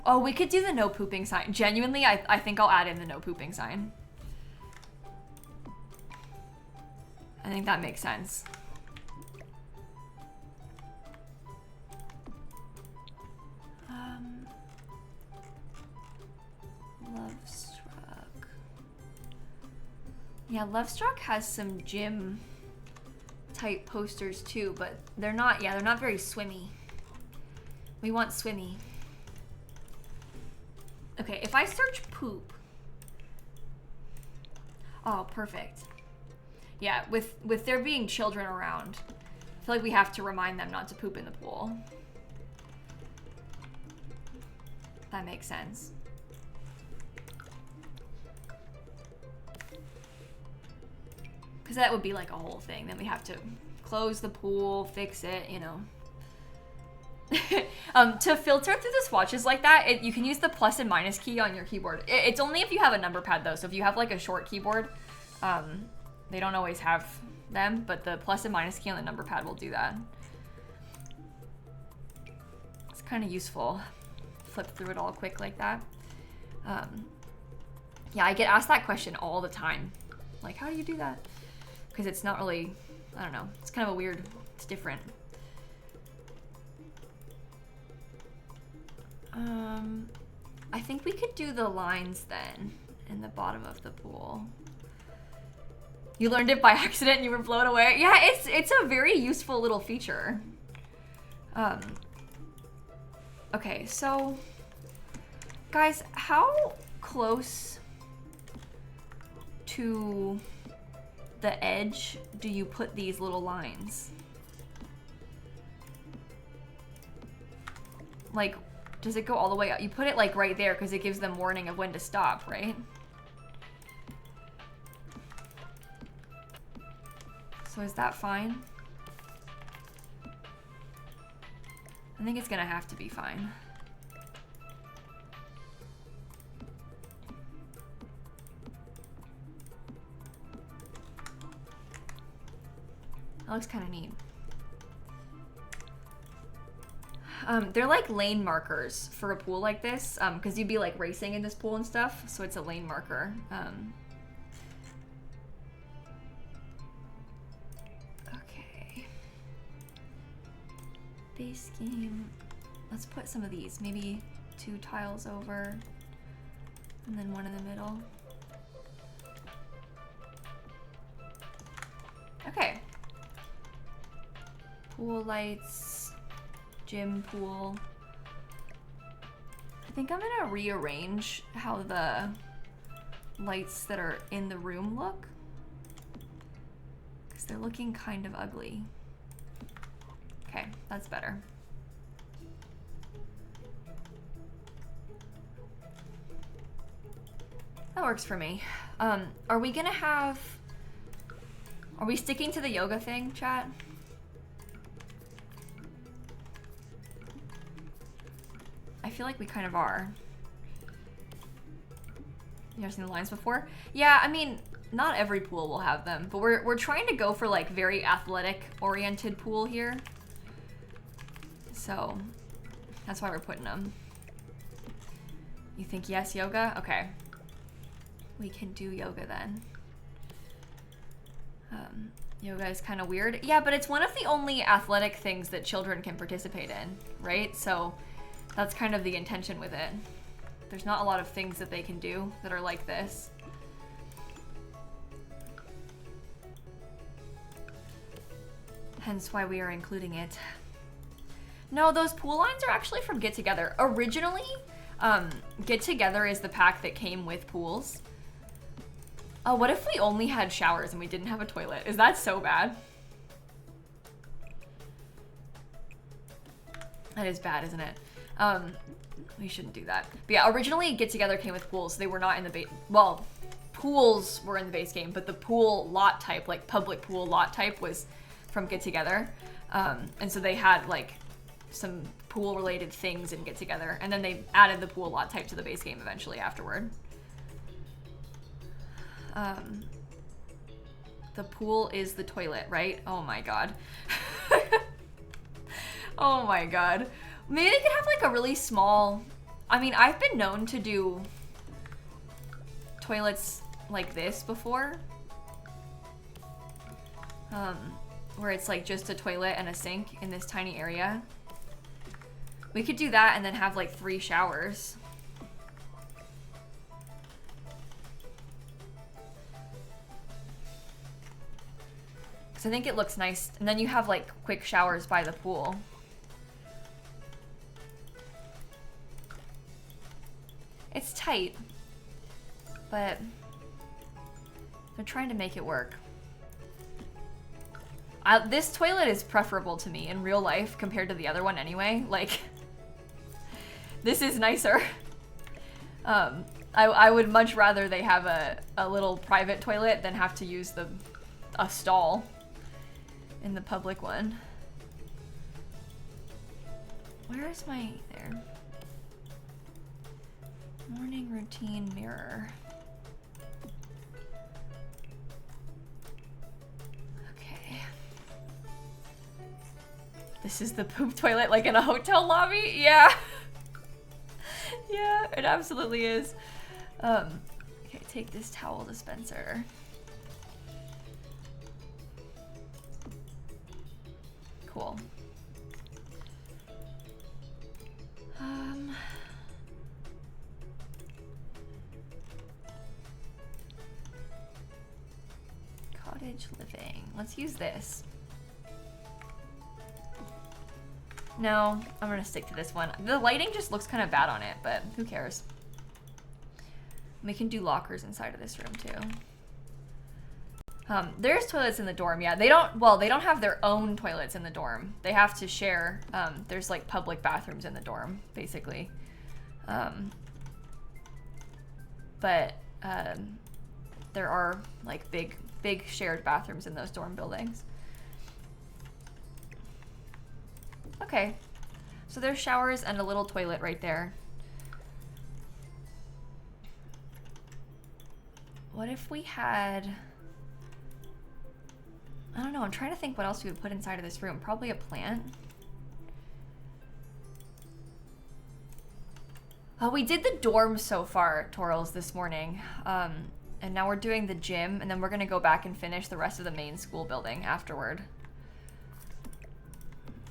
Oh, we could do the no pooping sign. Genuinely, I think I'll add in the no pooping sign. I think that makes sense. Lovestruck. Yeah, Lovestruck has some gym type posters too, but they're not, yeah, they're not very swimmy. We want swimmy. Okay, if I search poop. Oh, perfect. Yeah, with there being children around, I feel like we have to remind them not to poop in the pool. That makes sense. Because that would be like a whole thing. Then we have to close the pool, fix it, you know. To filter through the swatches like that, you can use the plus and minus key on your keyboard. It's only if you have a number pad though. So if you have like a short keyboard, they don't always have them, but the plus and minus key on the number pad will do that. It's kind of useful. Flip through it all quick like that. Yeah, I get asked that question all the time. Like, how do you do that? Because it's not really, I don't know. It's kind of a weird, it's different. I think we could do the lines then in the bottom of the pool. You learned it by accident and you were blown away. Yeah, it's a very useful little feature. Okay, so guys, how close to the edge do you put these little lines? Like, does it go all the way up? You put it like right there because it gives them warning of when to stop, right? So is that fine? I think it's gonna have to be fine. That looks kind of neat. They're like lane markers for a pool like this, because you'd be like racing in this pool and stuff, so it's a lane marker. Okay. Base game. Let's put some of these, maybe 2 tiles over, and then 1 in the middle. Okay. Pool lights, gym pool. I think I'm gonna rearrange how the lights that are in the room look, because they're looking kind of ugly. Okay, that's better. That works for me. Are we gonna have, are we sticking to the yoga thing, chat? I feel like we kind of are. You ever seen the lines before? Yeah, I mean, not every pool will have them, but we're trying to go for like very athletic oriented pool here. So that's why we're putting them. You think yes, yoga? Okay. We can do yoga then. Yoga is kind of weird. Yeah, but it's one of the only athletic things that children can participate in, right? So that's kind of the intention with it. There's not a lot of things that they can do that are like this. Hence why we are including it. No, those pool lines are actually from Get Together. Originally, Get Together is the pack that came with pools. Oh, what if we only had showers and we didn't have a toilet? Is that so bad? That is bad, isn't it? We shouldn't do that. But yeah, originally Get Together came with pools. They were not in the base. Well, pools were in the base game, but the pool lot type, like public pool lot type, was from Get Together. And so they had like some pool related things and get together. And then they added the pool lot type to the base game eventually afterward. The pool is the toilet, right? Oh my god. Oh my god. Maybe they could have like a really small, I mean, I've been known to do toilets like this before. Where it's like just a toilet and a sink in this tiny area. We could do that and then have like 3 showers. Because I think it looks nice. And then you have like quick showers by the pool. It's tight, but they're trying to make it work. This toilet is preferable to me in real life compared to the other one anyway. Like, this is nicer. I would much rather they have a little private toilet than have to use a stall in the public one. Where is my, there. Morning routine mirror. This is the poop toilet like in a hotel lobby? Yeah. Yeah, it absolutely is. Okay, take this towel dispenser. Cool. Cottage living. Let's use this. No, I'm gonna stick to this one. The lighting just looks kind of bad on it, but who cares? We can do lockers inside of this room too. There's toilets in the dorm, yeah. They don't have their own toilets in the dorm. They have to share, there's like public bathrooms in the dorm, basically. But there are like big shared bathrooms in those dorm buildings. Okay, so there's showers and a little toilet right there. What if we had, I don't know, I'm trying to think what else we would put inside of this room. Probably a plant. Oh, we did the dorms so far, Torals, this morning. And now we're doing the gym, and then we're gonna go back and finish the rest of the main school building afterward.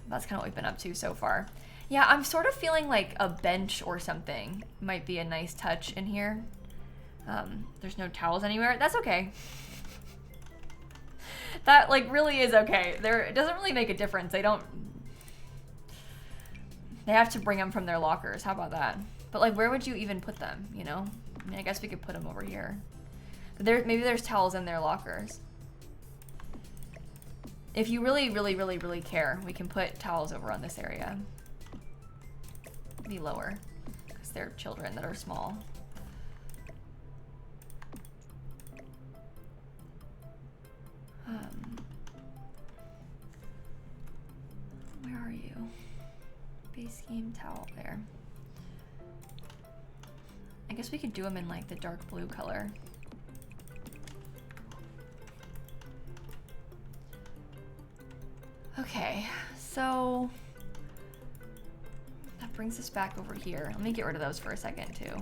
That's kind of what we've been up to so far. Yeah, I'm sort of feeling like a bench or something might be a nice touch in here. There's no towels anywhere. That's okay. That like really is okay. It doesn't really make a difference. They have to bring them from their lockers. How about that? But like, where would you even put them, you know? I mean, I guess we could put them over here. But maybe there's towels in their lockers. If you really care, we can put towels over on this area. Be lower, because they're children that are small. Where are you? Base game towel there. I guess we could do them in like the dark blue color. Okay, so that brings us back over here. Let me get rid of those for a second too.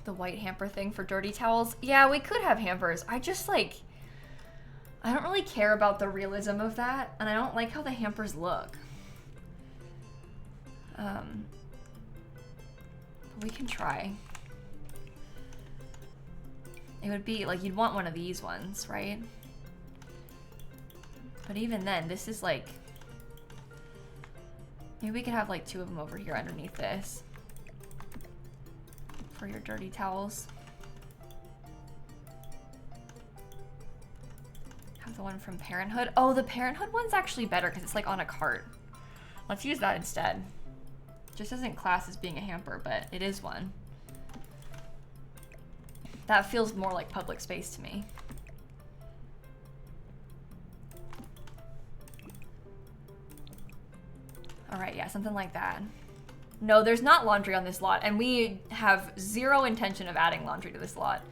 The white hamper thing for dirty towels. Yeah, we could have hampers. I don't really care about the realism of that, and I don't like how the hampers look. We can try. It would be like, you'd want one of these ones, right? But even then, this is like, maybe we could have like 2 of them over here underneath this for your dirty towels. Have the one from Parenthood. Oh, the Parenthood one's actually better because it's like on a cart. Let's use that instead. Just isn't class as being a hamper, but it is one. That feels more like public space to me. All right, yeah, something like that. No, there's not laundry on this lot, and we have zero intention of adding laundry to this lot.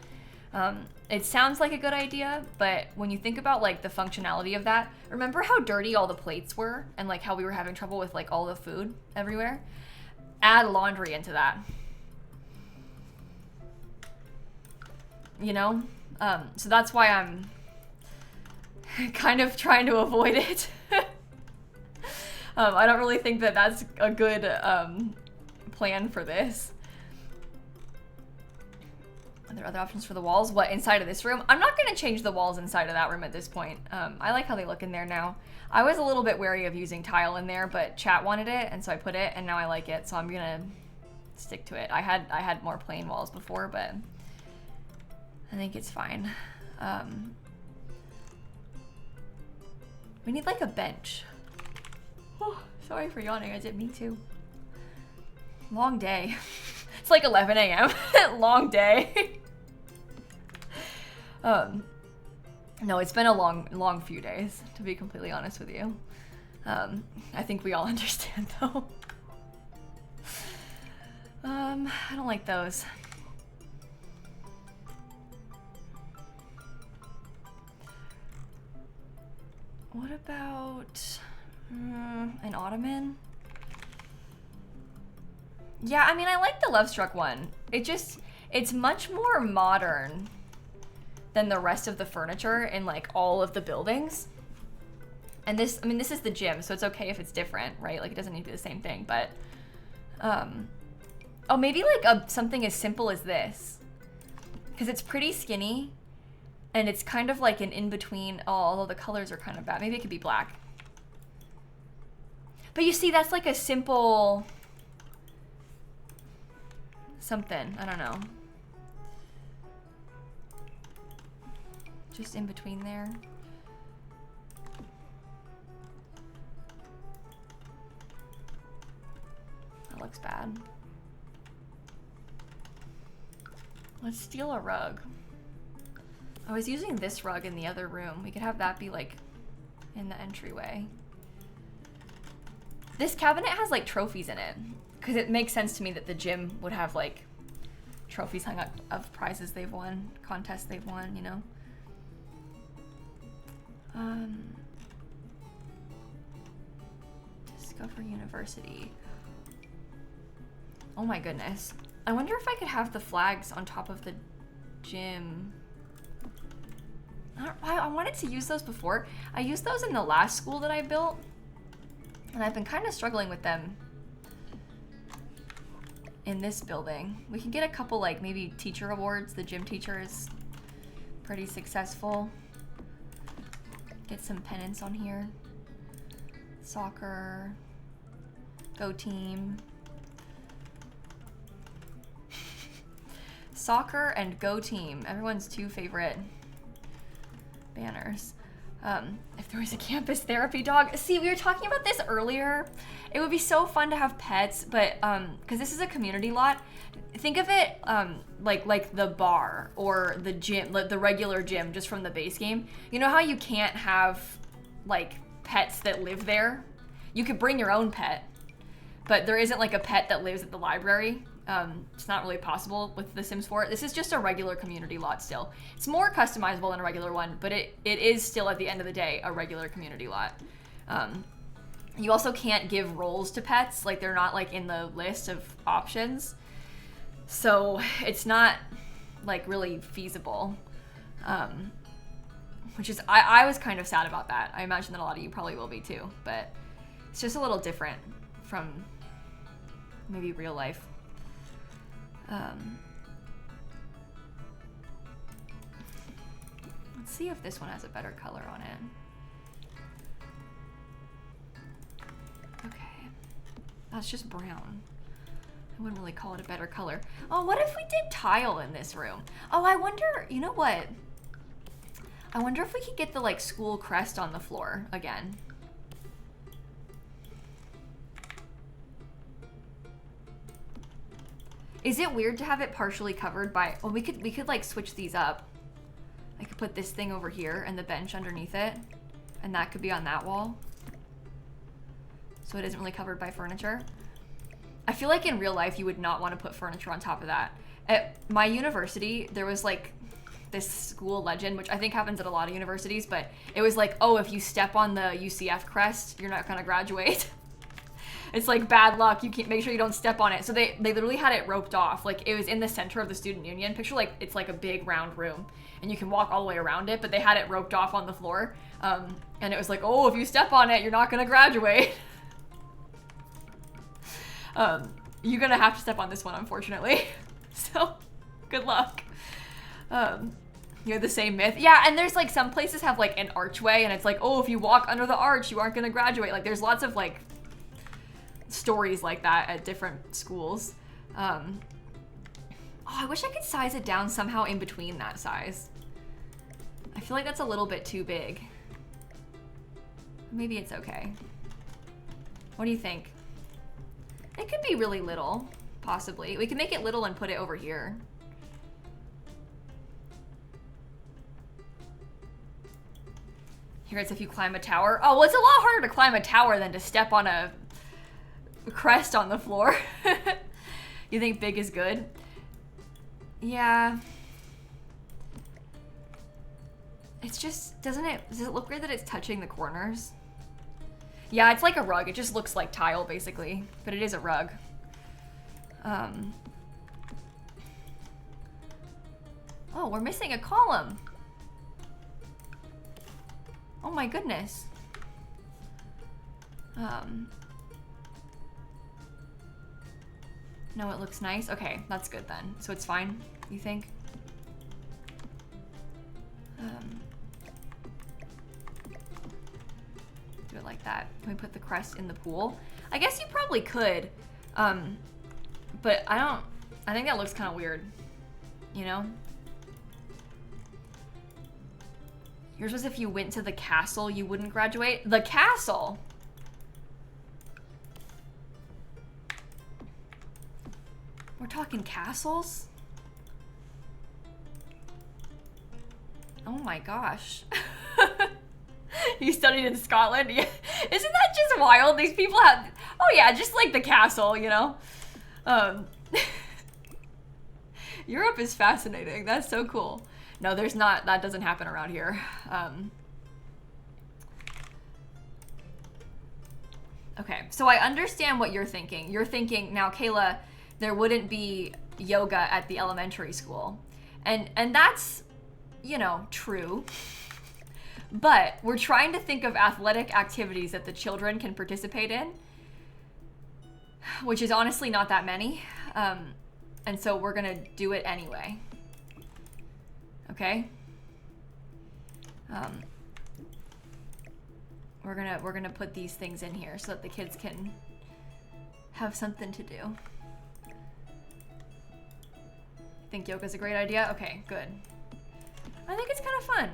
It sounds like a good idea, but when you think about like the functionality of that, remember how dirty all the plates were and like how we were having trouble with like all the food everywhere? Add laundry into that. You know? So that's why I'm kind of trying to avoid it. I don't really think that that's a good plan for this. Are there other options for the walls? What, inside of this room? I'm not going to change the walls inside of that room at this point. I like how they look in there now. I was a little bit wary of using tile in there, but chat wanted it, and so I put it, and now I like it, so I'm going to stick to it. I had more plain walls before, but I think it's fine. We need like a bench. Oh, sorry for yawning, I didn't mean to. Long day. It's like 11 a.m. Long day. No, it's been a long few days, to be completely honest with you. I think we all understand though. I don't like those. What about an ottoman? Yeah, I mean, I like the Love Struck one. It's much more modern than the rest of the furniture in like all of the buildings. And this, I mean, this is the gym, so it's okay if it's different, right? Like it doesn't need to be the same thing, but, oh, maybe like something as simple as this, because it's pretty skinny and it's kind of like an in-between. Oh, although the colors are kind of bad. Maybe it could be black. But you see, that's like a simple something, I don't know. Just in between there. That looks bad. Let's steal a rug. I was using this rug in the other room. We could have that be like in the entryway. This cabinet has like trophies in it, because it makes sense to me that the gym would have like trophies hung up of prizes they've won, contests they've won, you know? Discover University. Oh my goodness. I wonder if I could have the flags on top of the gym. I wanted to use those before. I used those in the last school that I built, and I've been kind of struggling with them in this building. We can get a couple like maybe teacher awards. The gym teacher is pretty successful. Get some pennants on here. Soccer. Go team. Soccer and go team. Everyone's two favorite banners. If there was a campus therapy dog. See, we were talking about this earlier. It would be so fun to have pets, but because this is a community lot, think of it like the bar or the gym, like the regular gym, just from the base game. You know how you can't have like pets that live there? You could bring your own pet, but there isn't like a pet that lives at the library. It's not really possible with The Sims 4. This is just a regular community lot still. It's more customizable than a regular one, but it is still, at the end of the day, a regular community lot. You also can't give roles to pets. Like, they're not, like, in the list of options. So it's not, like, really feasible. Which is, I was kind of sad about that. I imagine that a lot of you probably will be, too. But it's just a little different from maybe real life. Let's see if this one has a better color on it. Okay, that's just brown. I wouldn't really call it a better color. Oh, what if we did tile in this room? Oh, I wonder, you know what? I wonder if we could get the like school crest on the floor again. Is it weird to have it partially covered by, well, we could like switch these up. I could put this thing over here and the bench underneath it, and that could be on that wall. so it isn't really covered by furniture. I feel like in real life you would not want to put furniture on top of that. At my university, there was like this school legend, which I think happens at a lot of universities, but it was like, oh, if you step on the UCF crest, you're not gonna graduate. It's like bad luck. You can't, make sure you don't step on it. So they literally had it roped off. Like it was in the center of the student union. Picture like it's like a big round room and you can walk all the way around it, but they had it roped off on the floor. And it was like, oh, if you step on it, you're not gonna graduate. You're gonna have to step on this one, unfortunately. So good luck. You're the same myth. Yeah, and there's like some places have like an archway and it's like, oh, if you walk under the arch, you aren't gonna graduate. Like there's lots of like stories like that at different schools. Oh, I wish I could size it down somehow in between that size. I feel like that's a little bit too big. Maybe it's okay. What do you think? It could be really little, possibly. We can make it little and put it over here. Here it's if you climb a tower. Oh, well, it's a lot harder to climb a tower than to step on a crest on the floor. You think big is good? Yeah. It's just, does it look weird that it's touching the corners? Yeah, it's like a rug. It just looks like tile, basically. But it is a rug. Oh, we're missing a column. Oh my goodness. No, it looks nice. Okay, that's good then. So it's fine, you think? Do it like that. Can we put the crest in the pool? I guess you probably could. But I think that looks kind of weird, you know? Yours was if you went to the castle, you wouldn't graduate. The castle? We're talking castles? Oh my gosh. You studied in Scotland? Yeah. Isn't that just wild? These people have, oh yeah, just like the castle, you know? Europe is fascinating. That's so cool. No, there's not, that doesn't happen around here. Okay, so I understand what you're thinking. You're thinking, now Kayla, there wouldn't be yoga at the elementary school. And that's, you know, true. But we're trying to think of athletic activities that the children can participate in, which is honestly not that many. And so we're gonna do it anyway. Okay? We're gonna put these things in here so that the kids can have something to do. Think yoga's a great idea? Okay, good. I think it's kind of fun.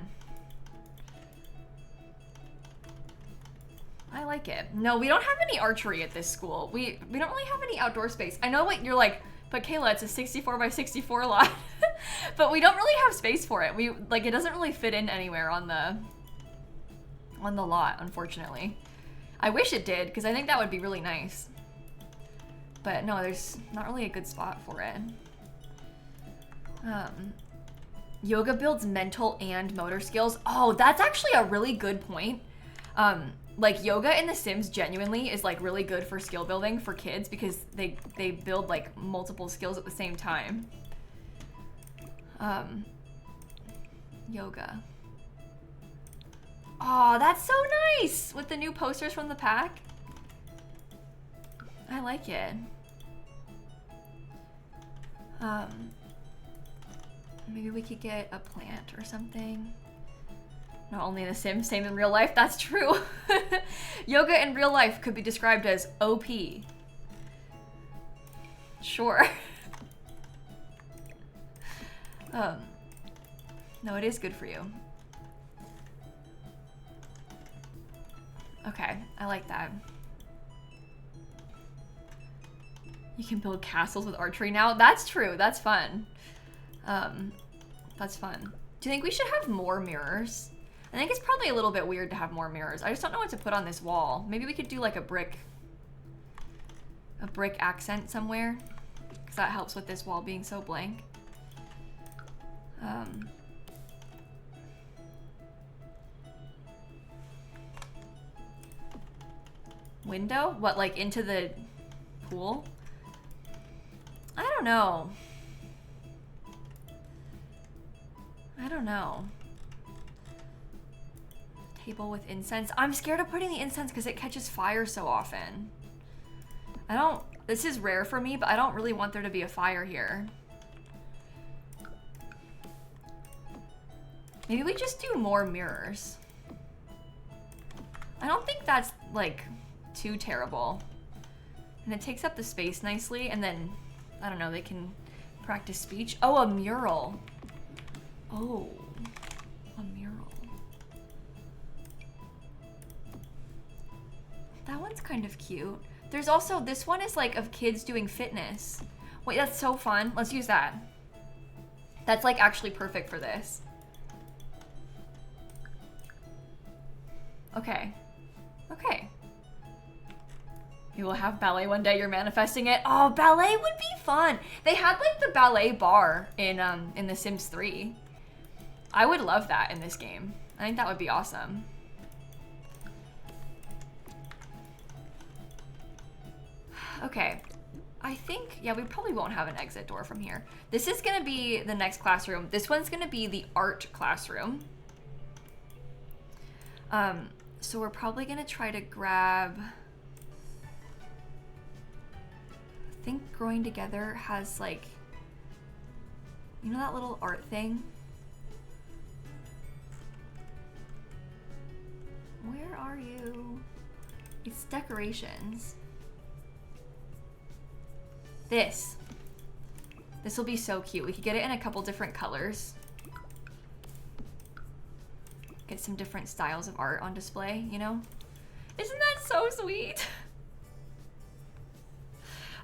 I like it. No, we don't have any archery at this school. We don't really have any outdoor space. I know what you're like, but Kayla, it's a 64 by 64 lot. But we don't really have space for it. It doesn't really fit in anywhere on the lot, unfortunately. I wish it did, because I think that would be really nice. But no, there's not really a good spot for it. Yoga builds mental and motor skills. Oh, that's actually a really good point. Like yoga in The Sims genuinely is like really good for skill building for kids because they build like multiple skills at the same time. Yoga. Oh, that's so nice with the new posters from the pack. I like it. Maybe we could get a plant or something. Not only in The Sims, same in real life. That's true. Yoga in real life could be described as OP. Sure. No, it is good for you. Okay, I like that. You can build castles with archery now. That's true. That's fun. That's fun. Do you think we should have more mirrors? I think it's probably a little bit weird to have more mirrors. I just don't know what to put on this wall. Maybe we could do like a brick a brick accent somewhere, because that helps with this wall being so blank. Window? What, like into the pool? I don't know. I don't know. Table with incense. I'm scared of putting the incense because it catches fire so often. This is rare for me, but I don't really want there to be a fire here. Maybe we just do more mirrors. I don't think that's like too terrible. And it takes up the space nicely, and then, I don't know, they can practice speech. Oh, a mural. Oh, a mural. That one's kind of cute. There's also, this one is like of kids doing fitness. Wait, that's so fun. Let's use that. That's like actually perfect for this. Okay. Okay. We will have ballet one day. You're manifesting it. Oh, ballet would be fun. They had like the ballet bar in The Sims 3. I would love that in this game. I think that would be awesome. Okay. I think, yeah, we probably won't have an exit door from here. This is gonna be the next classroom. This one's gonna be the art classroom. So we're probably gonna try to grab, I think Growing Together has like, you know that little art thing? Where are you? It's decorations. This will be so cute. We could get it in a couple different colors. Get some different styles of art on display, you know? Isn't that so sweet?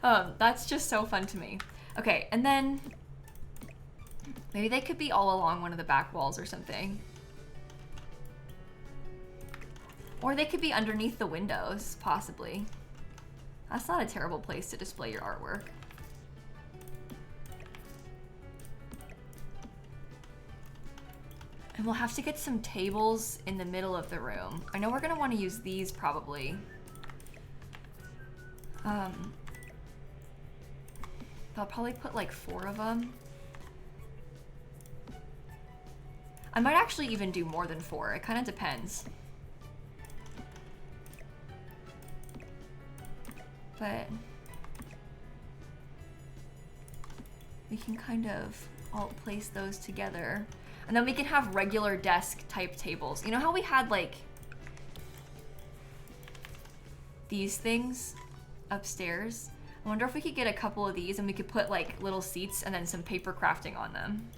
That's just so fun to me. Okay, and then maybe they could be all along one of the back walls or something. Or they could be underneath the windows, possibly. That's not a terrible place to display your artwork. And we'll have to get some tables in the middle of the room. I know we're gonna wanna use these probably. I'll probably put like 4 of them. I might actually even do more than 4. It kind of depends. But we can kind of all place those together. And then we can have regular desk type tables. You know how we had like these things upstairs? I wonder if we could get a couple of these and we could put like little seats and then some paper crafting on them.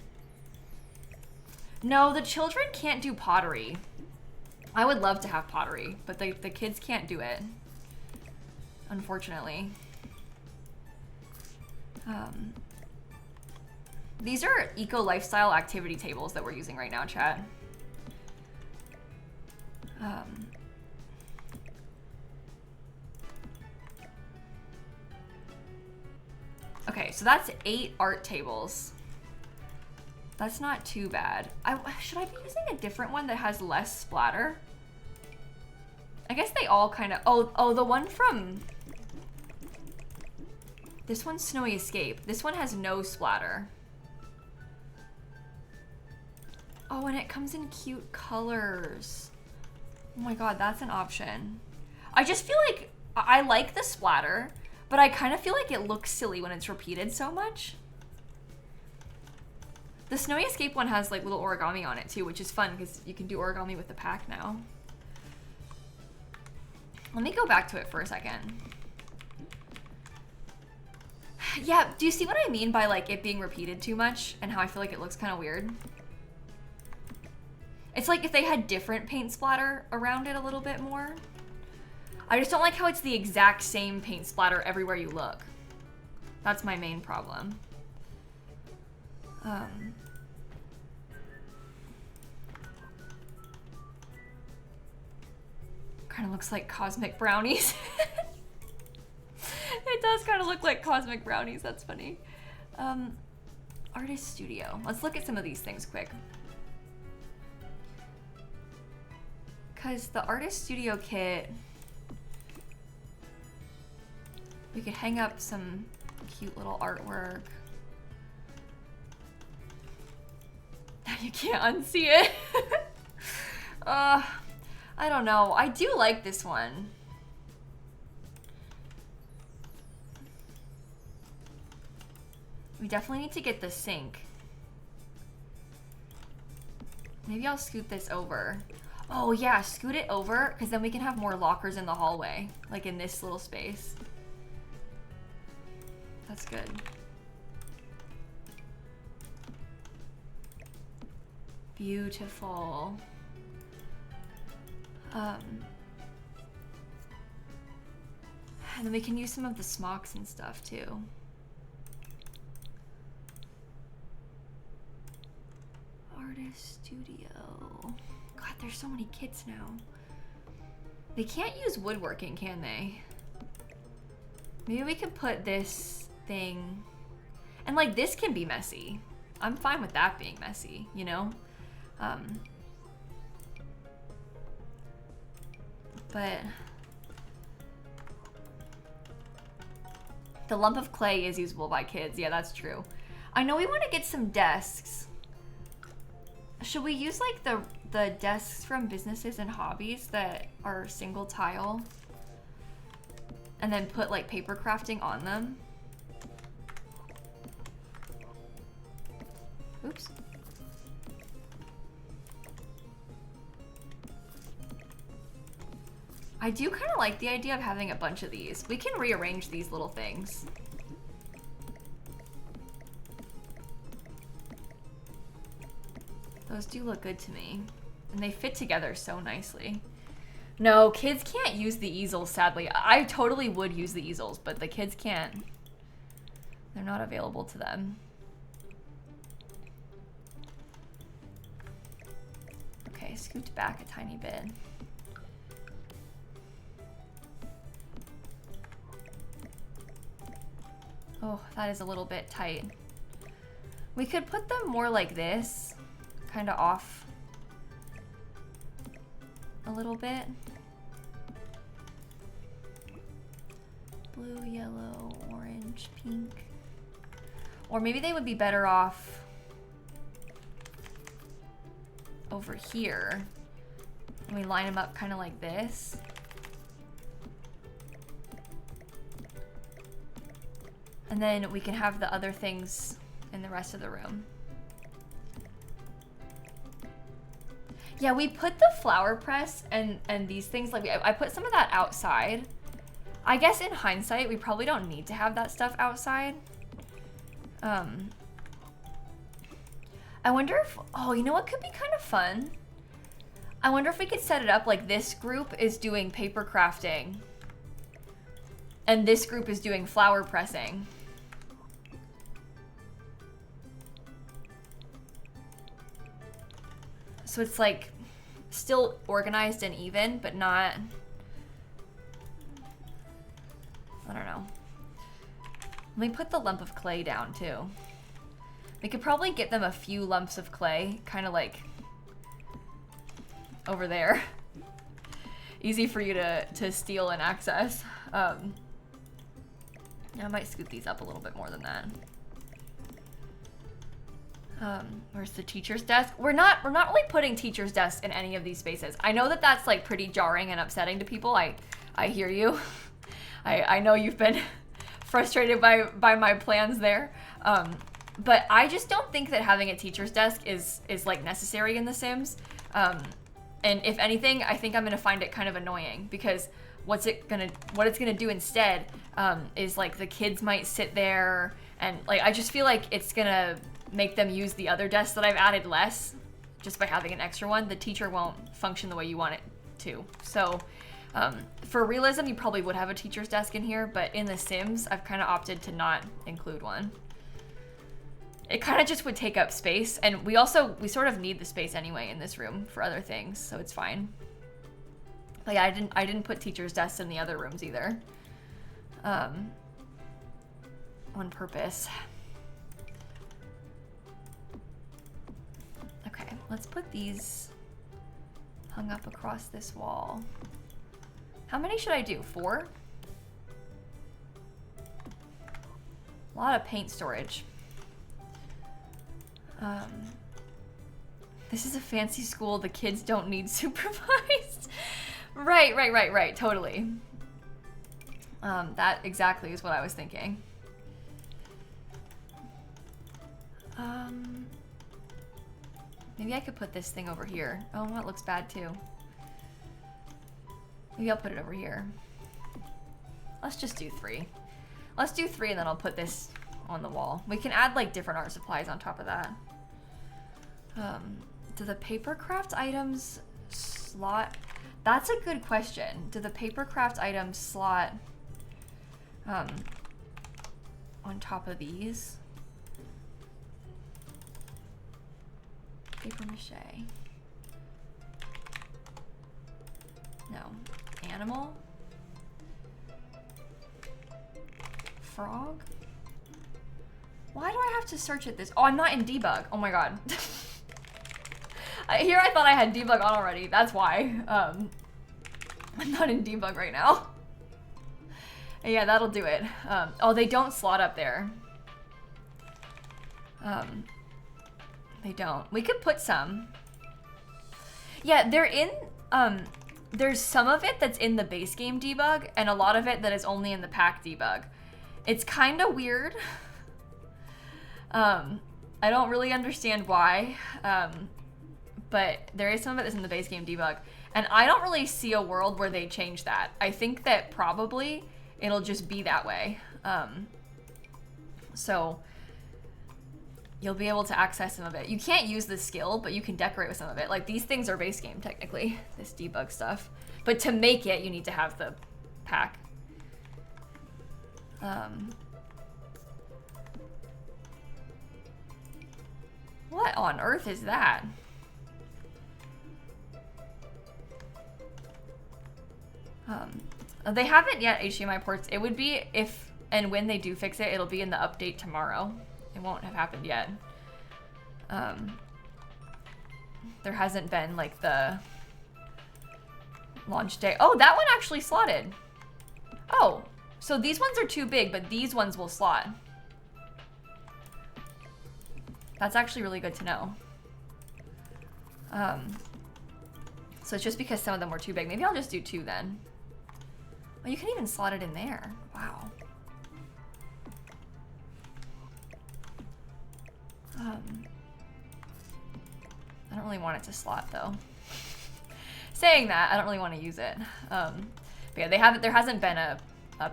No, the children can't do pottery. I would love to have pottery, but the kids can't do it, unfortunately. These are eco-lifestyle activity tables that we're using right now, chat. Okay, so that's 8 art tables. That's not too bad. Should I be using a different one that has less splatter? I guess they all kind of, oh, the one from, this one's Snowy Escape. This one has no splatter. Oh, and it comes in cute colors. Oh my god, that's an option. I just feel like, I like the splatter, but I kind of feel like it looks silly when it's repeated so much. The Snowy Escape one has like little origami on it too, which is fun because you can do origami with the pack now. Let me go back to it for a second. Yeah, do you see what I mean by like it being repeated too much and how I feel like it looks kind of weird? It's like if they had different paint splatter around it a little bit more. I just don't like how it's the exact same paint splatter everywhere you look. That's my main problem. Kind of looks like cosmic brownies. It does kind of look like cosmic brownies. That's funny. Artist studio. Let's look at some of these things quick. Because the artist studio kit, we could hang up some cute little artwork. You can't unsee it. I don't know. I do like this one. We definitely need to get the sink. Maybe I'll scoot this over. Oh yeah, scoot it over, because then we can have more lockers in the hallway, like in this little space. That's good. Beautiful. And then we can use some of the smocks and stuff too. Artist studio. God, there's so many kits now. They can't use woodworking, can they? Maybe we could put this thing, and like this can be messy. I'm fine with that being messy, you know? But the lump of clay is usable by kids. Yeah, that's true. I know we want to get some desks. Should we use like the desks from businesses and hobbies that are single tile and then put like paper crafting on them? Oops. I do kind of like the idea of having a bunch of these. We can rearrange these little things. Those do look good to me. And they fit together so nicely. No, kids can't use the easels, sadly. I totally would use the easels, but the kids can't. They're not available to them. Okay, scoot back a tiny bit. Oh, that is a little bit tight. We could put them more like this, kind of off a little bit. Blue, yellow, orange, pink. Or maybe they would be better off over here. And we line them up kind of like this. And then we can have the other things in the rest of the room. Yeah, we put the flower press and these things, like I put some of that outside. I guess in hindsight, we probably don't need to have that stuff outside. I wonder if, oh, you know what could be kind of fun? I wonder if we could set it up like this group is doing paper crafting and this group is doing flower pressing. So it's like still organized and even, but not, I don't know. Let me put the lump of clay down too. We could probably get them a few lumps of clay, kind of like over there. Easy for you to steal and access. I might scoot these up a little bit more than that. Where's the teacher's desk? We're not really putting teacher's desks in any of these spaces. I know that that's like pretty jarring and upsetting to people. I hear you. I know you've been frustrated by my plans there. But I just don't think that having a teacher's desk is like necessary in The Sims. And if anything, I think I'm gonna find it kind of annoying because what it's gonna do instead is like the kids might sit there and like I just feel like it's gonna make them use the other desks that I've added less just by having an extra one. The teacher won't function the way you want it to. So for realism, you probably would have a teacher's desk in here, but in The Sims, I've kind of opted to not include one. It kind of just would take up space, and we sort of need the space anyway in this room for other things, so it's fine. But yeah, I didn't put teacher's desks in the other rooms either. on purpose. Okay, let's put these hung up across this wall. How many should I do? 4? A lot of paint storage. This is a fancy school. The kids don't need supervised. Right. Totally. That exactly is what I was thinking. Maybe I could put this thing over here. Oh, that looks bad too. Maybe I'll put it over here. Let's just do 3. Let's do 3 and then I'll put this on the wall. We can add like different art supplies on top of that. Do the paper craft items slot? That's a good question. Do the paper craft items slot on top of these? Paper mache. No. Animal? Frog? Why do I have to search at this? Oh, I'm not in debug. Oh my god. Here I thought I had debug on already. That's why. I'm not in debug right now. Yeah, that'll do it. Oh, they don't slot up there. They don't. We could put some. Yeah, they're in, there's some of it that's in the base game debug and a lot of it that is only in the pack debug. It's kind of weird. I don't really understand why, but there is some of it that's in the base game debug. And I don't really see a world where they change that. I think that probably it'll just be that way. So you'll be able to access some of it. You can't use the skill, but you can decorate with some of it. Like these things are base game technically, this debug stuff. But to make it, you need to have the pack. What on earth is that? They haven't yet HDMI ports. It would be if and when they do fix it, it'll be in the update tomorrow. It won't have happened yet. There hasn't been like the launch day. Oh, that one actually slotted. Oh, so these ones are too big, but these ones will slot. That's actually really good to know. So it's just because some of them were too big. Maybe I'll just do 2 then. Oh, you can even slot it in there. Wow. I don't really want it to slot though. Saying that, I don't really want to use it. But yeah, there hasn't been a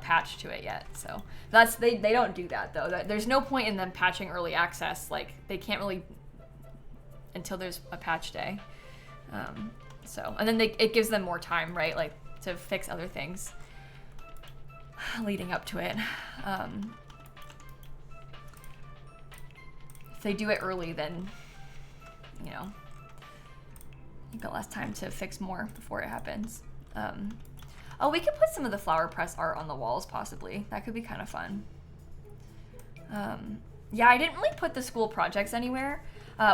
patch to it yet, so that's they don't do that though. There's no point in them patching early access. Like they can't really until there's a patch day. So and then it gives them more time, right? Like to fix other things leading up to it. If they do it early, then you know you've got less time to fix more before it happens. Oh, we could put some of the flower press art on the walls, possibly. That could be kind of fun. Yeah, I didn't really put the school projects anywhere.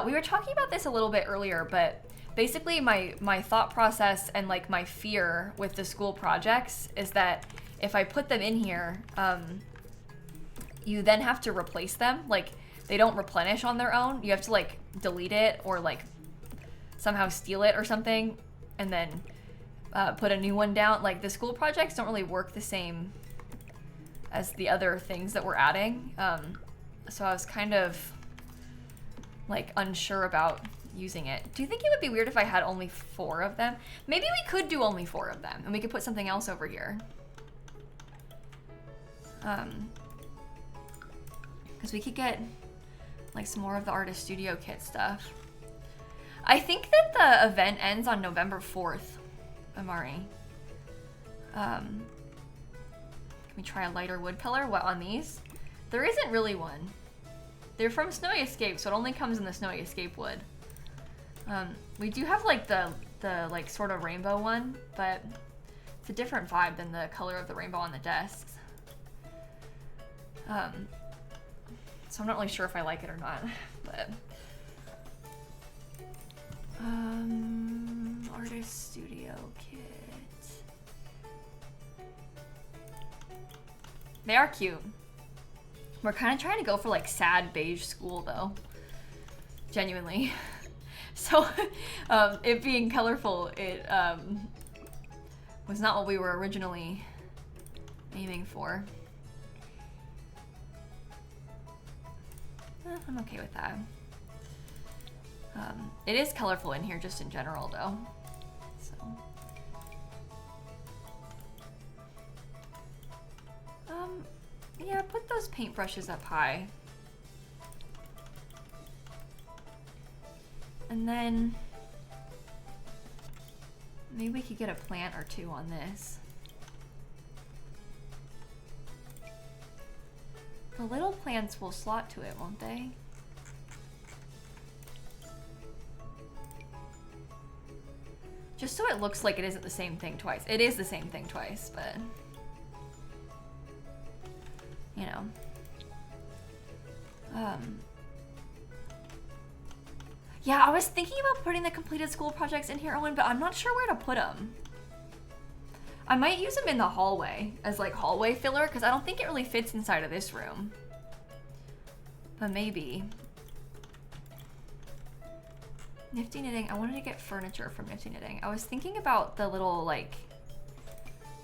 We were talking about this a little bit earlier, but basically my thought process and like my fear with the school projects is that if I put them in here, you then have to replace them. Like they don't replenish on their own. You have to like delete it or like somehow steal it or something and then put a new one down. Like the school projects don't really work the same as the other things that we're adding. So I was kind of like unsure about using it. Do you think it would be weird if I had only 4 of them? Maybe we could do only 4 of them and we could put something else over here. Because we could get like some more of the artist studio kit stuff. I think that the event ends on November 4th, Amari. Can we try a lighter wood color? What, on these? There isn't really one. They're from Snowy Escape, so it only comes in the Snowy Escape wood. We do have like the like sort of rainbow one, but it's a different vibe than the color of the rainbow on the desks. So I'm not really sure if I like it or not, but. Artist Studio Kit. They are cute. We're kind of trying to go for like sad beige school though. Genuinely. So, it being colorful, it was not what we were originally aiming for. I'm okay with that. It is colorful in here just in general though. So. Yeah, put those paintbrushes up high. And then maybe we could get a plant or two on this. The little plants will slot to it, won't they? Just so it looks like it isn't the same thing twice. It is the same thing twice, but you know. Yeah, I was thinking about putting the completed school projects in here, Owen, but I'm not sure where to put them. I might use them in the hallway as like hallway filler because I don't think it really fits inside of this room. But maybe. Nifty Knitting, I wanted to get furniture from Nifty Knitting. I was thinking about the little like,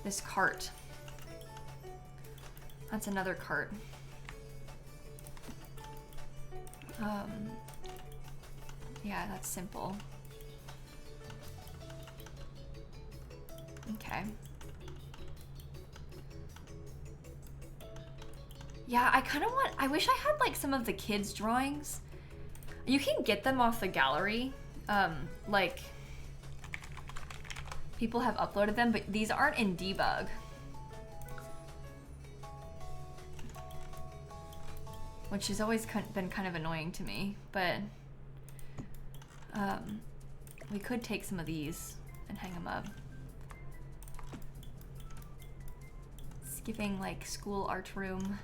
this cart. That's another cart. Yeah, that's simple. Okay. Yeah, I kind of want, I wish I had like some of the kids' drawings. You can get them off the gallery. Like, people have uploaded them, but these aren't in debug. Which has always been kind of annoying to me, but we could take some of these and hang them up. Skipping like school art room.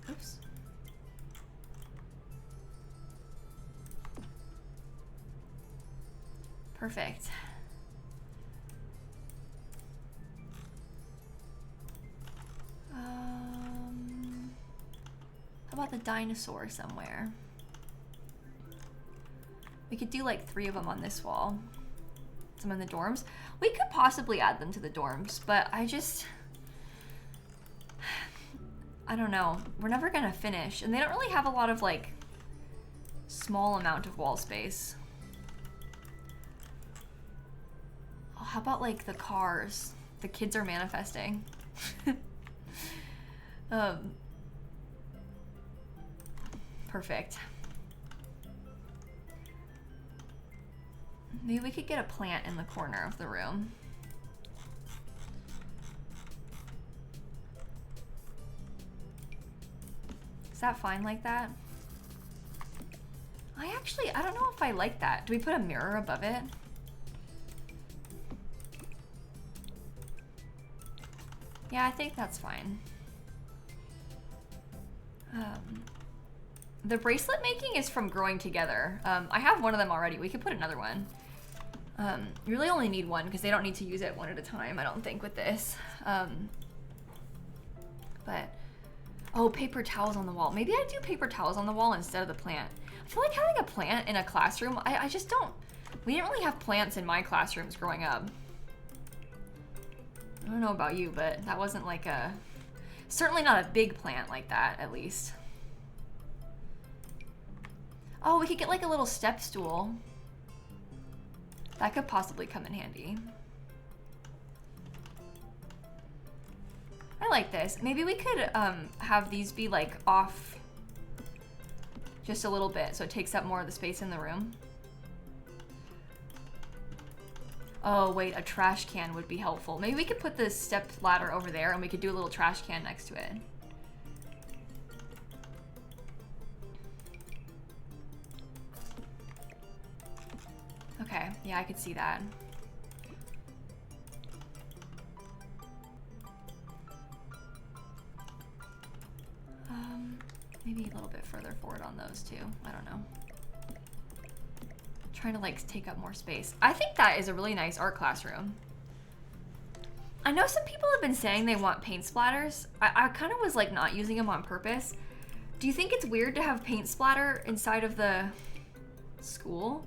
Oops. Perfect. How about the dinosaur somewhere? We could do like 3 of them on this wall. Some in the dorms. We could possibly add them to the dorms, but I don't know. We're never gonna finish. And they don't really have a lot of like small amount of wall space. Oh, how about like the cars? The kids are manifesting. Perfect. Maybe we could get a plant in the corner of the room. Is that fine like that? I don't know if I like that. Do we put a mirror above it? Yeah, I think that's fine. The bracelet making is from Growing Together. I have one of them already. We could put another one. You really only need one because they don't need to use it one at a time, I don't think, with this. But, oh, paper towels on the wall. Maybe I do paper towels on the wall instead of the plant. I feel like having a plant in a classroom, I just don't, we didn't really have plants in my classrooms growing up. I don't know about you, but that wasn't like a, certainly not a big plant like that, at least. Oh, we could get like a little step stool. That could possibly come in handy. I like this. Maybe we could have these be like off just a little bit so it takes up more of the space in the room. Oh wait, a trash can would be helpful. Maybe we could put the step ladder over there and we could do a little trash can next to it. Okay, yeah, I could see that. Maybe a little bit further forward on those too. I don't know. Trying to like take up more space. I think that is a really nice art classroom. I know some people have been saying they want paint splatters. I kind of was like not using them on purpose. Do you think it's weird to have paint splatter inside of the school?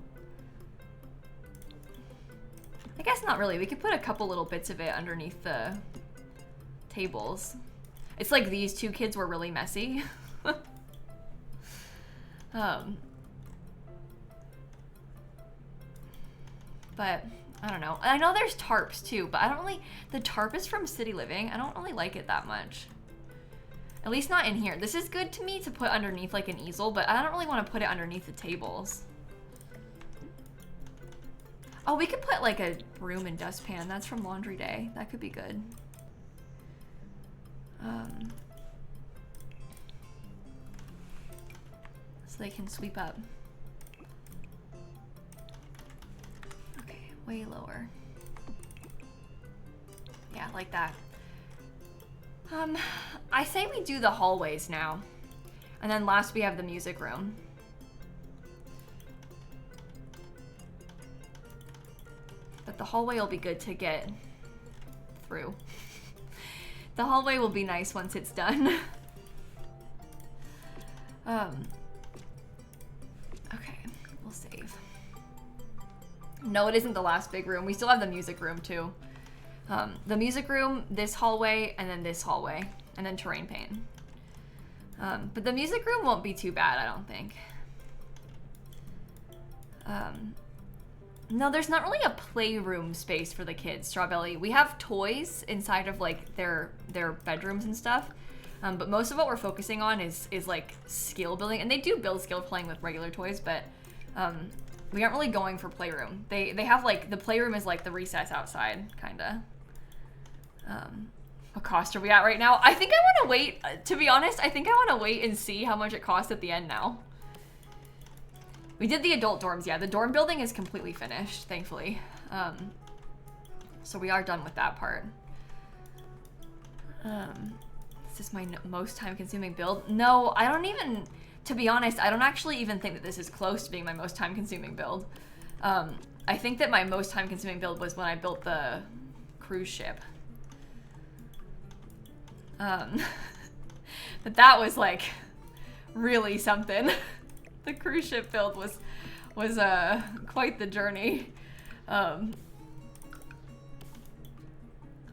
I guess not really. We could put a couple little bits of it underneath the tables. It's like these two kids were really messy. But I don't know. I know there's tarps too, but I don't really, the tarp is from City Living. I don't really like it that much. At least not in here. This is good to me to put underneath like an easel, but I don't really want to put it underneath the tables. Oh, we could put like a broom and dustpan. That's from Laundry Day. That could be good. So they can sweep up. Okay, way lower. Yeah, like that. I say we do the hallways now. And then last we have the music room. But the hallway will be good to get through. The hallway will be nice once it's done. Okay, we'll save. No, it isn't the last big room. We still have the music room too. The music room, this hallway, and then this hallway, and then terrain paint. But the music room won't be too bad, I don't think. No, there's not really a playroom space for the kids, Strawbelly. We have toys inside of like their bedrooms and stuff. But most of what we're focusing on is like skill building, and they do build skill playing with regular toys, but we aren't really going for playroom. They have like, the playroom is like the recess outside, kinda. What cost are we at right now? I think I want to wait, to be honest, I think I want to wait and see how much it costs at the end now. We did the adult dorms, yeah. The dorm building is completely finished, thankfully. So we are done with that part. Is this my most time-consuming build? No, I don't even, to be honest, I don't actually even think that this is close to being my most time-consuming build. I think that my most time-consuming build was when I built the cruise ship. But that was like really something. The cruise ship build was quite the journey.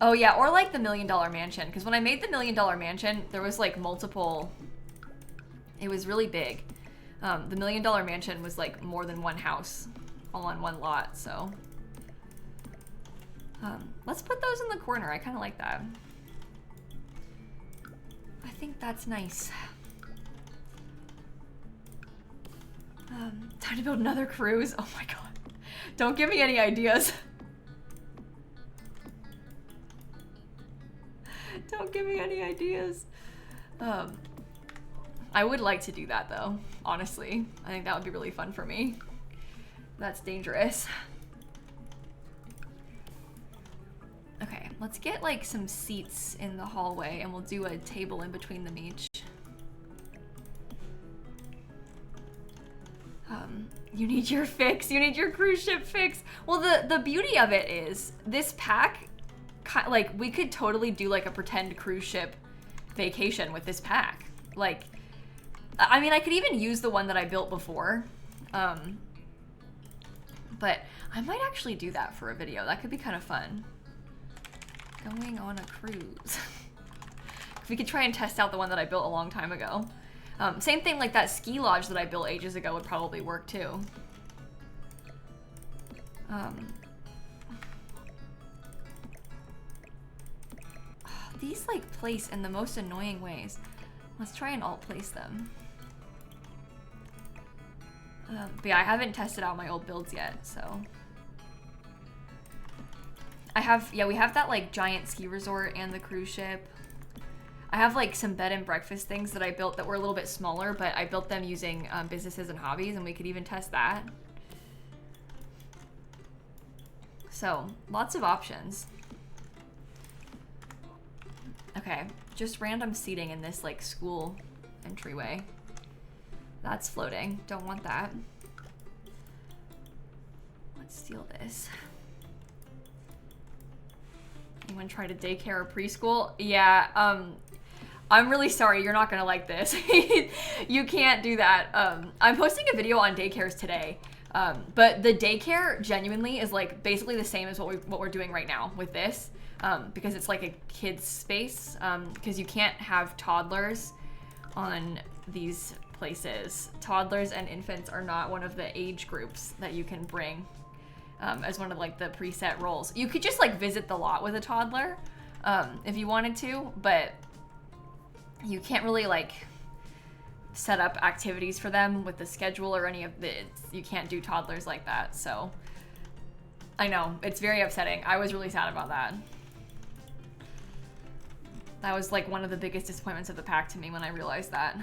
Oh yeah, or like the $1 Million Mansion, because when I made the $1 Million Mansion, there was like multiple, it was really big. The $1 Million Mansion was like more than one house all on one lot, so. Let's put those in the corner, I kind of like that. I think that's nice. Time to build another cruise. Oh my god. Don't give me any ideas. Don't give me any ideas. I would like to do that though, honestly. I think that would be really fun for me. That's dangerous. Okay, let's get like some seats in the hallway and we'll do a table in between them each. You need your fix. You need your cruise ship fix. Well, the beauty of it is this pack, like we could totally do like a pretend cruise ship vacation with this pack. Like, I mean, I could even use the one that I built before. But I might actually do that for a video. That could be kind of fun. Going on a cruise. We could try and test out the one that I built a long time ago. Same thing, like that ski lodge that I built ages ago would probably work too. These like place in the most annoying ways. Let's try and alt place them. But yeah, I haven't tested out my old builds yet, so. We have that like giant ski resort and the cruise ship. I have like some bed and breakfast things that I built that were a little bit smaller, but I built them using businesses and hobbies, and we could even test that. So, lots of options. Okay, just random seating in this like school entryway. That's floating. Don't want that. Let's steal this. Anyone try to daycare or preschool? Yeah, I'm really sorry, you're not gonna like this. You can't do that. I'm posting a video on daycares today, but the daycare genuinely is like basically the same as what we're doing right now with this, because it's like a kid's space, because you can't have toddlers on these places. Toddlers and infants are not one of the age groups that you can bring as one of like the preset roles. You could just like visit the lot with a toddler if you wanted to, but you can't really like set up activities for them with the schedule or any of the, you can't do toddlers like that. So I know, it's very upsetting. I was really sad about that. That was like one of the biggest disappointments of the pack to me when I realized that.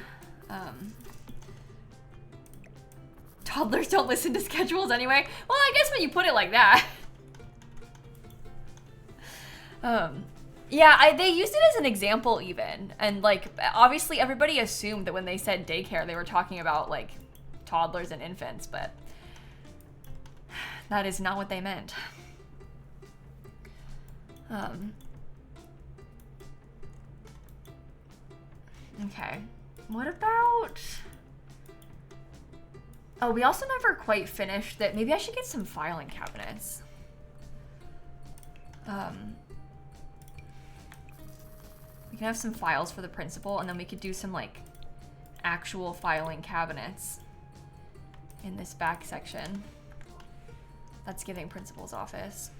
Toddlers don't listen to schedules anyway. Well, I guess when you put it like that. Yeah, they used it as an example even. And like, obviously everybody assumed that when they said daycare, they were talking about like toddlers and infants, but that is not what they meant. Okay, what about... Oh, we also never quite finished that. Maybe I should get some filing cabinets. We can have some files for the principal, and then we could do some like actual filing cabinets in this back section. That's giving principal's office.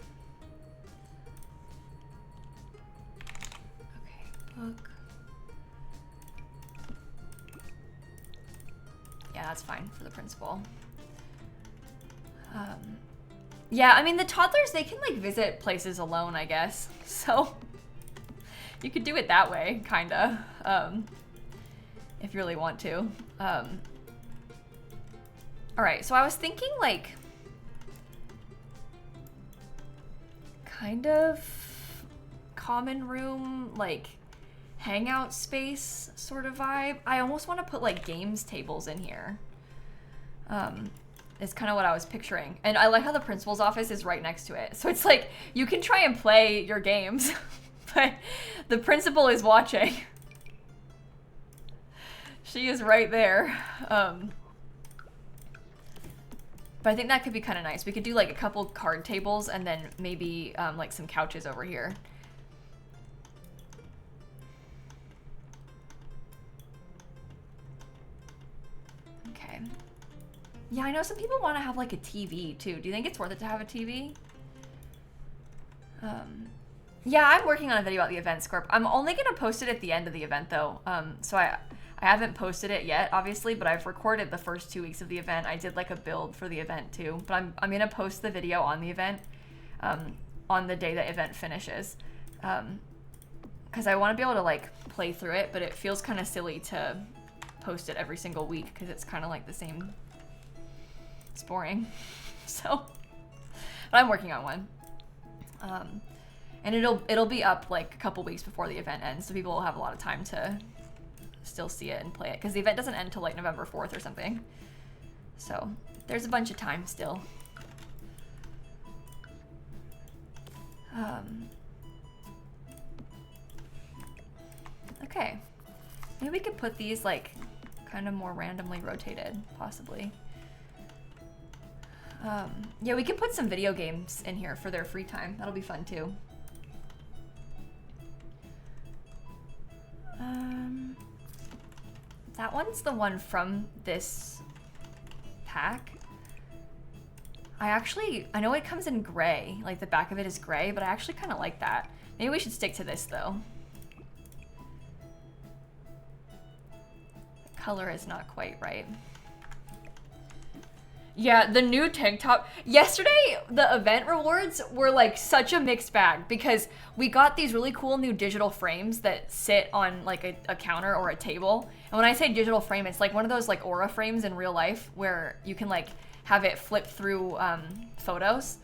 Okay, book. Yeah, that's fine for the principal. Yeah, I mean, the toddlers, they can, like, visit places alone, I guess. So, you could do it that way, kinda, if you really want to. Alright, so I was thinking, like, kind of common room, like, hangout space sort of vibe. I almost want to put like games tables in here. Is kind of what I was picturing. And I like how the principal's office is right next to it. So it's like you can try and play your games, but the principal is watching. She is right there. But I think that could be kind of nice. We could do like a couple card tables and then maybe like some couches over here. Yeah, I know some people want to have like a TV too. Do you think it's worth it to have a TV? Yeah, I'm working on a video about the event, Scorp. I'm only going to post it at the end of the event though. So I haven't posted it yet, obviously, but I've recorded the first 2 weeks of the event. I did like a build for the event too, but I'm going to post the video on the event on the day the event finishes. Because I want to be able to like play through it, but it feels kind of silly to post it every single week because it's kind of like the same. It's boring. So, but I'm working on one. And it'll be up like a couple weeks before the event ends, so people will have a lot of time to still see it and play it, because the event doesn't end till like November 4th or something. So there's a bunch of time still. Okay, maybe we could put these like kind of more randomly rotated, possibly. Yeah, we can put some video games in here for their free time. That'll be fun too. That one's the one from this pack. I know it comes in gray, like the back of it is gray, but I actually kind of like that. Maybe we should stick to this though. The color is not quite right. Yeah, the new tank top. Yesterday, the event rewards were like such a mixed bag because we got these really cool new digital frames that sit on like a counter or a table. And when I say digital frame, it's like one of those like aura frames in real life where you can like have it flip through photos.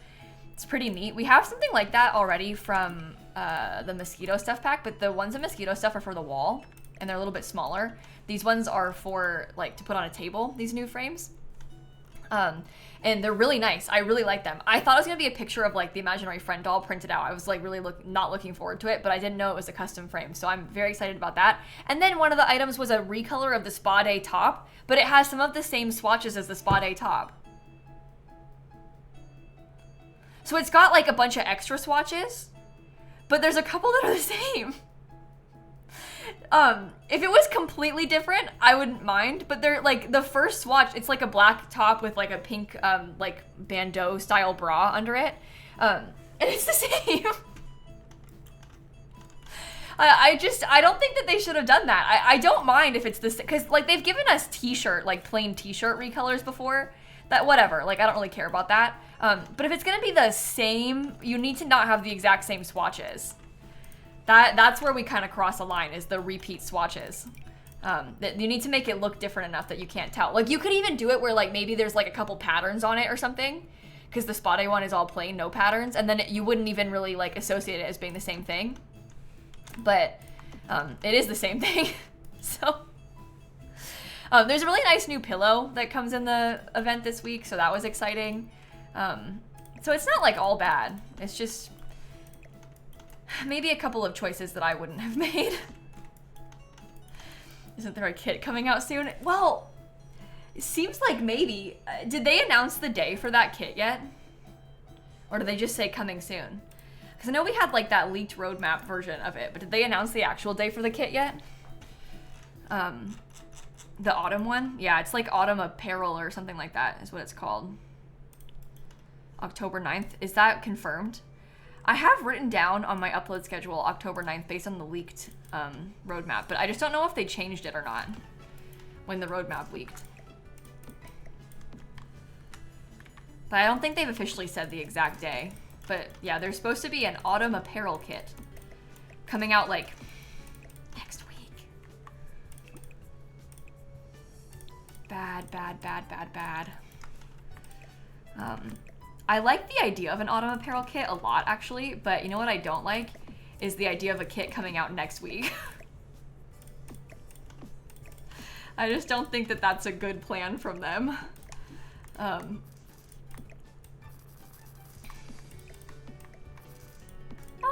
It's pretty neat. We have something like that already from the mosquito stuff pack, but the ones in mosquito stuff are for the wall. and they're a little bit smaller. These ones are for like to put on a table, these new frames. And they're really nice. I really like them. I thought it was gonna be a picture of like the imaginary friend doll printed out. I was like really not looking forward to it, but I didn't know it was a custom frame. So I'm very excited about that. And then one of the items was a recolor of the Spa Day top, but it has some of the same swatches as the Spa Day top. So it's got like a bunch of extra swatches, but there's a couple that are the same. If it was completely different, I wouldn't mind, but they're like the first swatch, it's like a black top with like a pink, like bandeau style bra under it. And it's the same. I don't think that they should have done that. I don't mind if it's this, cause like they've given us t-shirt, like plain t-shirt recolors before. That whatever, like I don't really care about that. But if it's gonna be the same, you need to not have the exact same swatches. That's where we kind of cross a line, is the repeat swatches. That you need to make it look different enough that you can't tell. Like you could even do it where like maybe there's like a couple patterns on it or something, because the Spa Day one is all plain, no patterns, and then you wouldn't even really like associate it as being the same thing. But it is the same thing. So there's a really nice new pillow that comes in the event this week, so that was exciting. So it's not like all bad. It's just maybe a couple of choices that I wouldn't have made. Isn't there a kit coming out soon? Well, it seems like maybe. Did they announce the day for that kit yet? Or did they just say coming soon? Because I know we had like that leaked roadmap version of it, but did they announce the actual day for the kit yet? The autumn one? Yeah, it's like autumn apparel or something like that is what it's called. October 9th. Is that confirmed? I have written down on my upload schedule October 9th based on the leaked roadmap, but I just don't know if they changed it or not when the roadmap leaked. But I don't think they've officially said the exact day. But yeah, there's supposed to be an autumn apparel kit coming out like next week. Bad, bad, bad, bad, bad. I like the idea of an autumn apparel kit a lot, actually, but you know what I don't like? Is the idea of a kit coming out next week. I just don't think that that's a good plan from them. Oh,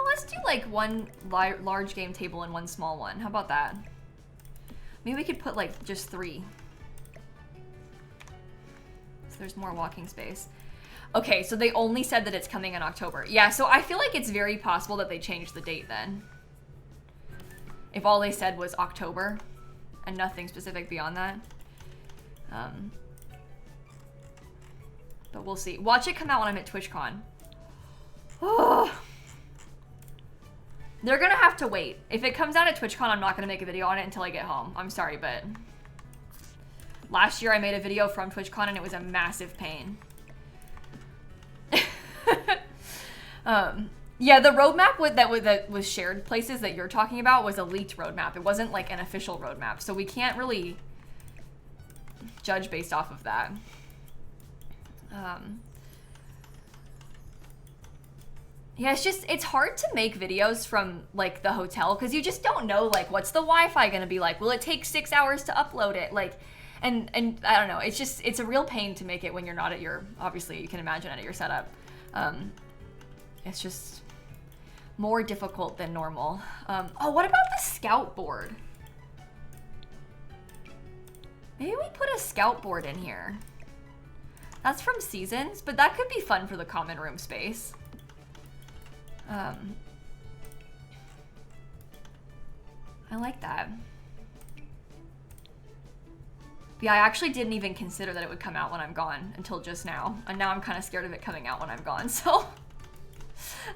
let's do like one large game table and one small one. How about that? Maybe we could put like just 3. So there's more walking space. Okay, so they only said that it's coming in October. Yeah, so I feel like it's very possible that they changed the date then. If all they said was October and nothing specific beyond that. But we'll see. Watch it come out when I'm at TwitchCon. Oh. They're gonna have to wait. If it comes out at TwitchCon, I'm not gonna make a video on it until I get home. I'm sorry, but last year I made a video from TwitchCon and it was a massive pain. Yeah, the roadmap that was shared places that you're talking about was a leaked roadmap. It wasn't like an official roadmap, so we can't really judge based off of that. Yeah, it's hard to make videos from like the hotel because you just don't know like what's the Wi-Fi gonna be like. Will it take 6 hours to upload it? Like, and I don't know. It's a real pain to make it when you're not at your, obviously you can imagine at your setup. It's just more difficult than normal. Oh, what about the scout board? Maybe we put a scout board in here. That's from Seasons, but that could be fun for the common room space. I like that. But yeah, I actually didn't even consider that it would come out when I'm gone until just now. And now I'm kind of scared of it coming out when I'm gone, so.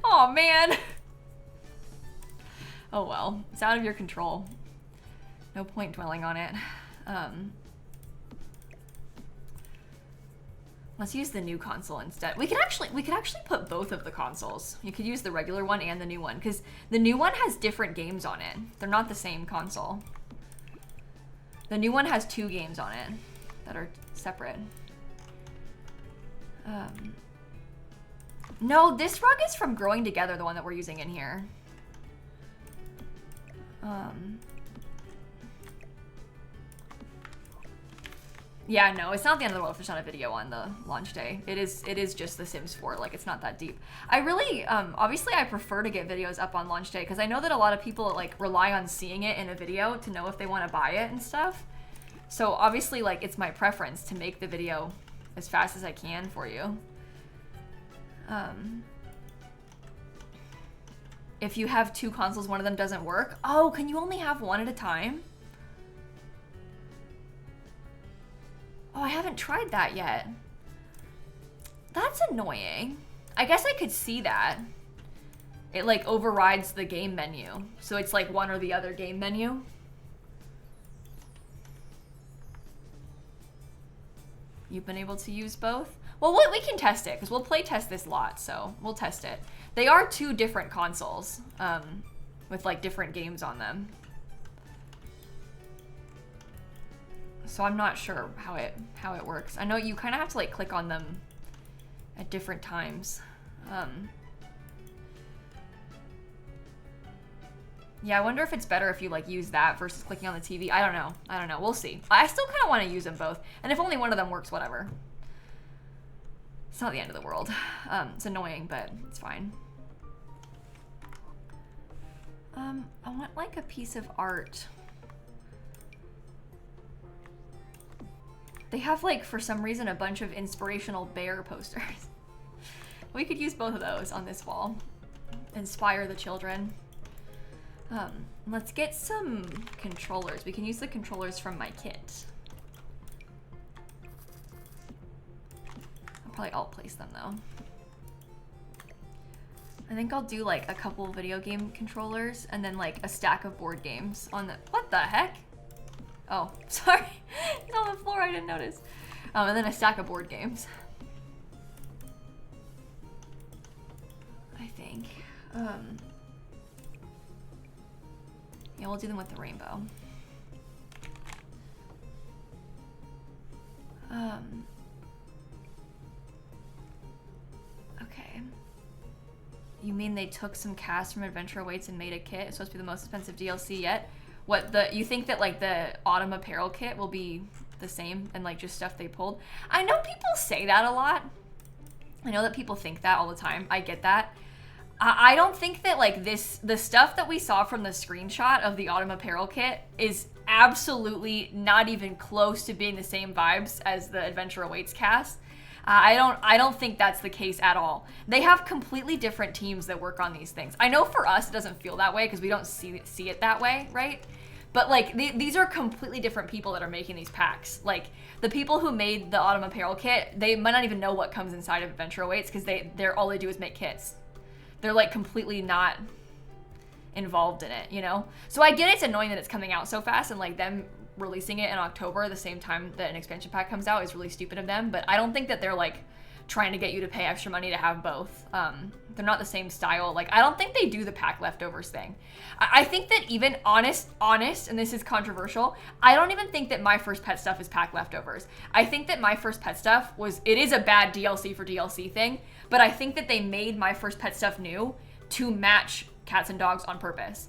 Oh man. Oh well, it's out of your control. No point dwelling on it. Let's use the new console instead. We could actually put both of the consoles. You could use the regular one and the new one because the new one has different games on it. They're not the same console. The new one has 2 games on it that are separate. No, this rug is from Growing Together, the one that we're using in here. Yeah, no, it's not the end of the world if there's not a video on the launch day. It is just The Sims 4. Like, it's not that deep. I really, obviously I prefer to get videos up on launch day because I know that a lot of people, like, rely on seeing it in a video to know if they want to buy it and stuff. So, obviously, like, it's my preference to make the video as fast as I can for you. If you have 2 consoles, one of them doesn't work. Oh, can you only have one at a time? Oh, I haven't tried that yet. That's annoying. I guess I could see that. It like overrides the game menu. So it's like one or the other game menu. You've been able to use both? Well, we can test it because we'll play test this lot, so we'll test it. They are 2 different consoles with like different games on them. So I'm not sure how it works. I know you kind of have to like click on them at different times. Yeah, I wonder if it's better if you like use that versus clicking on the TV. I don't know. We'll see. I still kind of want to use them both. And if only one of them works, whatever. It's not the end of the world. It's annoying, but it's fine. I want like a piece of art. They have, like, for some reason, a bunch of inspirational bear posters. We could use both of those on this wall. Inspire the children. Let's get some controllers. We can use the controllers from my kit. I'll probably alt-place them, though. I think I'll do, like, a couple video game controllers and then, like, a stack of board games on the... What the heck? Oh, sorry. It's on the floor, I didn't notice. And then a stack of board games. I think. Yeah, we'll do them with the rainbow. Okay. You mean they took some cast from Adventure Awaits and made a kit? It's supposed to be the most expensive DLC yet? You think that like the autumn apparel kit will be the same and like just stuff they pulled? I know people say that a lot. I know that people think that all the time. I get that. I don't think that like the stuff that we saw from the screenshot of the autumn apparel kit is absolutely not even close to being the same vibes as the Adventure Awaits cast. I don't think that's the case at all. They have completely different teams that work on these things. I know for us it doesn't feel that way because we don't see it that way, right? But like these are completely different people that are making these packs. Like the people who made the autumn apparel kit, they might not even know what comes inside of Adventure Awaits because they're all they do is make kits. They're like completely not involved in it, you know? So I get it's annoying that it's coming out so fast and like them releasing it in October at the same time that an expansion pack comes out is really stupid of them, but I don't think that they're like trying to get you to pay extra money to have both. They're not the same style. Like, I don't think they do the pack leftovers thing. I think that even honest, and this is controversial, I don't even think that My First Pet Stuff is pack leftovers. I think that My First Pet Stuff it is a bad DLC for DLC thing, but I think that they made My First Pet Stuff new to match Cats and Dogs on purpose.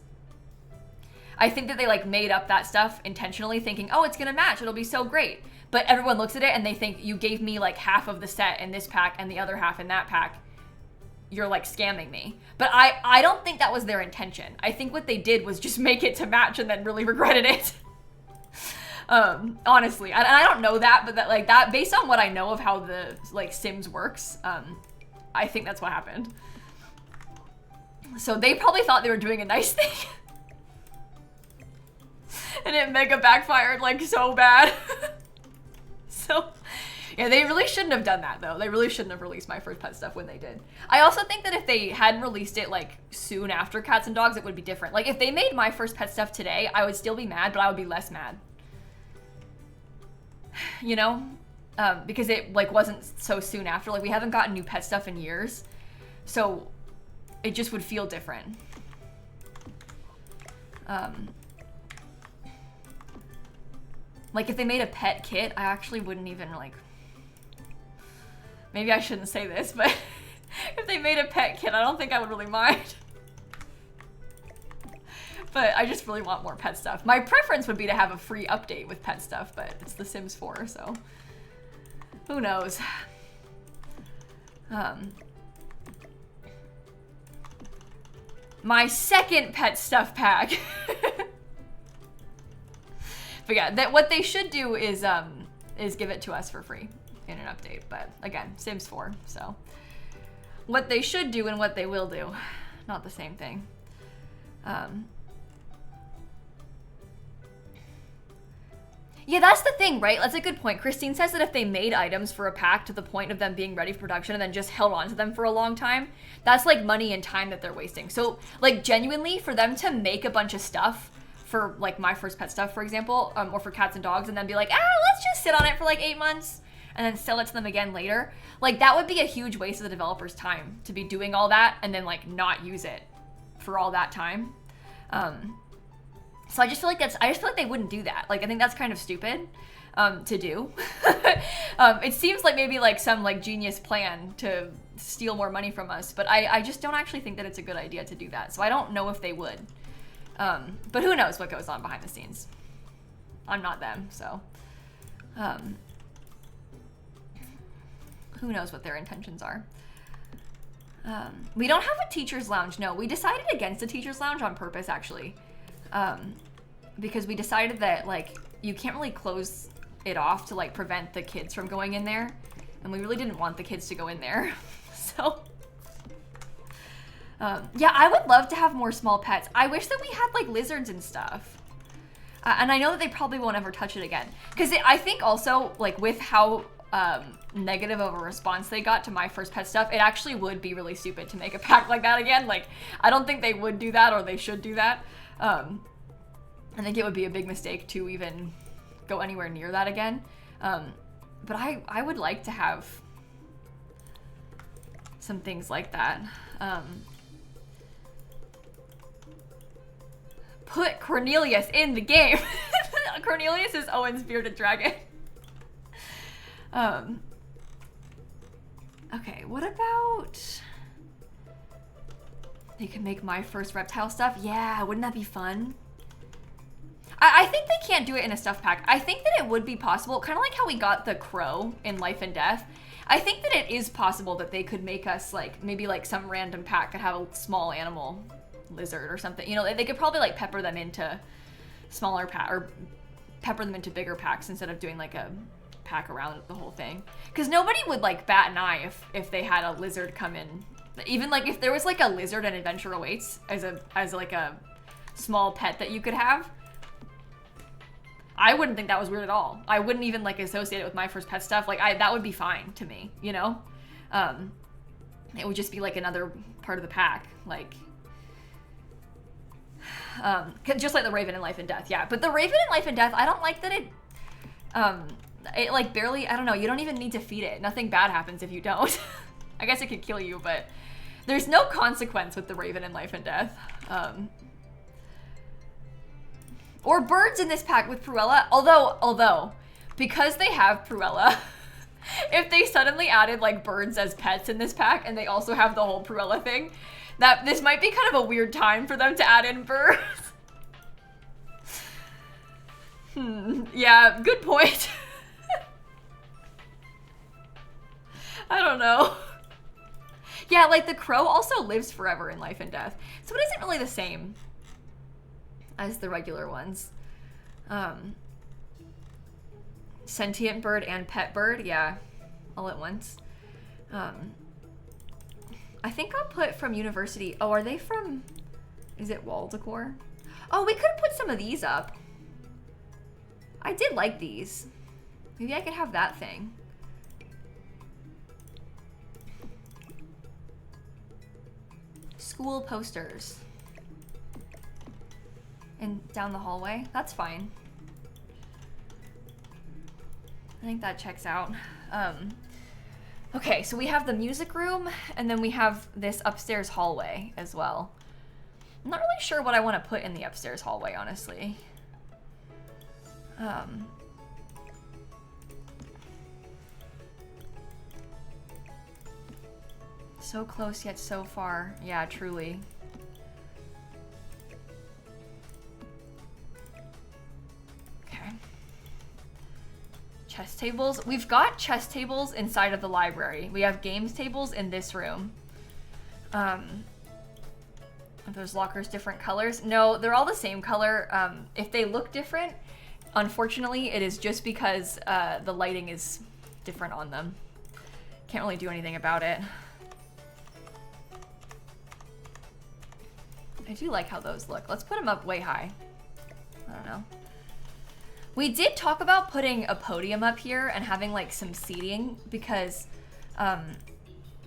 I think that they like made up that stuff intentionally thinking, oh, it's gonna match, it'll be so great. But everyone looks at it and they think you gave me like half of the set in this pack and the other half in that pack. You're like scamming me. But I don't think that was their intention. I think what they did was just make it to match and then really regretted it. Honestly, I don't know that, but that based on what I know of how the like Sims works, I think that's what happened. So they probably thought they were doing a nice thing. And it mega backfired like so bad. So, yeah, they really shouldn't have done that though. They really shouldn't have released My First Pet Stuff when they did. I also think that if they hadn't released it like soon after Cats and Dogs, it would be different. Like if they made My First Pet Stuff today, I would still be mad, but I would be less mad. You know? Because it like wasn't so soon after. Like we haven't gotten new pet stuff in years. So it just would feel different. Like if they made a pet kit, I actually wouldn't even like, maybe I shouldn't say this, but if they made a pet kit, I don't think I would really mind. But I just really want more pet stuff. My preference would be to have a free update with pet stuff, but it's The Sims 4, so who knows? My second pet stuff pack. But yeah, what they should do is give it to us for free in an update. But again, Sims 4, so what they should do and what they will do, not the same thing. Yeah, that's the thing, right? That's a good point. Christine says that if they made items for a pack to the point of them being ready for production and then just held on to them for a long time, that's like money and time that they're wasting. So like genuinely for them to make a bunch of stuff for like my first pet stuff, for example, or for cats and dogs, and then be like, let's just sit on it for like 8 months and then sell it to them again later. Like that would be a huge waste of the developer's time to be doing all that and then like not use it for all that time. So I just feel like they wouldn't do that. Like I think that's kind of stupid to do. It seems like maybe like some like genius plan to steal more money from us, but I just don't actually think that it's a good idea to do that. So I don't know if they would. But who knows what goes on behind the scenes. I'm not them, so who knows what their intentions are. We don't have a teacher's lounge. No, we decided against a teacher's lounge on purpose, actually. Because we decided that like you can't really close it off to like prevent the kids from going in there, and we really didn't want the kids to go in there. So yeah, I would love to have more small pets. I wish that we had like lizards and stuff, and I know that they probably won't ever touch it again, because I think also like with how negative of a response they got to my first pet stuff, it actually would be really stupid to make a pack like that again. Like I don't think they would do that, or they should do that. I think it would be a big mistake to even go anywhere near that again. But I would like to have some things like that. Put Cornelius in the game. Cornelius is Owen's bearded dragon. Okay, what about... They can make my first reptile stuff? Yeah, wouldn't that be fun? I think they can't do it in a stuff pack. I think that it would be possible, kind of like how we got the crow in Life and Death. I think that it is possible that they could make us like, maybe like some random pack could have a small animal lizard or something. You know, they could probably like pepper them into smaller pack, or pepper them into bigger packs instead of doing like a pack around the whole thing. Because nobody would like bat an eye if they had a lizard come in. Even like if there was like a lizard in Adventure Awaits as like a small pet that you could have, I wouldn't think that was weird at all. I wouldn't even like associate it with my first pet stuff. Like that would be fine to me, you know? It would just be like another part of the pack. Like, just like the Raven in Life and Death, yeah. But the Raven in Life and Death, I don't like that it like barely, I don't know, you don't even need to feed it. Nothing bad happens if you don't. I guess it could kill you, but there's no consequence with the Raven in Life and Death. Or birds in this pack with Pruella. Although, because they have Pruella, if they suddenly added like birds as pets in this pack and they also have the whole Pruella thing, that this might be kind of a weird time for them to add in birds. Yeah, good point. I don't know. Yeah, like the crow also lives forever in Life and Death, so it isn't really the same as the regular ones. Sentient bird and pet bird, yeah, all at once. I think I'll put from University. Oh, are they from, is it wall decor? Oh, we could put some of these up. I did like these. Maybe I could have that thing. School posters. And down the hallway. That's fine. I think that checks out. Okay, so we have the music room, and then we have this upstairs hallway as well. I'm not really sure what I want to put in the upstairs hallway, honestly. So close yet so far. Yeah, truly. chess tables. We've got chess tables inside of the library. We have games tables in this room. Are those lockers different colors? No, they're all the same color. If they look different, unfortunately, it is just because the lighting is different on them. Can't really do anything about it. I do like how those look. Let's put them up way high. I don't know. We did talk about putting a podium up here and having like some seating because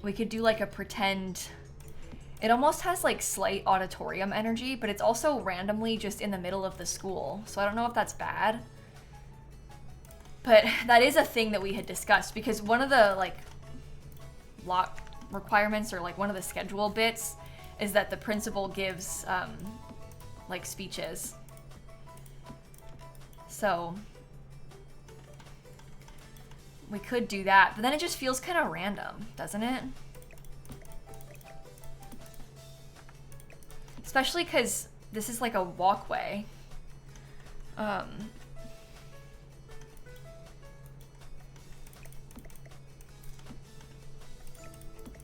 we could do like a pretend. It almost has like slight auditorium energy, but it's also randomly just in the middle of the school. So I don't know if that's bad. But that is a thing that we had discussed because one of the like lock requirements or like one of the schedule bits is that the principal gives like speeches. So we could do that, but then it just feels kind of random, doesn't it? Especially because this is like a walkway.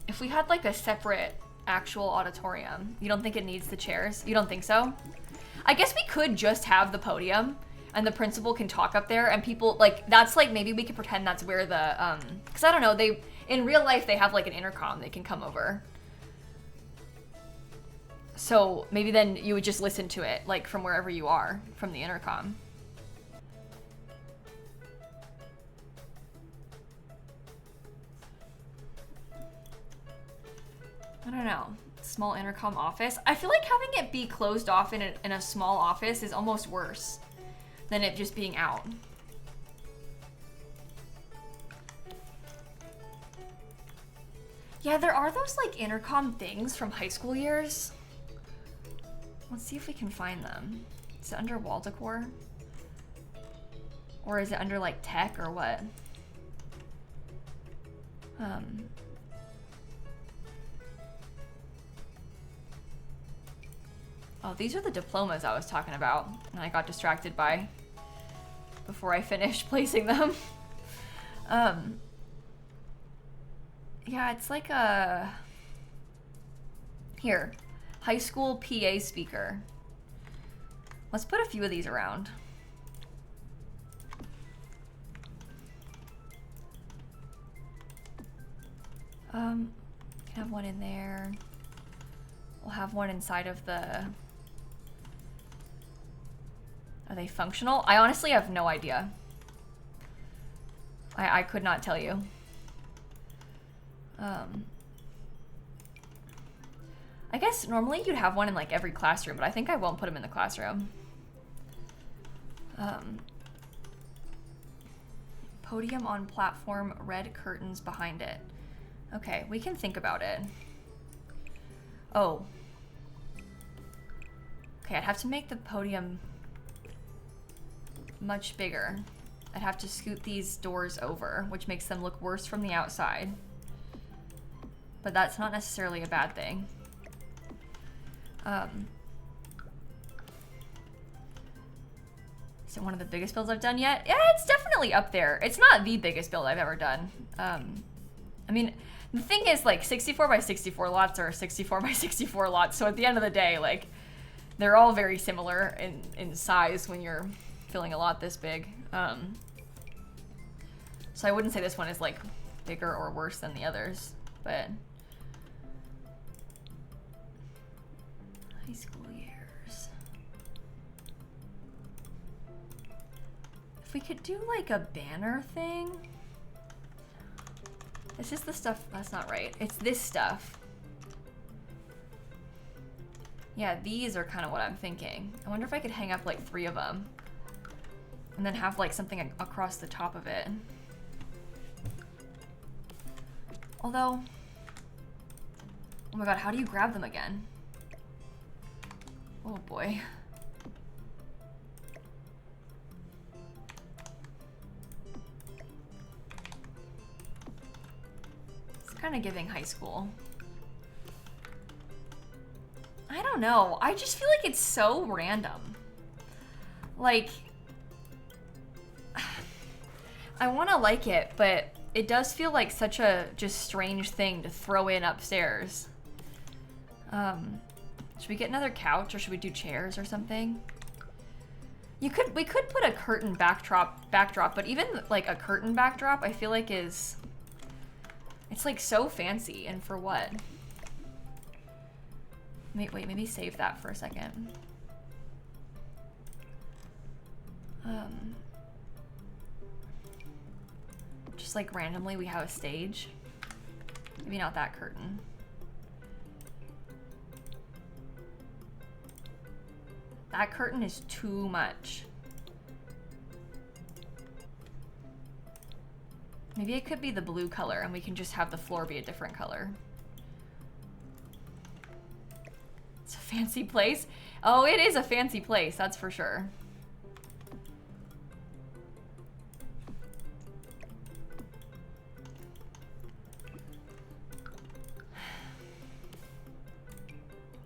If we had like a separate actual auditorium, you don't think it needs the chairs? You don't think so? I guess we could just have the podium and the principal can talk up there and people like, that's like, maybe we could pretend that's where the, cause I don't know, they, in real life, they have like an intercom they can come over. So maybe then you would just listen to it like from wherever you are, from the intercom. I don't know. Small intercom office. I feel like having it be closed off in a small office is almost worse than it just being out. Yeah, there are those like intercom things from high school years. Let's see if we can find them. Is it under wall decor? Or is it under like tech or what? Oh, these are the diplomas I was talking about, and I got distracted by before I finished placing them. Yeah, it's like a... Here, high school PA speaker. Let's put a few of these around. Can have one in there. We'll have one inside of the... Are they functional? I honestly have no idea. I could not tell you. I guess normally you'd have one in like every classroom, but I think I won't put them in the classroom. Podium on platform, red curtains behind it. Okay, we can think about it. Oh. Okay, I'd have to make the podium much bigger. I'd have to scoot these doors over, which makes them look worse from the outside. But that's not necessarily a bad thing. Is it one of the biggest builds I've done yet? Yeah, it's definitely up there. It's not the biggest build I've ever done. I mean, the thing is, like, 64 by 64 lots are 64 by 64 lots, so at the end of the day, like, they're all very similar in size when you're filling a lot this big. So I wouldn't say this one is, like, bigger or worse than the others, but... High school years. If we could do, like, a banner thing... This is the stuff, that's not right. It's this stuff. Yeah, these are kind of what I'm thinking. I wonder if I could hang up like 3 of them. And then have like something across the top of it. Although, oh my god, how do you grab them again? Oh boy. Kind of giving high school. I don't know. I just feel like it's so random. Like I want to like it, but it does feel like such a just strange thing to throw in upstairs. Should we get another couch, or should we do chairs or something? We could put a curtain backdrop, but even like a curtain backdrop, I feel like it's like so fancy, and for what? Wait, maybe save that for a second. Just like randomly we have a stage. Maybe not that curtain. That curtain is too much. Maybe it could be the blue color and we can just have the floor be a different color. It's a fancy place. Oh, it is a fancy place, that's for sure.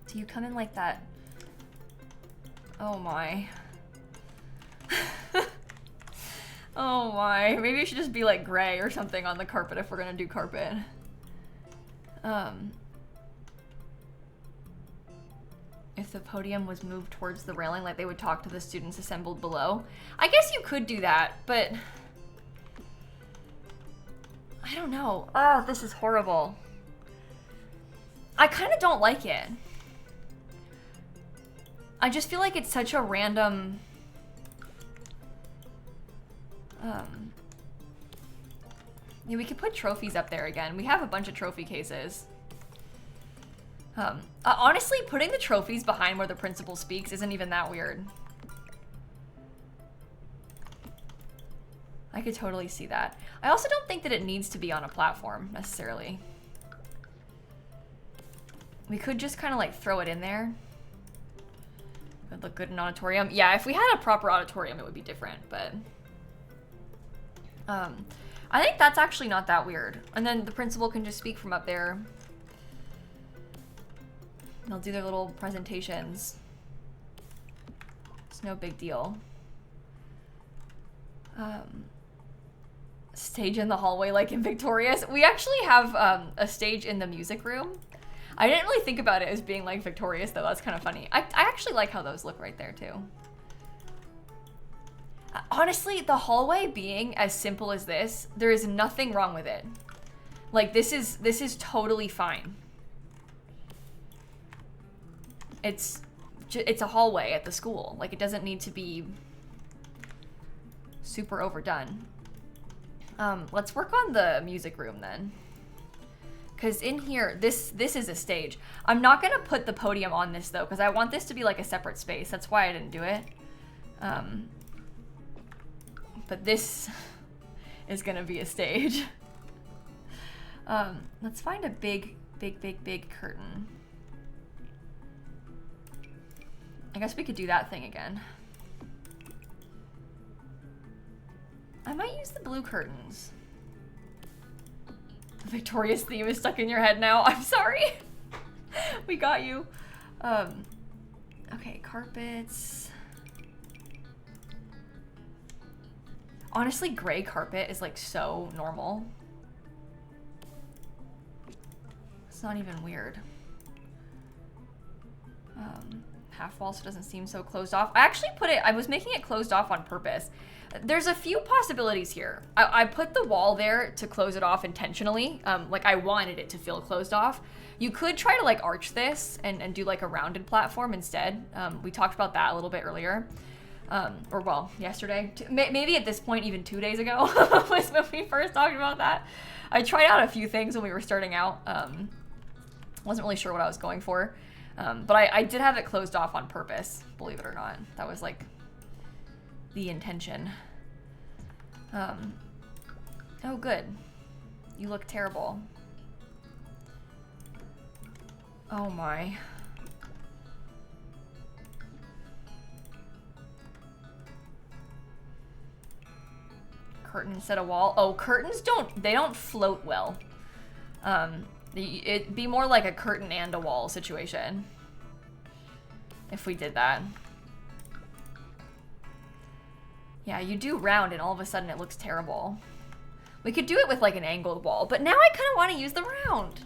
Do you come in like that? Oh my. Oh my. Maybe it should just be like gray or something on the carpet if we're gonna do carpet. If the podium was moved towards the railing, like they would talk to the students assembled below. I guess you could do that, but I don't know. Oh, this is horrible. I kind of don't like it. I just feel like it's such a random... Yeah, we could put trophies up there again. We have a bunch of trophy cases. Honestly, putting the trophies behind where the principal speaks isn't even that weird. I could totally see that. I also don't think that it needs to be on a platform, necessarily. We could just kind of like throw it in there. It would look good in an auditorium. Yeah, if we had a proper auditorium, it would be different, but... I think that's actually not that weird. And then the principal can just speak from up there. They'll do their little presentations. It's no big deal. Stage in the hallway like in Victorious. We actually have a stage in the music room. I didn't really think about it as being like Victorious though. That's kind of funny. I actually like how those look right there too. Honestly, the hallway being as simple as this, there is nothing wrong with it. Like this is totally fine. It's a hallway at the school. Like it doesn't need to be super overdone. Let's work on the music room then. Because in here, this is a stage. I'm not gonna put the podium on this though, because I want this to be like a separate space. That's why I didn't do it. But this is gonna be a stage. Let's find a big curtain. I guess we could do that thing again. I might use the blue curtains. The Victorious theme is stuck in your head now. I'm sorry. We got you. Okay, carpets. Honestly, gray carpet is like so normal. It's not even weird. Half wall so it doesn't seem so closed off. I actually put it, I was making it closed off on purpose. There's a few possibilities here. I put the wall there to close it off intentionally. Like I wanted it to feel closed off. You could try to like arch this and do like a rounded platform instead. We talked about that a little bit earlier. Or well, yesterday. Maybe at this point even 2 days ago was when we first talked about that. I tried out a few things when we were starting out. Wasn't really sure what I was going for. But I did have it closed off on purpose, believe it or not. That was like the intention. Oh good. You look terrible. Oh my. Curtain instead of wall. Oh, curtains don't float well. It'd be more like a curtain and a wall situation if we did that. Yeah, you do round and all of a sudden it looks terrible. We could do it with like an angled wall, but now I kind of want to use the round.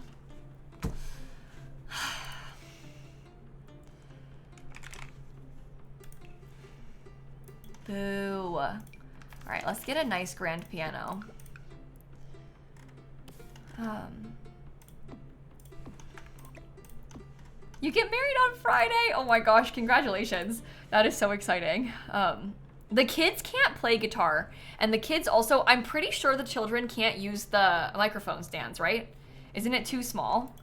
Boo. All right, let's get a nice grand piano. You get married on Friday? Oh my gosh, congratulations. That is so exciting. The kids can't play guitar. And the kids also, I'm pretty sure the children can't use the microphone stands, right? Isn't it too small?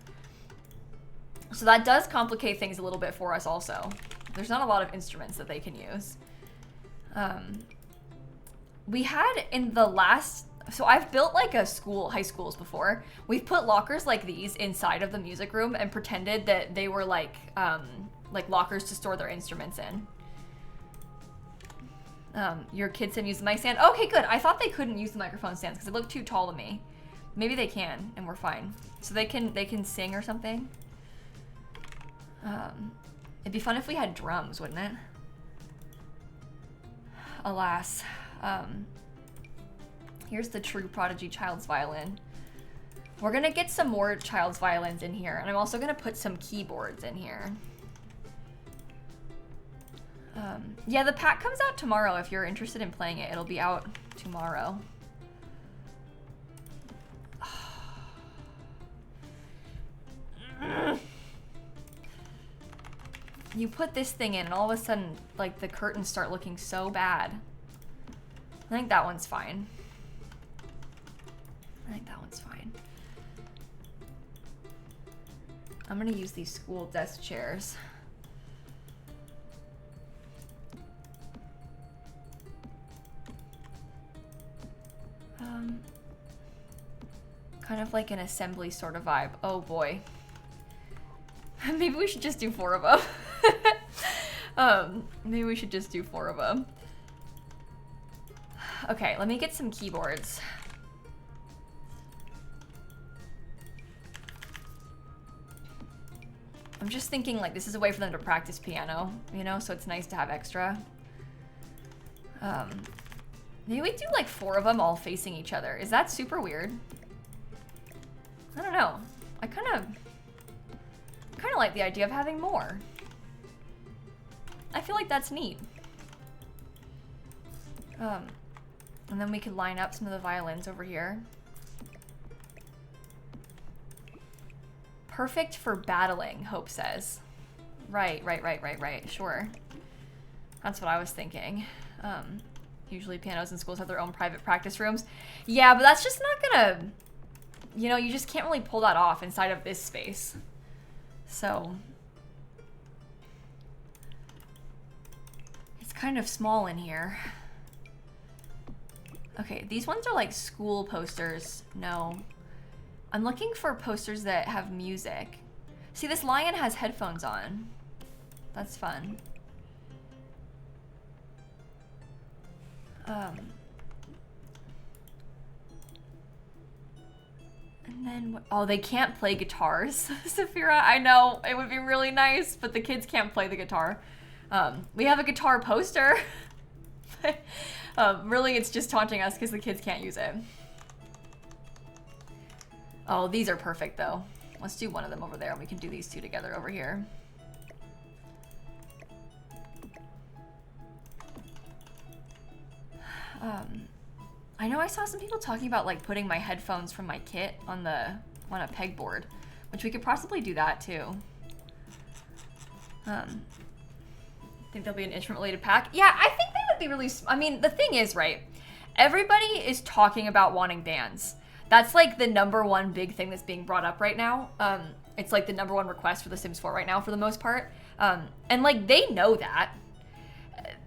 So that does complicate things a little bit for us also. There's not a lot of instruments that they can use. We had in the last, so I've built like a school, high schools before. We've put lockers like these inside of the music room and pretended that they were like lockers to store their instruments in. Your kids can use the mic stand. Okay, good. I thought they couldn't use the microphone stands because they look too tall to me. Maybe they can, and we're fine. So they can sing or something. It'd be fun if we had drums, wouldn't it? Alas. Here's the true prodigy child's violin. We're gonna get some more child's violins in here, and I'm also gonna put some keyboards in here. Yeah, the pack comes out tomorrow. If you're interested in playing it, it'll be out tomorrow. You put this thing in and all of a sudden, like, the curtains start looking so bad. I think that one's fine. I think that one's fine. I'm gonna use these school desk chairs. Kind of like an assembly sort of vibe. Oh boy. Maybe we should just do 4 of them. Maybe we should just do 4 of them. Okay, let me get some keyboards. I'm just thinking like this is a way for them to practice piano, you know, so it's nice to have extra. Maybe we do like 4 of them all facing each other. Is that super weird? I don't know. I kind of like the idea of having more. I feel like that's neat. And then we could line up some of the violins over here. Perfect for battling, Hope says. Right. Sure. That's what I was thinking. Usually pianos in schools have their own private practice rooms. Yeah, but that's just not gonna, you know, you just can't really pull that off inside of this space. So it's kind of small in here. Okay, these ones are like school posters. No. I'm looking for posters that have music. See, this lion has headphones on. That's fun. And then, oh, they can't play guitars, Saphira. I know, it would be really nice, but the kids can't play the guitar. We have a guitar poster. Really, it's just taunting us because the kids can't use it. Oh, these are perfect, though. Let's do one of them over there, and we can do these 2 together over here. I know I saw some people talking about like putting my headphones from my kit on a pegboard, which we could possibly do that too. Think there'll be an instrument related pack? Yeah, I think that would be really, I mean, the thing is, right, everybody is talking about wanting bands. That's like the #1 big thing that's being brought up right now. It's like the #1 request for The Sims 4 right now for the most part. And like they know that.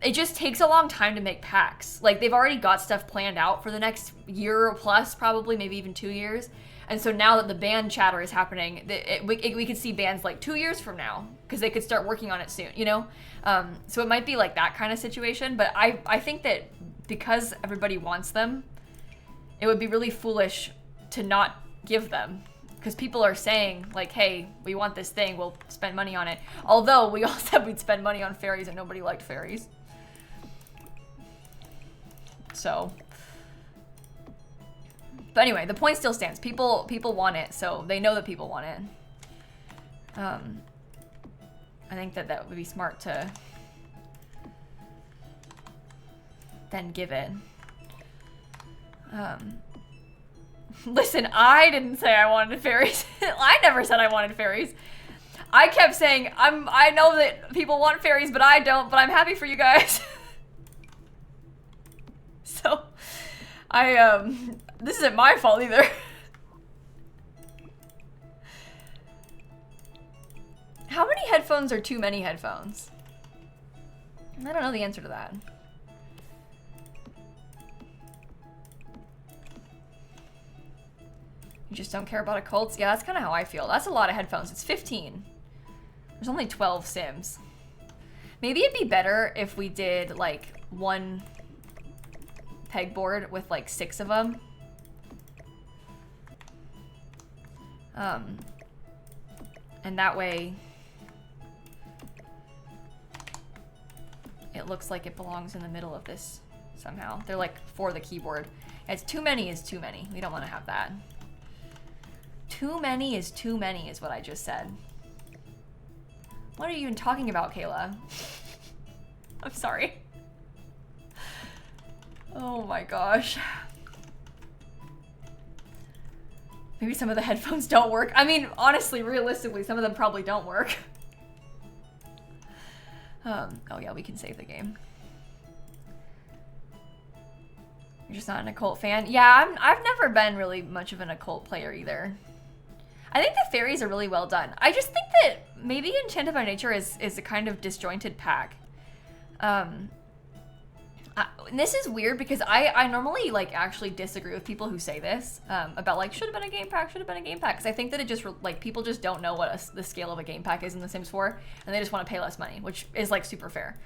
It just takes a long time to make packs. Like they've already got stuff planned out for the next year plus, probably, maybe even 2 years. And so now that the band chatter is happening, we could see bands like 2 years from now because they could start working on it soon, you know? So it might be like that kind of situation. But I think that because everybody wants them, it would be really foolish to not give them. Because people are saying, like, hey, we want this thing, we'll spend money on it. Although we all said we'd spend money on fairies and nobody liked fairies. So, but anyway, the point still stands. People want it, so they know that people want it. I think that would be smart to then give it. Listen, I didn't say I wanted fairies. I never said I wanted fairies. I kept saying I know that people want fairies, but I don't. But I'm happy for you guys. So, this isn't my fault either. How many headphones are too many headphones? I don't know the answer to that. You just don't care about occults? Yeah, that's kind of how I feel. That's a lot of headphones. It's 15. There's only 12 Sims. Maybe it'd be better if we did like one pegboard with like 6 of them. And that way it looks like it belongs in the middle of this somehow. They're like for the keyboard. It's too many is too many. We don't want to have that. Too many is what I just said. What are you even talking about, Kayla? I'm sorry. Oh my gosh. Maybe some of the headphones don't work. I mean, honestly, realistically, some of them probably don't work. Oh yeah, we can save the game. You're just not an occult fan? Yeah, I've never been really much of an occult player either. I think the fairies are really well done. I just think that maybe Enchanted by Nature is a kind of disjointed pack. This is weird because I normally like actually disagree with people who say this about like should have been a game pack, because I think that it just like people just don't know what the scale of a game pack is in The Sims 4, and they just want to pay less money, which is like super fair.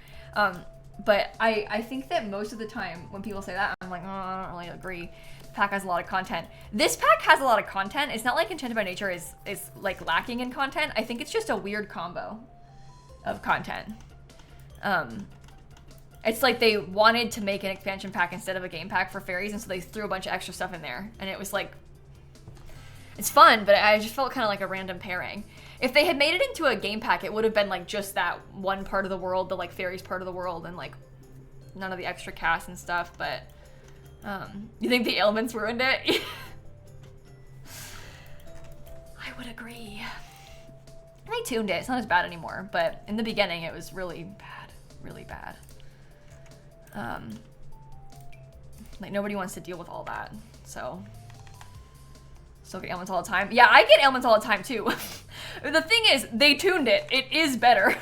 But I think that most of the time when people say that, I'm like, oh, I don't really agree. The pack has a lot of content. This pack has a lot of content. It's not like Enchanted by Nature is like lacking in content. I think it's just a weird combo of content. It's like they wanted to make an expansion pack instead of a game pack for fairies, and so they threw a bunch of extra stuff in there. And it was like, it's fun, but I just felt kind of like a random pairing. If they had made it into a game pack, it would have been like just that one part of the world, the like fairies part of the world, and like none of the extra cast and stuff. But you think the ailments ruined it? I would agree. They tuned it. It's not as bad anymore, but in the beginning it was really bad, really bad. Like nobody wants to deal with all that, so still get ailments all the time. Yeah, I get ailments all the time too. The thing is, they tuned it. It is better.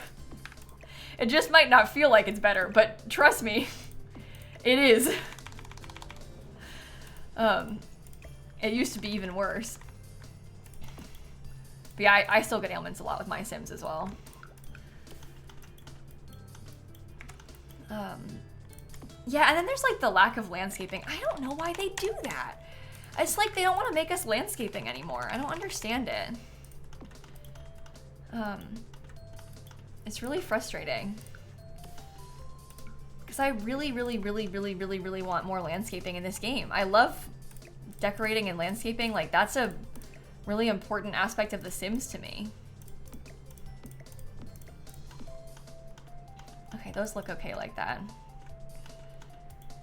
It just might not feel like it's better, but trust me, it is. It used to be even worse. But yeah, I still get ailments a lot with my Sims as well. Yeah, and then there's like the lack of landscaping. I don't know why they do that. It's like they don't want to make us landscaping anymore. I don't understand it. It's really frustrating. Because I really want more landscaping in this game. I love decorating and landscaping. Like, that's a really important aspect of The Sims to me. Okay, those look okay like that.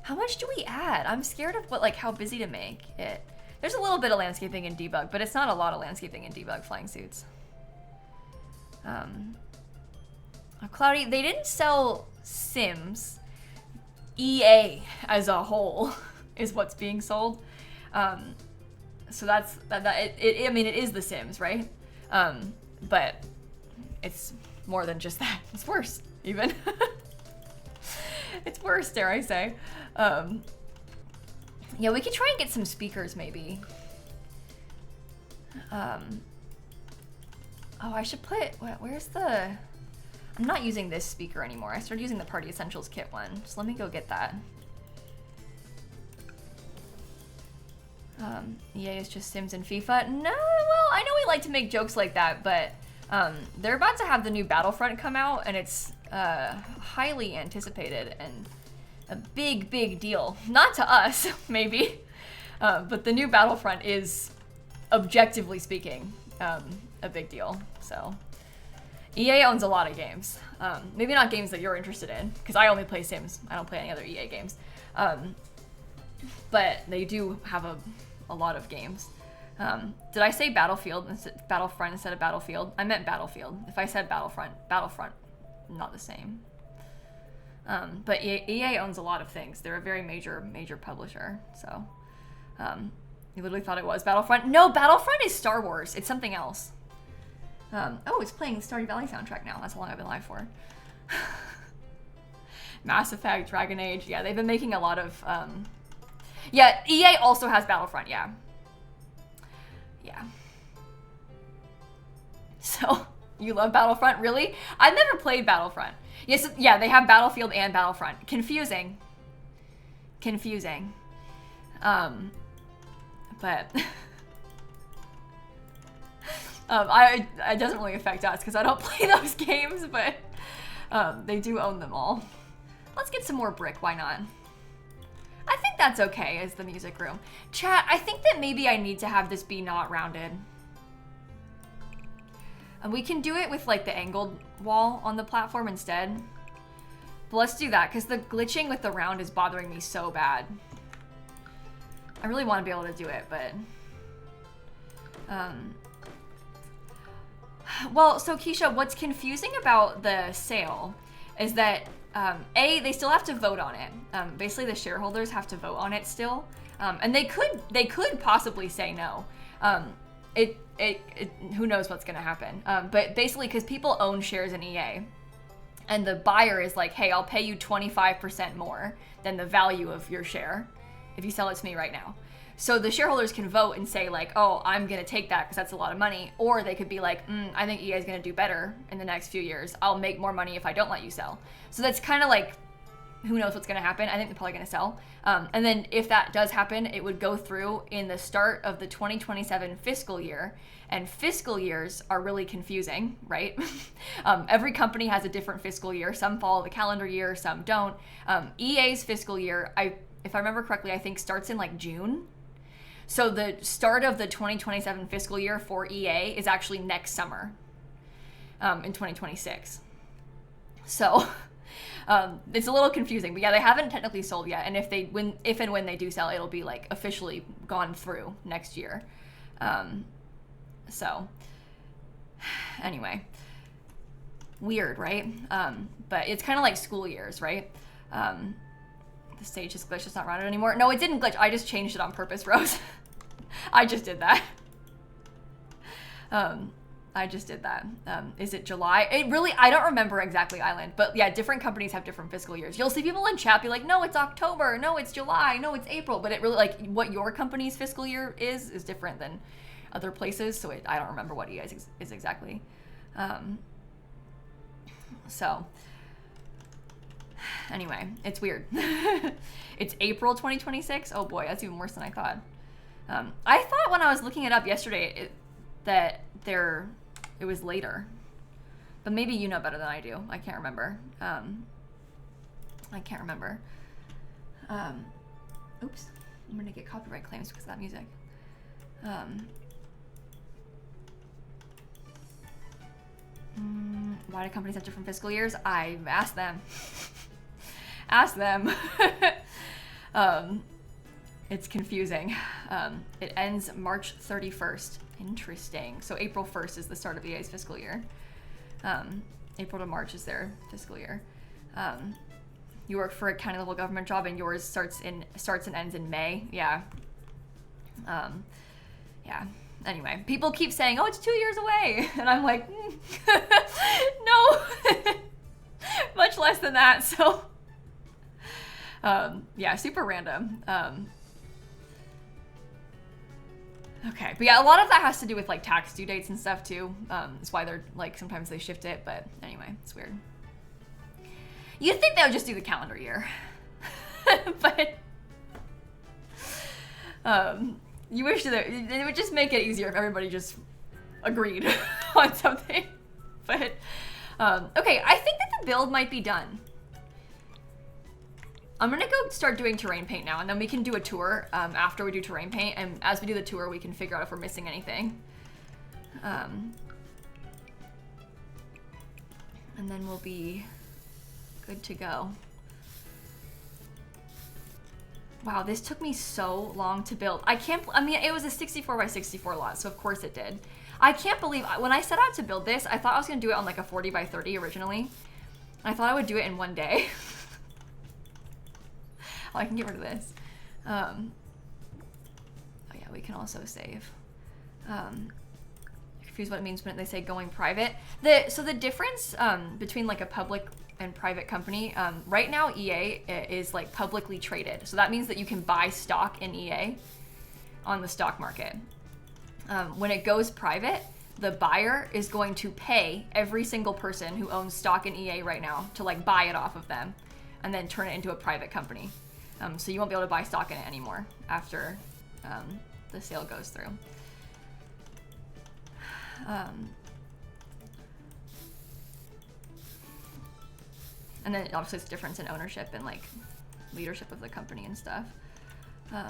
How much do we add? I'm scared of how busy to make it. There's a little bit of landscaping in debug, but it's not a lot of landscaping in debug flying suits. Oh, Cloudy, they didn't sell Sims. EA as a whole is what's being sold. So that's I mean, it is The Sims, right? But it's more than just that. It's worse, even. It's worse, dare I say. Yeah, we could try and get some speakers, maybe. Oh, I should put, where's the, I'm not using this speaker anymore. I started using the Party Essentials kit one. So let me go get that. EA is just Sims and FIFA. No, well, I know we like to make jokes like that, but they're about to have the new Battlefront come out, and it's highly anticipated, and a big deal. Not to us, maybe, but the new Battlefront is, objectively speaking, a big deal. So EA owns a lot of games. Maybe not games that you're interested in, because I only play Sims. I don't play any other EA games. But they do have a lot of games. Did I say Battlefront instead of Battlefield? I meant Battlefield. If I said Battlefront, not the same. But EA owns a lot of things. They're a very major publisher. So, you literally thought it was Battlefront? No, Battlefront is Star Wars. It's something else. Oh, it's playing the Stardew Valley soundtrack now. That's how long I've been live for. Mass Effect, Dragon Age. Yeah, they've been making a lot of... Yeah, EA also has Battlefront, yeah. Yeah. So, you love Battlefront? Really? I've never played Battlefront. Yes, yeah, they have Battlefield and Battlefront. Confusing. But... it doesn't really affect us because I don't play those games, but they do own them all. Let's get some more brick, why not? I think that's okay as the music room. Chat, I think that maybe I need to have this be not rounded. And we can do it with like the angled wall on the platform instead. But let's do that because the glitching with the round is bothering me so bad. I really want to be able to do it, but... Well, so Keisha, what's confusing about the sale is that A, they still have to vote on it. Basically, the shareholders have to vote on it still, and they could possibly say no. Who knows what's gonna happen? But basically, because people own shares in EA, and the buyer is like, hey, I'll pay you 25% more than the value of your share if you sell it to me right now. So the shareholders can vote and say like, oh, I'm gonna take that because that's a lot of money. Or they could be like, I think EA is gonna do better in the next few years. I'll make more money if I don't let you sell. So that's kind of like, who knows what's gonna happen. I think they're probably gonna sell. And then if that does happen, it would go through in the start of the 2027 fiscal year. And fiscal years are really confusing, right? Every company has a different fiscal year. Some follow the calendar year, some don't. EA's fiscal year, if I remember correctly, I think starts in like June. So the start of the 2027 fiscal year for EA is actually next summer, in 2026. So it's a little confusing, but yeah, they haven't technically sold yet. And if and when they do sell, it'll be like officially gone through next year. So anyway, weird, right? But it's kind of like school years, right? The stage is glitched, it's not rounded anymore. No, it didn't glitch. I just changed it on purpose, Rose. I just did that. Is it July? I don't remember exactly, Island. But yeah, different companies have different fiscal years. You'll see people in chat be like, no, it's October. No, it's July. No, it's April. But it really, like, what your company's fiscal year is different than other places. So I don't remember what EA is exactly. So... Anyway, it's weird. It's April 2026. Oh boy, that's even worse than I thought. I thought when I was looking it up yesterday that it was later, but maybe you know better than I do. I can't remember. Oops, I'm gonna get copyright claims because of that music. Why do companies have different fiscal years? I asked them. Ask them. It's confusing. It ends March 31st. Interesting. So April 1st is the start of EA's fiscal year. April to March is their fiscal year. You work for a county level government job and yours starts and ends in May. Yeah. Yeah. Anyway, people keep saying, oh, it's 2 years away. And I'm like, no. Much less than that. So yeah, super random. Okay, but yeah, a lot of that has to do with like tax due dates and stuff too. That's why they're like, sometimes they shift it, but anyway, it's weird. You'd think they would just do the calendar year. But you wish that it would just make it easier if everybody just agreed on something. But okay, I think that the build might be done. I'm gonna go start doing terrain paint now, and then we can do a tour after we do terrain paint, and as we do the tour, we can figure out if we're missing anything. And then we'll be good to go. Wow, this took me so long to build. I mean, it was a 64 by 64 lot, so of course it did. I can't believe, when I set out to build this, I thought I was gonna do it on like a 40 by 30 originally. I thought I would do it in one day. Oh, I can get rid of this. Oh yeah, we can also save. Confused what it means when they say going private. So the difference between like a public and private company, right now EA is like publicly traded. So that means that you can buy stock in EA on the stock market. When it goes private, the buyer is going to pay every single person who owns stock in EA right now to like buy it off of them and then turn it into a private company. So you won't be able to buy stock in it anymore after the sale goes through. And then obviously it's difference in ownership and like leadership of the company and stuff. Okay.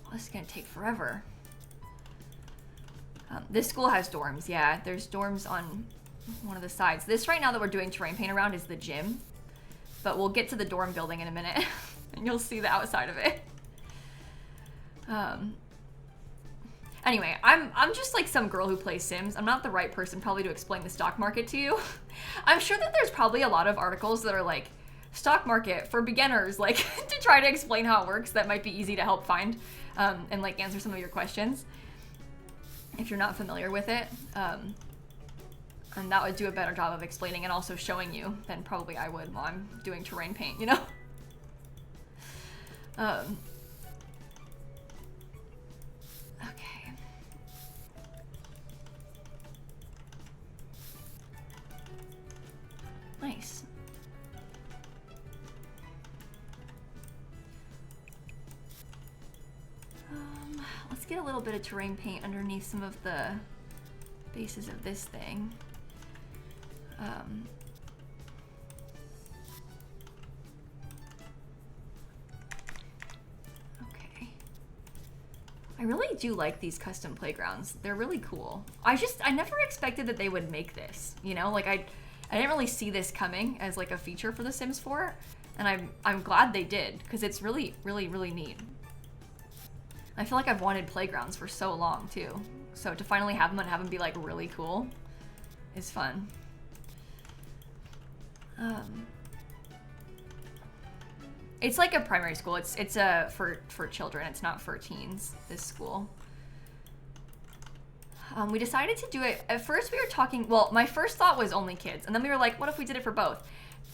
Well, this is gonna take forever. This school has dorms, yeah. There's dorms on one of the sides. This right now that we're doing terrain paint around is the gym, but we'll get to the dorm building in a minute and you'll see the outside of it. Anyway, I'm just like some girl who plays Sims. I'm not the right person probably to explain the stock market to you. I'm sure that there's probably a lot of articles that are like stock market for beginners, like to try to explain how it works. That might be easy to help find and like answer some of your questions if you're not familiar with it. And that would do a better job of explaining and also showing you than probably I would while I'm doing terrain paint, you know? Okay. Nice. Let's get a little bit of terrain paint underneath some of the bases of this thing. Okay. I really do like these custom playgrounds. They're really cool. I never expected that they would make this, you know? Like I didn't really see this coming as like a feature for The Sims 4, and I'm glad they did, because it's really, really, really neat. I feel like I've wanted playgrounds for so long too. So to finally have them and have them be like really cool is fun. It's like a primary school. It's for children. It's not for teens, this school. We decided to do it, at first we were talking, well, my first thought was only kids. And then we were like, what if we did it for both?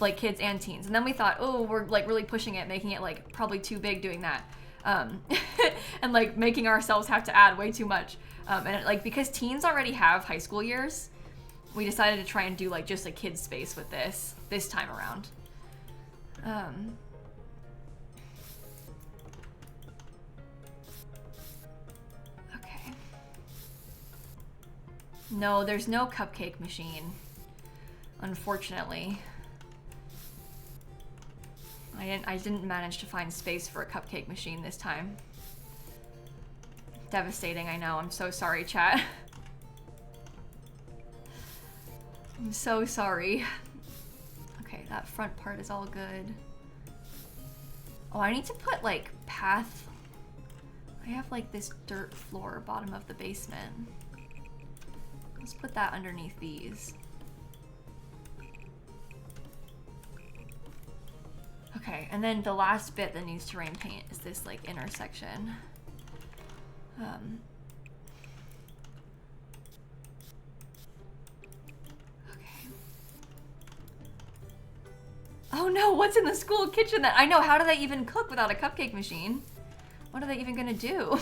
Like kids and teens. And then we thought, oh, we're like really pushing it, making it like probably too big doing that. And like making ourselves have to add way too much. And like, because teens already have high school years, we decided to try and do like just a kid's space with this time around. Okay. No, there's no cupcake machine, unfortunately. I didn't manage to find space for a cupcake machine this time. Devastating, I know. I'm so sorry, chat. I'm so sorry. Okay, that front part is all good. Oh, I need to put like path. I have like this dirt floor bottom of the basement. Let's put that underneath these. Okay, and then the last bit that needs terrain paint is this like intersection. Okay. Oh no, what's in the school kitchen that I know? How do they even cook without a cupcake machine? What are they even gonna do?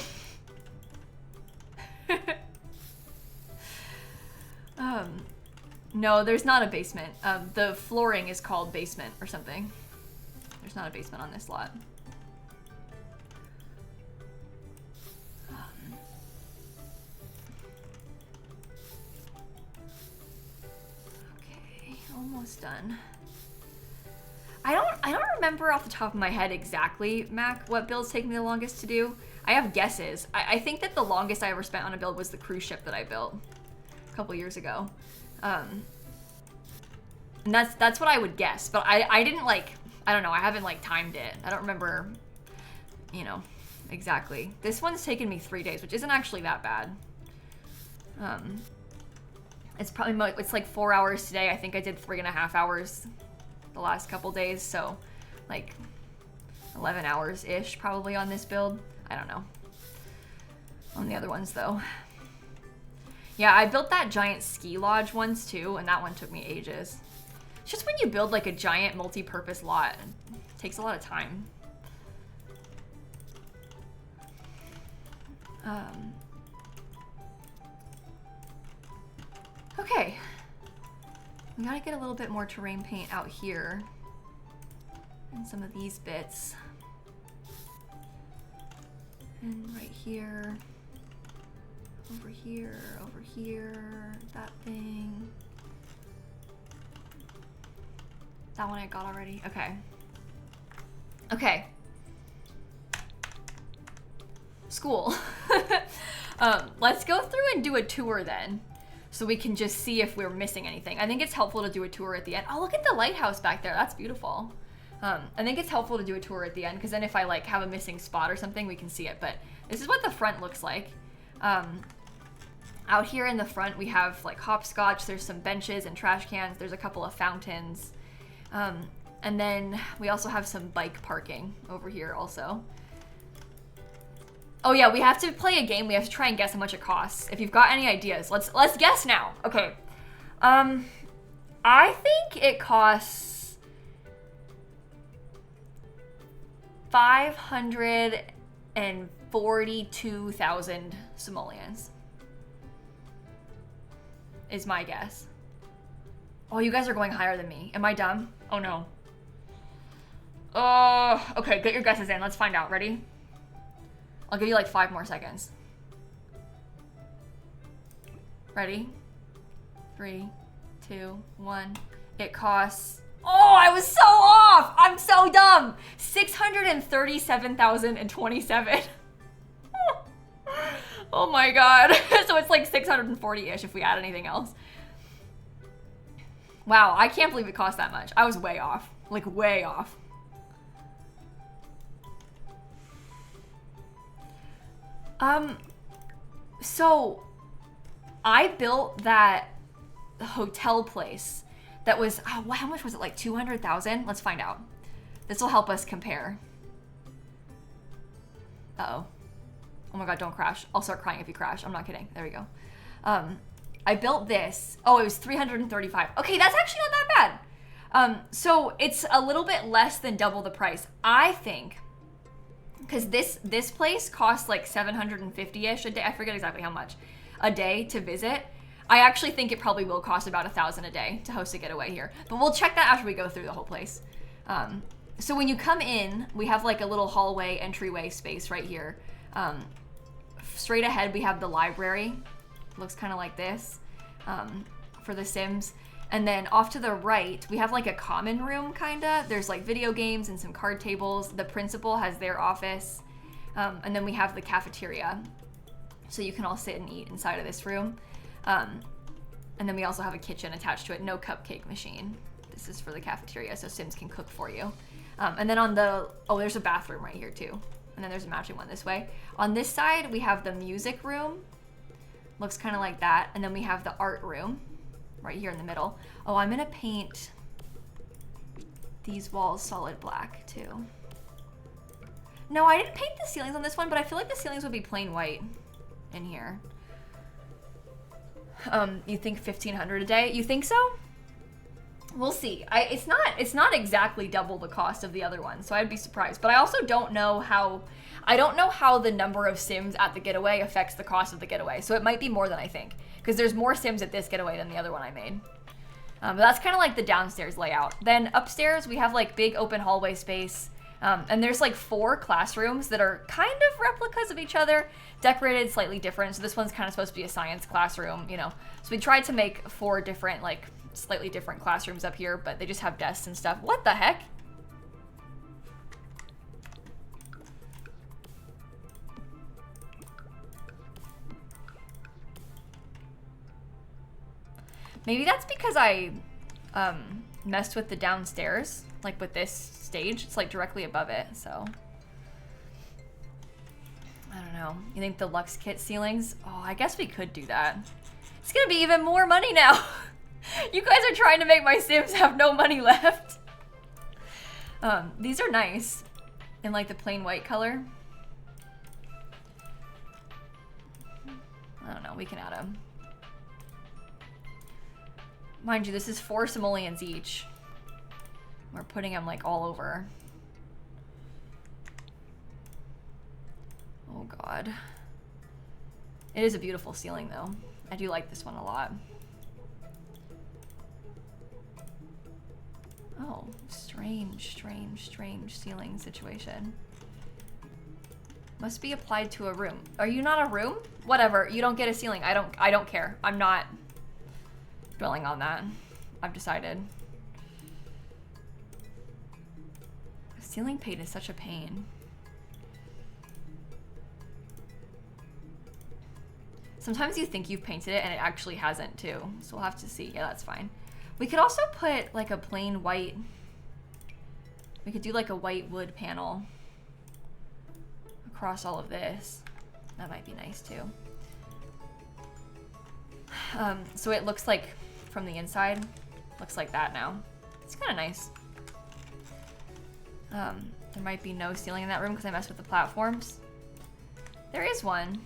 No, there's not a basement. The flooring is called basement or something. There's not a basement on this lot. almost done. I don't remember off the top of my head exactly, Mac, what builds take me the longest to do. I have guesses. I think that the longest I ever spent on a build was the cruise ship that I built a couple years ago. And that's what I would guess, but I didn't like, I don't know, I haven't like timed it. I don't remember, you know, exactly. This one's taken me 3 days, which isn't actually that bad. It's probably, it's like 4 hours today. I think I did 3.5 hours the last couple days, so like 11 hours-ish probably on this build. I don't know. On the other ones though. Yeah, I built that giant ski lodge once too, and that one took me ages. It's just when you build like a giant multi-purpose lot, it takes a lot of time. Okay. We gotta get a little bit more terrain paint out here. And some of these bits. And right here. Over here, that thing. That one I got already, okay. Okay. School. Let's go through and do a tour then, so we can just see if we're missing anything. I think it's helpful to do a tour at the end. Oh, look at the lighthouse back there, that's beautiful. I think it's helpful to do a tour at the end, because then if I like have a missing spot or something, we can see it. But this is what the front looks like. Out here in the front, we have like hopscotch, there's some benches and trash cans, there's a couple of fountains. And then we also have some bike parking over here also. Oh yeah, we have to play a game. We have to try and guess how much it costs. If you've got any ideas, let's guess now. Okay. I think it costs 542,000 simoleons. Is my guess. Oh, you guys are going higher than me. Am I dumb? Oh no. Okay, get your guesses in. Let's find out. Ready? I'll give you like 5 more seconds. Ready? 3, 2, 1. It costs... Oh, I was so off! I'm so dumb! 637,027. Oh my god. So it's like 640-ish if we add anything else. Wow, I can't believe it cost that much. I was way off. Like, way off. So I built that hotel place that was, oh, how much was it? Like 200,000? Let's find out. This will help us compare. Uh-oh. Oh my god, don't crash. I'll start crying if you crash. I'm not kidding. There we go. I built this. Oh, it was 335. Okay, that's actually not that bad. So it's a little bit less than double the price. I think, because this place costs like 750-ish a day. I forget exactly how much a day to visit. I actually think it probably will cost about 1,000 a day to host a getaway here. But we'll check that after we go through the whole place. So when you come in, we have like a little hallway entryway space right here. Straight ahead, we have the library. Looks kind of like this for the Sims. And then off to the right, we have like a common room, kinda. There's like video games and some card tables. The principal has their office. And then we have the cafeteria. So you can all sit and eat inside of this room. And then we also have a kitchen attached to it. No cupcake machine. This is for the cafeteria, so Sims can cook for you. And then on the, oh, there's a bathroom right here too. And then there's a matching one this way. On this side, we have the music room. Looks kind of like that. And then we have the art room right here in the middle. Oh, I'm gonna paint these walls solid black too. No, I didn't paint the ceilings on this one, but I feel like the ceilings would be plain white in here. You think 1,500 a day? You think so? We'll see. It's not exactly double the cost of the other one, so I'd be surprised. But I also don't know how the number of Sims at the getaway affects the cost of the getaway. So it might be more than I think, because there's more Sims at this getaway than the other one I made. But that's kind of like the downstairs layout. Then upstairs we have like big open hallway space. And there's like 4 classrooms that are kind of replicas of each other, decorated slightly different. So this one's kind of supposed to be a science classroom, you know. So we tried to make 4 different, like, slightly different classrooms up here, but they just have desks and stuff. What the heck? Maybe that's because I messed with the downstairs, like with this stage. It's like directly above it, so. I don't know. You think the Lux Kit ceilings? Oh, I guess we could do that. It's gonna be even more money now. You guys are trying to make my Sims have no money left. These are nice in like the plain white color. I don't know, we can add them. Mind you, this is 4 simoleons each. We're putting them like all over. Oh God. It is a beautiful ceiling though. I do like this one a lot. Oh, strange, strange, strange ceiling situation. Must be applied to a room. Are you not a room? Whatever, you don't get a ceiling. I don't care. I'm not dwelling on that. I've decided. Ceiling paint is such a pain. Sometimes you think you've painted it and it actually hasn't too. So we'll have to see. Yeah, that's fine. We could also put like a plain white, we could do like a white wood panel across all of this. That might be nice too. So it looks like from the inside, looks like that now. It's kind of nice. There might be no ceiling in that room because I messed with the platforms. There is one.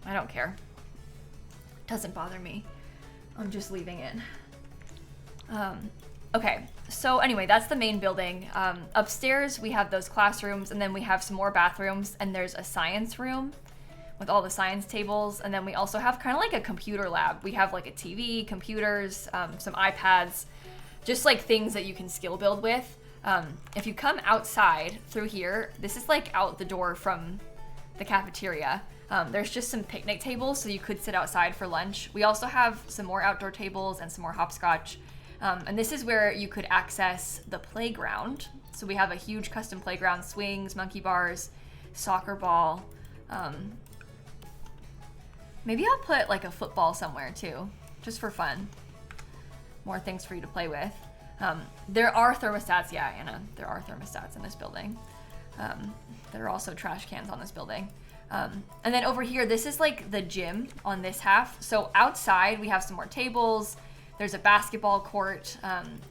I don't care. Doesn't bother me. I'm just leaving it. Okay, so anyway, that's the main building. Upstairs, we have those classrooms, and then we have some more bathrooms, and there's a science room with all the science tables, and then we also have kind of like a computer lab. We have like a TV, computers, some iPads, just like things that you can skill build with. If you come outside through here, this is like out the door from the cafeteria. There's just some picnic tables, so you could sit outside for lunch. We also have some more outdoor tables and some more hopscotch. And this is where you could access the playground. So we have a huge custom playground, swings, monkey bars, soccer ball. Maybe I'll put like a football somewhere too, just for fun. More things for you to play with. There are thermostats, yeah, Anna, there are thermostats in this building. There are also trash cans on this building. And then over here, this is like the gym on this half. So outside we have some more tables. There's a basketball court.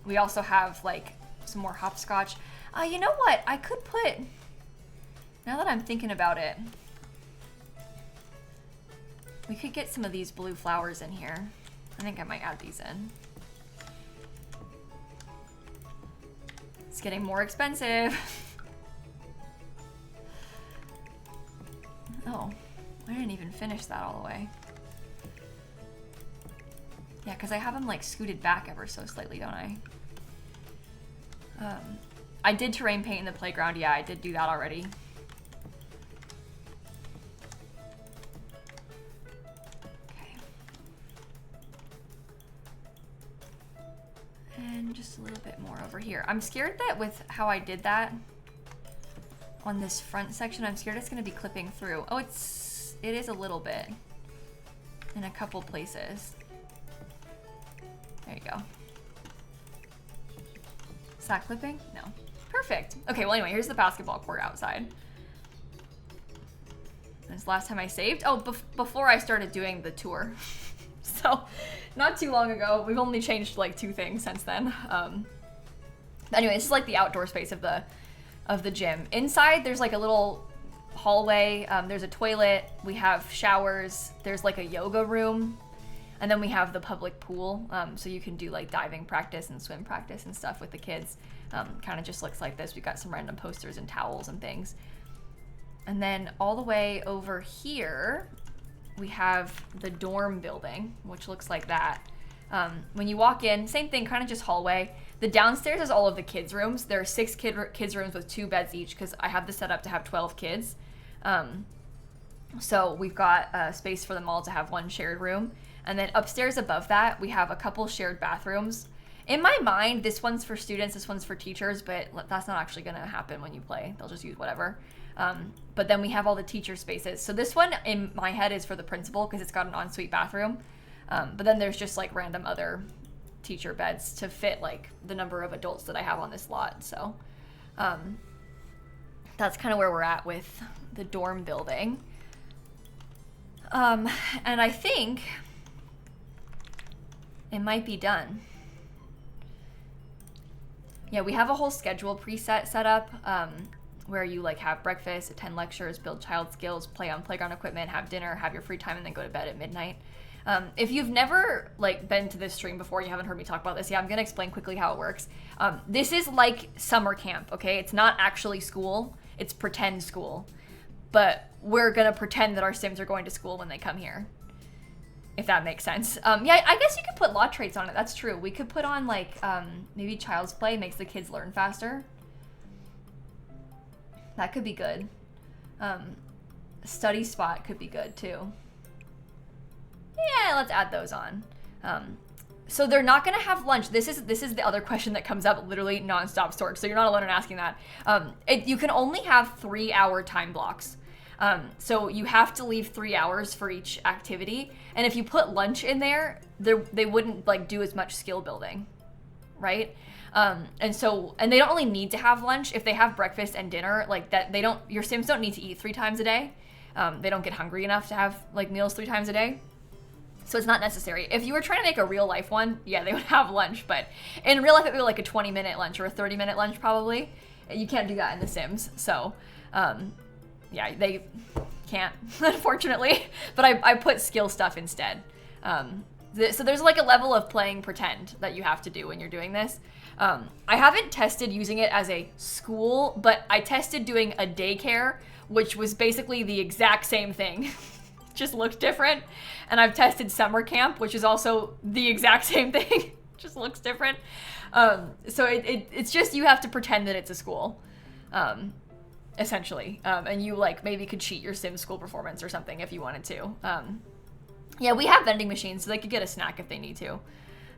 We also have like some more hopscotch. You know what? I could put, now that I'm thinking about it, we could get some of these blue flowers in here. I think I might add these in. It's getting more expensive. Oh, I didn't even finish that all the way. Yeah, because I have them like scooted back ever so slightly, don't I? I did terrain paint in the playground. Yeah, I did do that already. Okay. And just a little bit more over here. I'm scared that with how I did that on this front section, I'm scared it's going to be clipping through. Oh, it is a little bit in a couple places. There you go. Is that clipping? No. Perfect. Okay, well anyway, here's the basketball court outside. This last time I saved? Oh, before I started doing the tour. So, not too long ago. We've only changed like 2 things since then. Anyway, this is like the outdoor space of the gym. Inside, there's like a little hallway. There's a toilet. We have showers. There's like a yoga room. And then we have the public pool. So you can do like diving practice and swim practice and stuff with the kids. Kind of just looks like this. We got some random posters and towels and things. And then all the way over here, we have the dorm building, which looks like that. When you walk in, same thing, kind of just hallway. The downstairs is all of the kids' rooms. There are 6 kids' rooms with 2 beds each because I have this set up to have 12 kids. So we've got space for them all to have one shared room. And then upstairs above that, we have a couple shared bathrooms. In my mind, this one's for students, this one's for teachers, but that's not actually going to happen when you play. They'll just use whatever. But then we have all the teacher spaces. So this one in my head is for the principal because it's got an ensuite bathroom. But then there's just like random other teacher beds to fit like the number of adults that I have on this lot. So that's kind of where we're at with the dorm building. And I think it might be done. Yeah, we have a whole schedule preset set up where you like have breakfast, attend lectures, build child skills, play on playground equipment, have dinner, have your free time, and then go to bed at midnight. If you've never like been to this stream before, you haven't heard me talk about this, yeah, I'm gonna explain quickly how it works. This is like summer camp, okay? It's not actually school, it's pretend school. But we're gonna pretend that our Sims are going to school when they come here. If that makes sense. Yeah, I guess you could put law traits on it. That's true. We could put on like maybe Child's Play makes the kids learn faster. That could be good. Study Spot could be good too. Yeah, let's add those on. So they're not gonna have lunch. This is the other question that comes up literally nonstop, Stork. So you're not alone in asking that. You can only have 3-hour time blocks. So you have to leave 3 hours for each activity. And if you put lunch in there, they wouldn't like do as much skill building, right? And they don't really need to have lunch. If they have breakfast and dinner, like that, your Sims don't need to eat 3 times a day. They don't get hungry enough to have like meals 3 times a day. So it's not necessary. If you were trying to make a real life one, yeah, they would have lunch. But in real life, it would be like a 20-minute lunch or a 30-minute lunch probably. You can't do that in The Sims. So, yeah, they can't, unfortunately. But I put skill stuff instead. So there's like a level of playing pretend that you have to do when you're doing this. I haven't tested using it as a school, but I tested doing a daycare, which was basically the exact same thing. Just looked different. And I've tested summer camp, which is also the exact same thing. Just looks different. So it's just you have to pretend that it's a school. Essentially. And you like maybe could cheat your Sim school performance or something if you wanted to. Yeah, we have vending machines, so they could get a snack if they need to.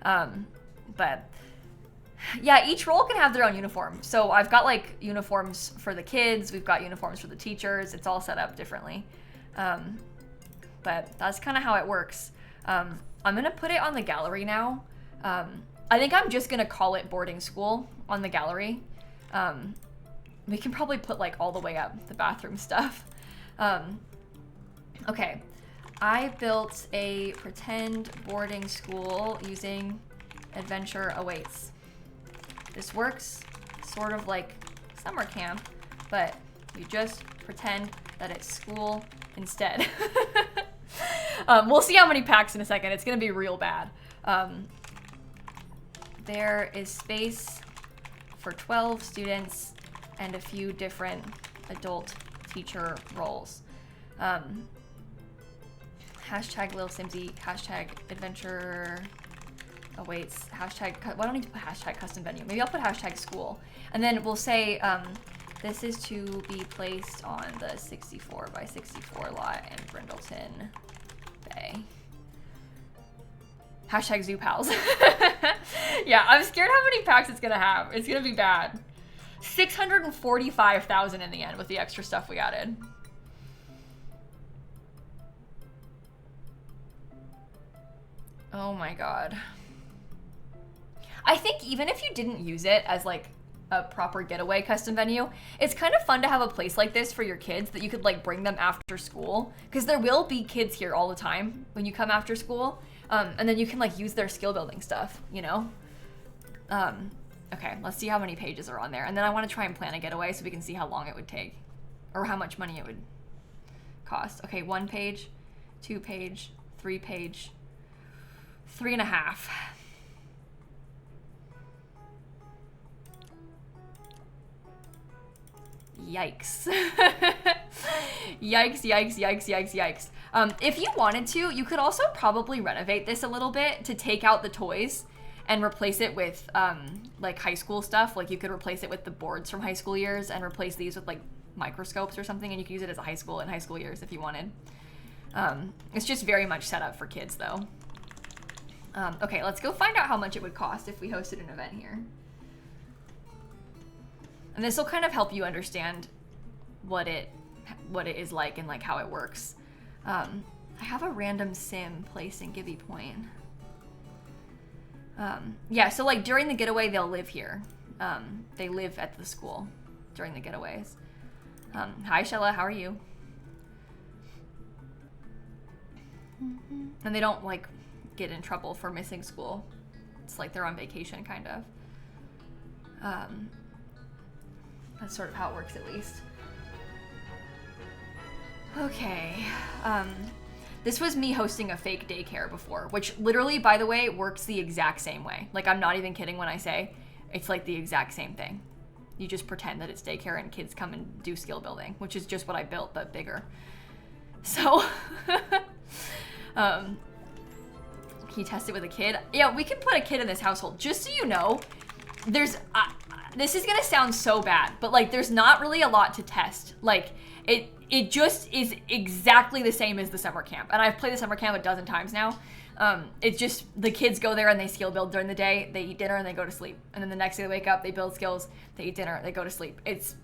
But yeah, each role can have their own uniform. So I've got like uniforms for the kids, we've got uniforms for the teachers. It's all set up differently. But that's kind of how it works. I'm gonna put it on the gallery now. I think I'm just gonna call it boarding school on the gallery. We can probably put like all the way up the bathroom stuff. Okay, I built a pretend boarding school using Adventure Awaits. This works sort of like summer camp, but you just pretend that it's school instead. We'll see how many packs in a second. It's gonna be real bad. There is space for 12 students and a few different adult teacher roles. Hashtag lilsimsie, hashtag adventure awaits, hashtag, why don't I need to put hashtag custom venue? Maybe I'll put hashtag school. And then we'll say, this is to be placed on the 64 by 64 lot in Brindleton Bay. Hashtag Zoo Pals. Yeah, I'm scared how many packs it's gonna have. It's gonna be bad. 645,000 in the end with the extra stuff we added. Oh my god. I think even if you didn't use it as like a proper Getaway custom venue, it's kind of fun to have a place like this for your kids that you could like bring them after school, because there will be kids here all the time when you come after school, and then you can like use their skill building stuff, you know? Okay, let's see how many pages are on there, and then I want to try and plan a getaway so we can see how long it would take or how much money it would cost. Okay, 1 page, 2 page, 3 page, 3.5. Yikes. Yikes, yikes, yikes, yikes, yikes. If you wanted to, you could also probably renovate this a little bit to take out the toys and replace it with like high school stuff. Like you could replace it with the boards from high school years and replace these with like microscopes or something, and you could use it as a high school in high school years if you wanted. It's just very much set up for kids though. Okay, let's go find out how much it would cost if we hosted an event here. And this will kind of help you understand what it is like and like how it works. I have a random sim place in Gibby Point. Yeah, so like during the getaway, they'll live here. They live at the school during the getaways. Hi, Shella, how are you? And they don't like get in trouble for missing school. It's like they're on vacation, kind of. That's sort of how it works, at least. Okay. This was me hosting a fake daycare before, which literally, by the way, works the exact same way. Like, I'm not even kidding when I say it's like the exact same thing. You just pretend that it's daycare and kids come and do skill building, which is just what I built, but bigger. So, can you test it with a kid? Yeah, we can put a kid in this household. Just so you know, there's, this is gonna sound so bad, but like there's not really a lot to test. Like it just is exactly the same as the summer camp. And I've played the summer camp a dozen times now. It's just the kids go there and they skill build during the day, they eat dinner and they go to sleep. And then the next day they wake up, they build skills, they eat dinner, they go to sleep. It's,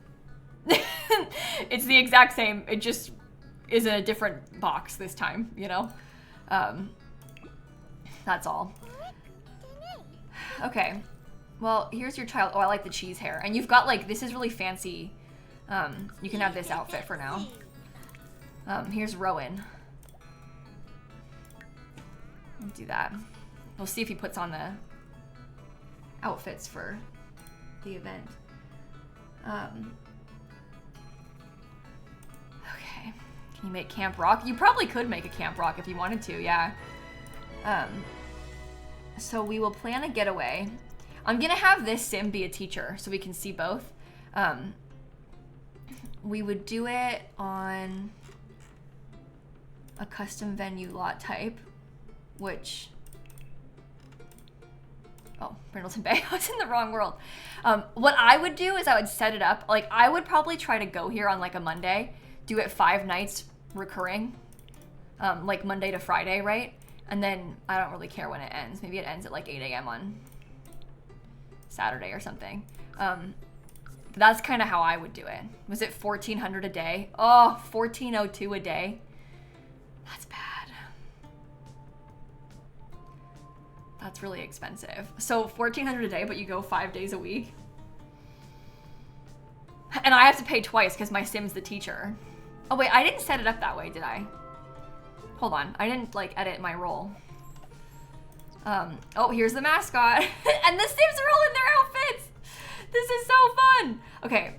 it's the exact same. It just is in a different box this time, you know? That's all. Okay. Well, here's your child. Oh, I like the cheese hair. And you've got like, this is really fancy. You can have this outfit for now. Here's Rowan. We'll do that. We'll see if he puts on the outfits for the event. Okay. Can you make Camp Rock? You probably could make a Camp Rock if you wanted to, yeah. So we will plan a getaway. I'm gonna have this sim be a teacher so we can see both. We would do it on a custom venue lot type, which, oh, Brindleton Bay, I was in the wrong world. What I would do is I would set it up, like I would probably try to go here on like a Monday, do it 5 nights recurring, like Monday to Friday, right? And then I don't really care when it ends. Maybe it ends at like 8 a.m. on Saturday or something. That's kind of how I would do it. Was it $1,400 a day? Oh, $1,402 a day. That's bad. That's really expensive. So $1,400 a day, but you go 5 days a week. And I have to pay twice because my sim's the teacher. Oh wait, I didn't set it up that way, did I? Hold on, I didn't like edit my role. Oh, here's the mascot. And the Sims are all in their outfits. This is so fun. Okay,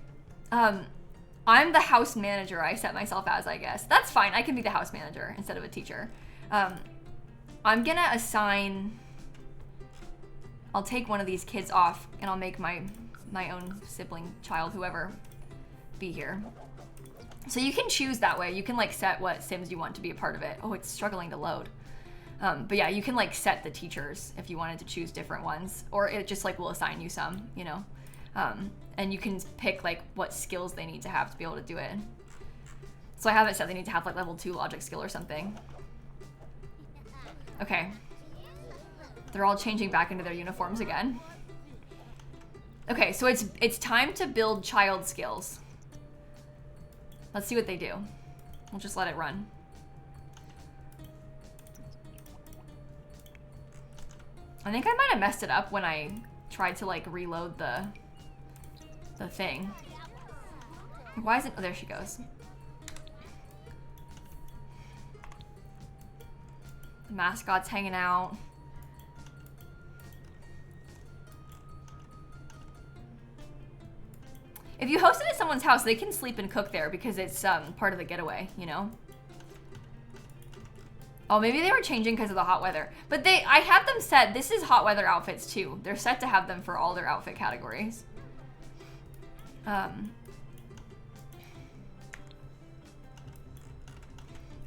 I'm the house manager I set myself as, I guess. That's fine, I can be the house manager instead of a teacher. I'm gonna assign, I'll take one of these kids off and I'll make my own sibling, child, whoever, be here. So you can choose that way. You can like set what Sims you want to be a part of it. Oh, it's struggling to load. But yeah, you can like set the teachers if you wanted to choose different ones, or it just like will assign you some, you know? And you can pick like what skills they need to have to be able to do it. So I have it set they need to have like level 2 logic skill or something. Okay. They're all changing back into their uniforms again. Okay, so it's time to build child skills. Let's see what they do. We'll just let it run. I think I might have messed it up when I tried to like reload the thing. Why isn't, oh, there she goes. The mascot's hanging out. If you host it at someone's house, they can sleep and cook there because it's part of the getaway, you know? Oh, maybe they were changing because of the hot weather. But I have them set, this is hot weather outfits too. They're set to have them for all their outfit categories.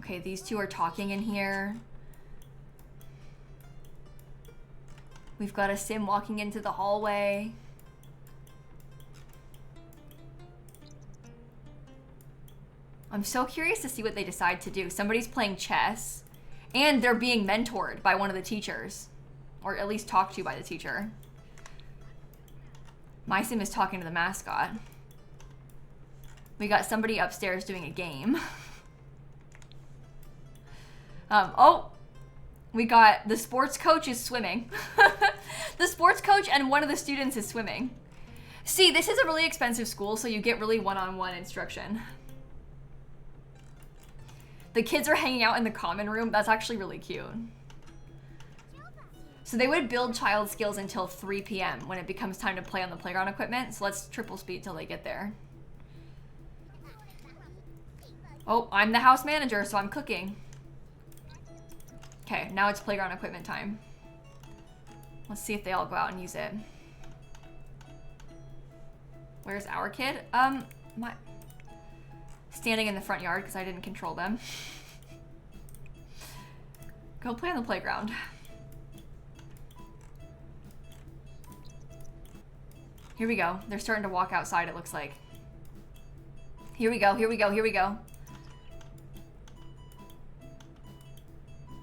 Okay, Okay, these two are talking in here. We've got a sim walking into the hallway. I'm so curious to see what they decide to do. Somebody's playing chess, and they're being mentored by one of the teachers, or at least talked to by the teacher. My sim is talking to the mascot. We got somebody upstairs doing a game. Oh, we got the sports coach is swimming. The sports coach and one of the students is swimming. See, this is a really expensive school, so you get really one-on-one instruction. The kids are hanging out in the common room. That's actually really cute. So they would build child skills until 3 p.m. when it becomes time to play on the playground equipment. So let's triple speed till they get there. Oh, I'm the house manager, so I'm cooking. Okay, now it's playground equipment time. Let's see if they all go out and use it. Where's our kid? Standing in the front yard because I didn't control them. Go play on the playground. Here we go. They're starting to walk outside, it looks like. Here we go, here we go, here we go.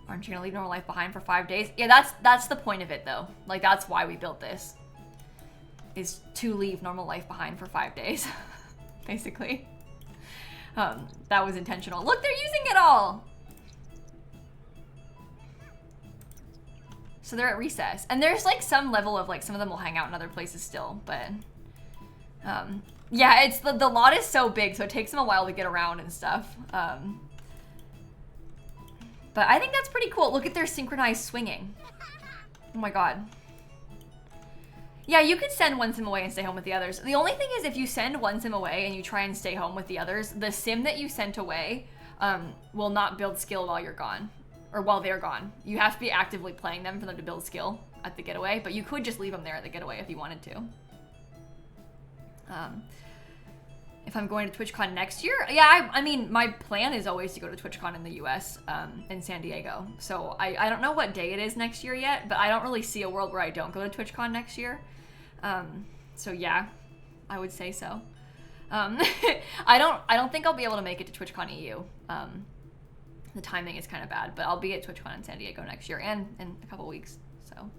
Aren't you gonna leave normal life behind for 5 days? Yeah, that's the point of it though. Like, that's why we built this. Is to leave normal life behind for 5 days. Basically. That was intentional. Look, they're using it all! So they're at recess. And there's like some level of like, some of them will hang out in other places still, but yeah, it's the lot is so big, so it takes them a while to get around and stuff. But I think that's pretty cool. Look at their synchronized swinging. Oh my god. Yeah, you could send one sim away and stay home with the others. The only thing is if you send one sim away and you try and stay home with the others, the sim that you sent away will not build skill while you're gone. Or while they're gone. You have to be actively playing them for them to build skill at the Getaway, but you could just leave them there at the Getaway if you wanted to. If I'm going to TwitchCon next year, yeah, I mean, my plan is always to go to TwitchCon in the US, in San Diego. So I don't know what day it is next year yet, but I don't really see a world where I don't go to TwitchCon next year. So yeah, I would say so. I don't think I'll be able to make it to TwitchCon EU. The timing is kind of bad, but I'll be at TwitchCon in San Diego next year and in a couple weeks, so.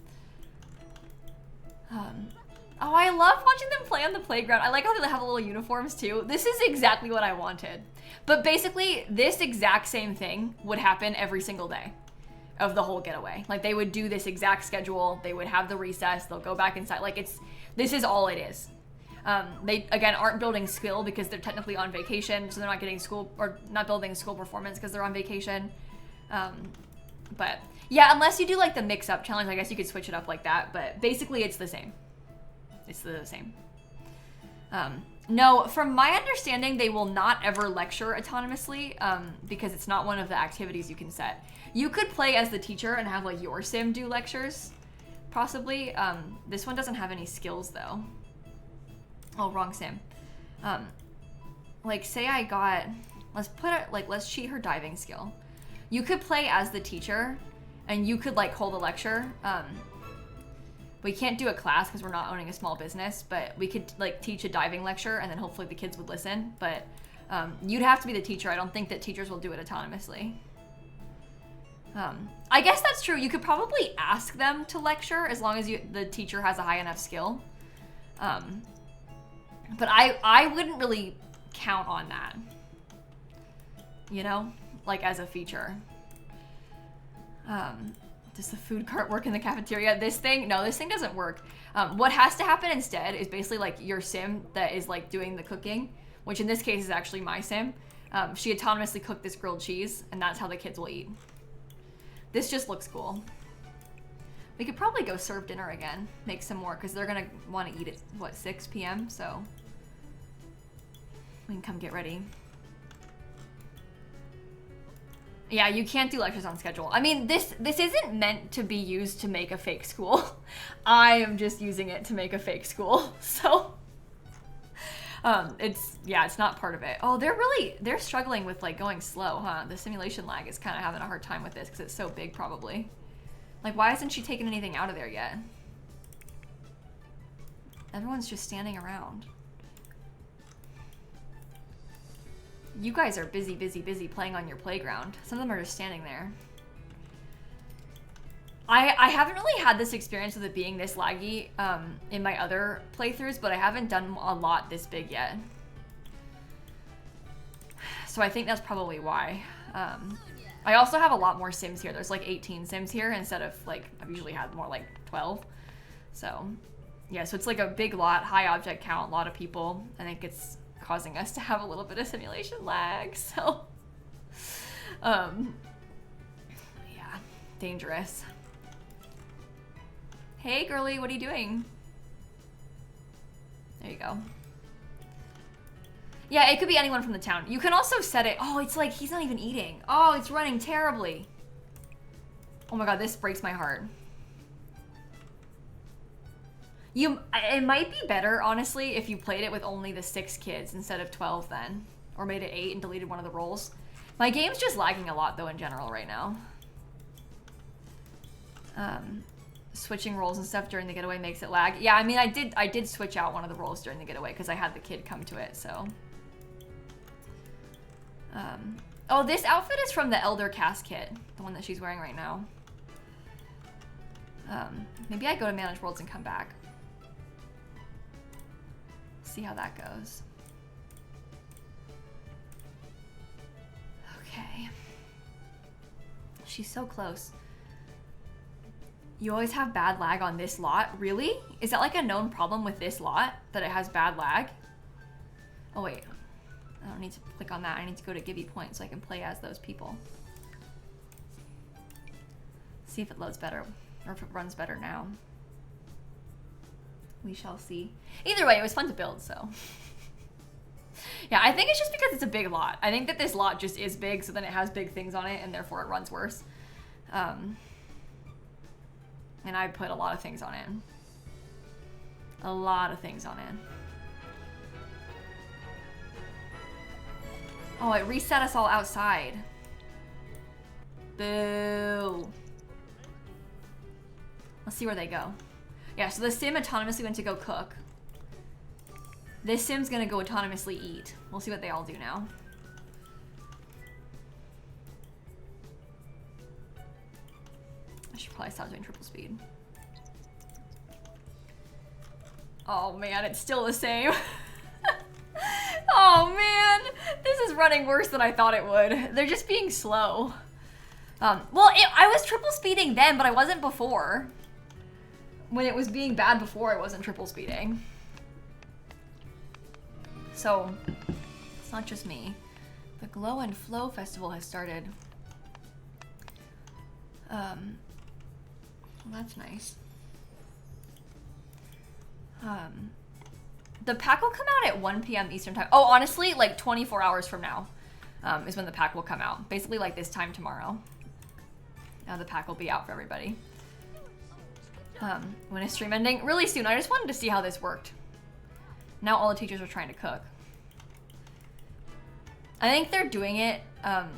Oh, I love watching them play on the playground. I like how they have little uniforms too. This is exactly what I wanted. But basically, this exact same thing would happen every single day of the whole Getaway. Like, they would do this exact schedule. They would have the recess. They'll go back inside. Like, this is all it is. They, again, aren't building skill because they're technically on vacation, so they're not getting school, or not building school performance because they're on vacation. But, yeah, unless you do, like, the mix-up challenge, I guess you could switch it up like that. But basically, it's the same. It's the same. No, from my understanding, they will not ever lecture autonomously because it's not one of the activities you can set. You could play as the teacher and have like your sim do lectures, possibly. This one doesn't have any skills though. Oh, wrong sim. Like say I got, let's cheat her diving skill. You could play as the teacher and you could like hold a lecture. We can't do a class because we're not owning a small business, but we could like teach a diving lecture and then hopefully the kids would listen. But you'd have to be the teacher. I don't think that teachers will do it autonomously. I guess that's true. You could probably ask them to lecture as long as the teacher has a high enough skill. But I wouldn't really count on that. You know, like as a feature. Does the food cart work in the cafeteria? This thing doesn't work. What has to happen instead is basically like your sim that is like doing the cooking, which in this case is actually my sim. She autonomously cooked this grilled cheese and that's how the kids will eat. This just looks cool. We could probably go serve dinner again, make some more, because they're gonna want to eat at, what, 6 p.m., so we can come get ready. Yeah, you can't do lectures on schedule. I mean, this isn't meant to be used to make a fake school. I am just using it to make a fake school, so. Yeah, it's not part of it. Oh, they're struggling with like going slow, huh? The simulation lag is kind of having a hard time with this because it's so big probably. Like, why hasn't she taken anything out of there yet? Everyone's just standing around. You guys are busy, busy, busy playing on your playground. Some of them are just standing there. I haven't really had this experience with it being this laggy in my other playthroughs, but I haven't done a lot this big yet. So I think that's probably why. I also have a lot more Sims here. There's like 18 Sims here instead of like, I've usually had more like 12. So yeah, so it's like a big lot, high object count, a lot of people. I think it's causing us to have a little bit of simulation lag, so. Yeah, dangerous. Hey girly, what are you doing? There you go. Yeah, it could be anyone from the town. You can also set it, oh, it's like, he's not even eating. Oh, it's running terribly. Oh my God, this breaks my heart. It might be better, honestly, if you played it with only the 6 kids instead of 12 then. Or made it 8 and deleted one of the roles. My game's just lagging a lot though in general right now. Switching roles and stuff during the getaway makes it lag. Yeah, I mean, I did switch out one of the roles during the getaway because I had the kid come to it, so. Oh, this outfit is from the Elder Cast kit, the one that she's wearing right now. Maybe I go to Manage Worlds and come back. See how that goes. Okay. She's so close. You always have bad lag on this lot? Really? Is that like a known problem with this lot, that it has bad lag? Oh wait, I don't need to click on that. I need to go to Gibby Point so I can play as those people. See if it loads better, or if it runs better now. We shall see. Either way, it was fun to build, so. Yeah, I think it's just because it's a big lot. I think that this lot just is big, so then it has big things on it, and therefore it runs worse. And I put a lot of things on it. A lot of things on it. Oh, it reset us all outside. Boo. Let's see where they go. Yeah, so the sim autonomously went to go cook. This sim's gonna go autonomously eat. We'll see what they all do now. I should probably stop doing triple speed. Oh man, it's still the same. Oh man, this is running worse than I thought it would. They're just being slow. I was triple speeding then, but I wasn't before. When it was being bad before, I wasn't triple speeding. So, it's not just me. The Glow and Flow Festival has started. Well, that's nice. The pack will come out at 1 p.m. Eastern time. Oh, honestly, like 24 hours from now is when the pack will come out. Basically like this time tomorrow. The pack will be out for everybody. When is stream ending? Really soon. I just wanted to see how this worked. Now all the teachers are trying to cook. I think they're doing it,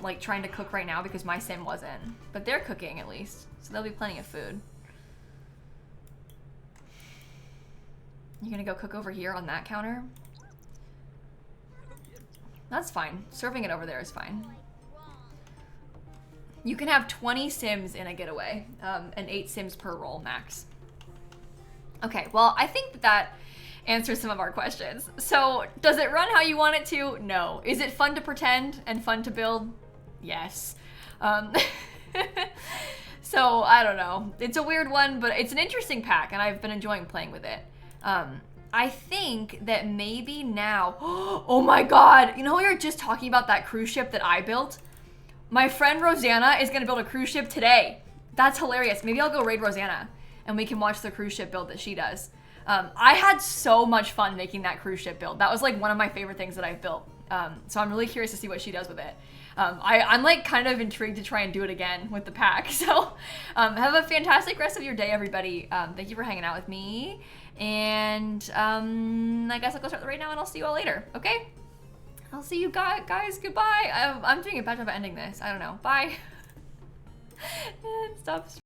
like trying to cook right now because my sim wasn't. But they're cooking at least, so there'll be plenty of food. You're gonna go cook over here on that counter? That's fine. Serving it over there is fine. You can have 20 sims in a getaway, and 8 sims per roll max. Okay, well, I think that answers some of our questions. So, does it run how you want it to? No. Is it fun to pretend and fun to build? Yes. So, I don't know. It's a weird one, but it's an interesting pack, and I've been enjoying playing with it. I think that maybe now... Oh my god! You know we were just talking about that cruise ship that I built? My friend Rosanna is gonna build a cruise ship today. That's hilarious. Maybe I'll go raid Rosanna, and we can watch the cruise ship build that she does. I had so much fun making that cruise ship build. That was like one of my favorite things that I've built. So I'm really curious to see what she does with it. I'm like kind of intrigued to try and do it again with the pack. So have a fantastic rest of your day, everybody. Thank you for hanging out with me. And I guess I'll go start right now and I'll see you all later. Okay? I'll see you guys. Goodbye. I'm doing a bad job of ending this. I don't know. Bye. And stop.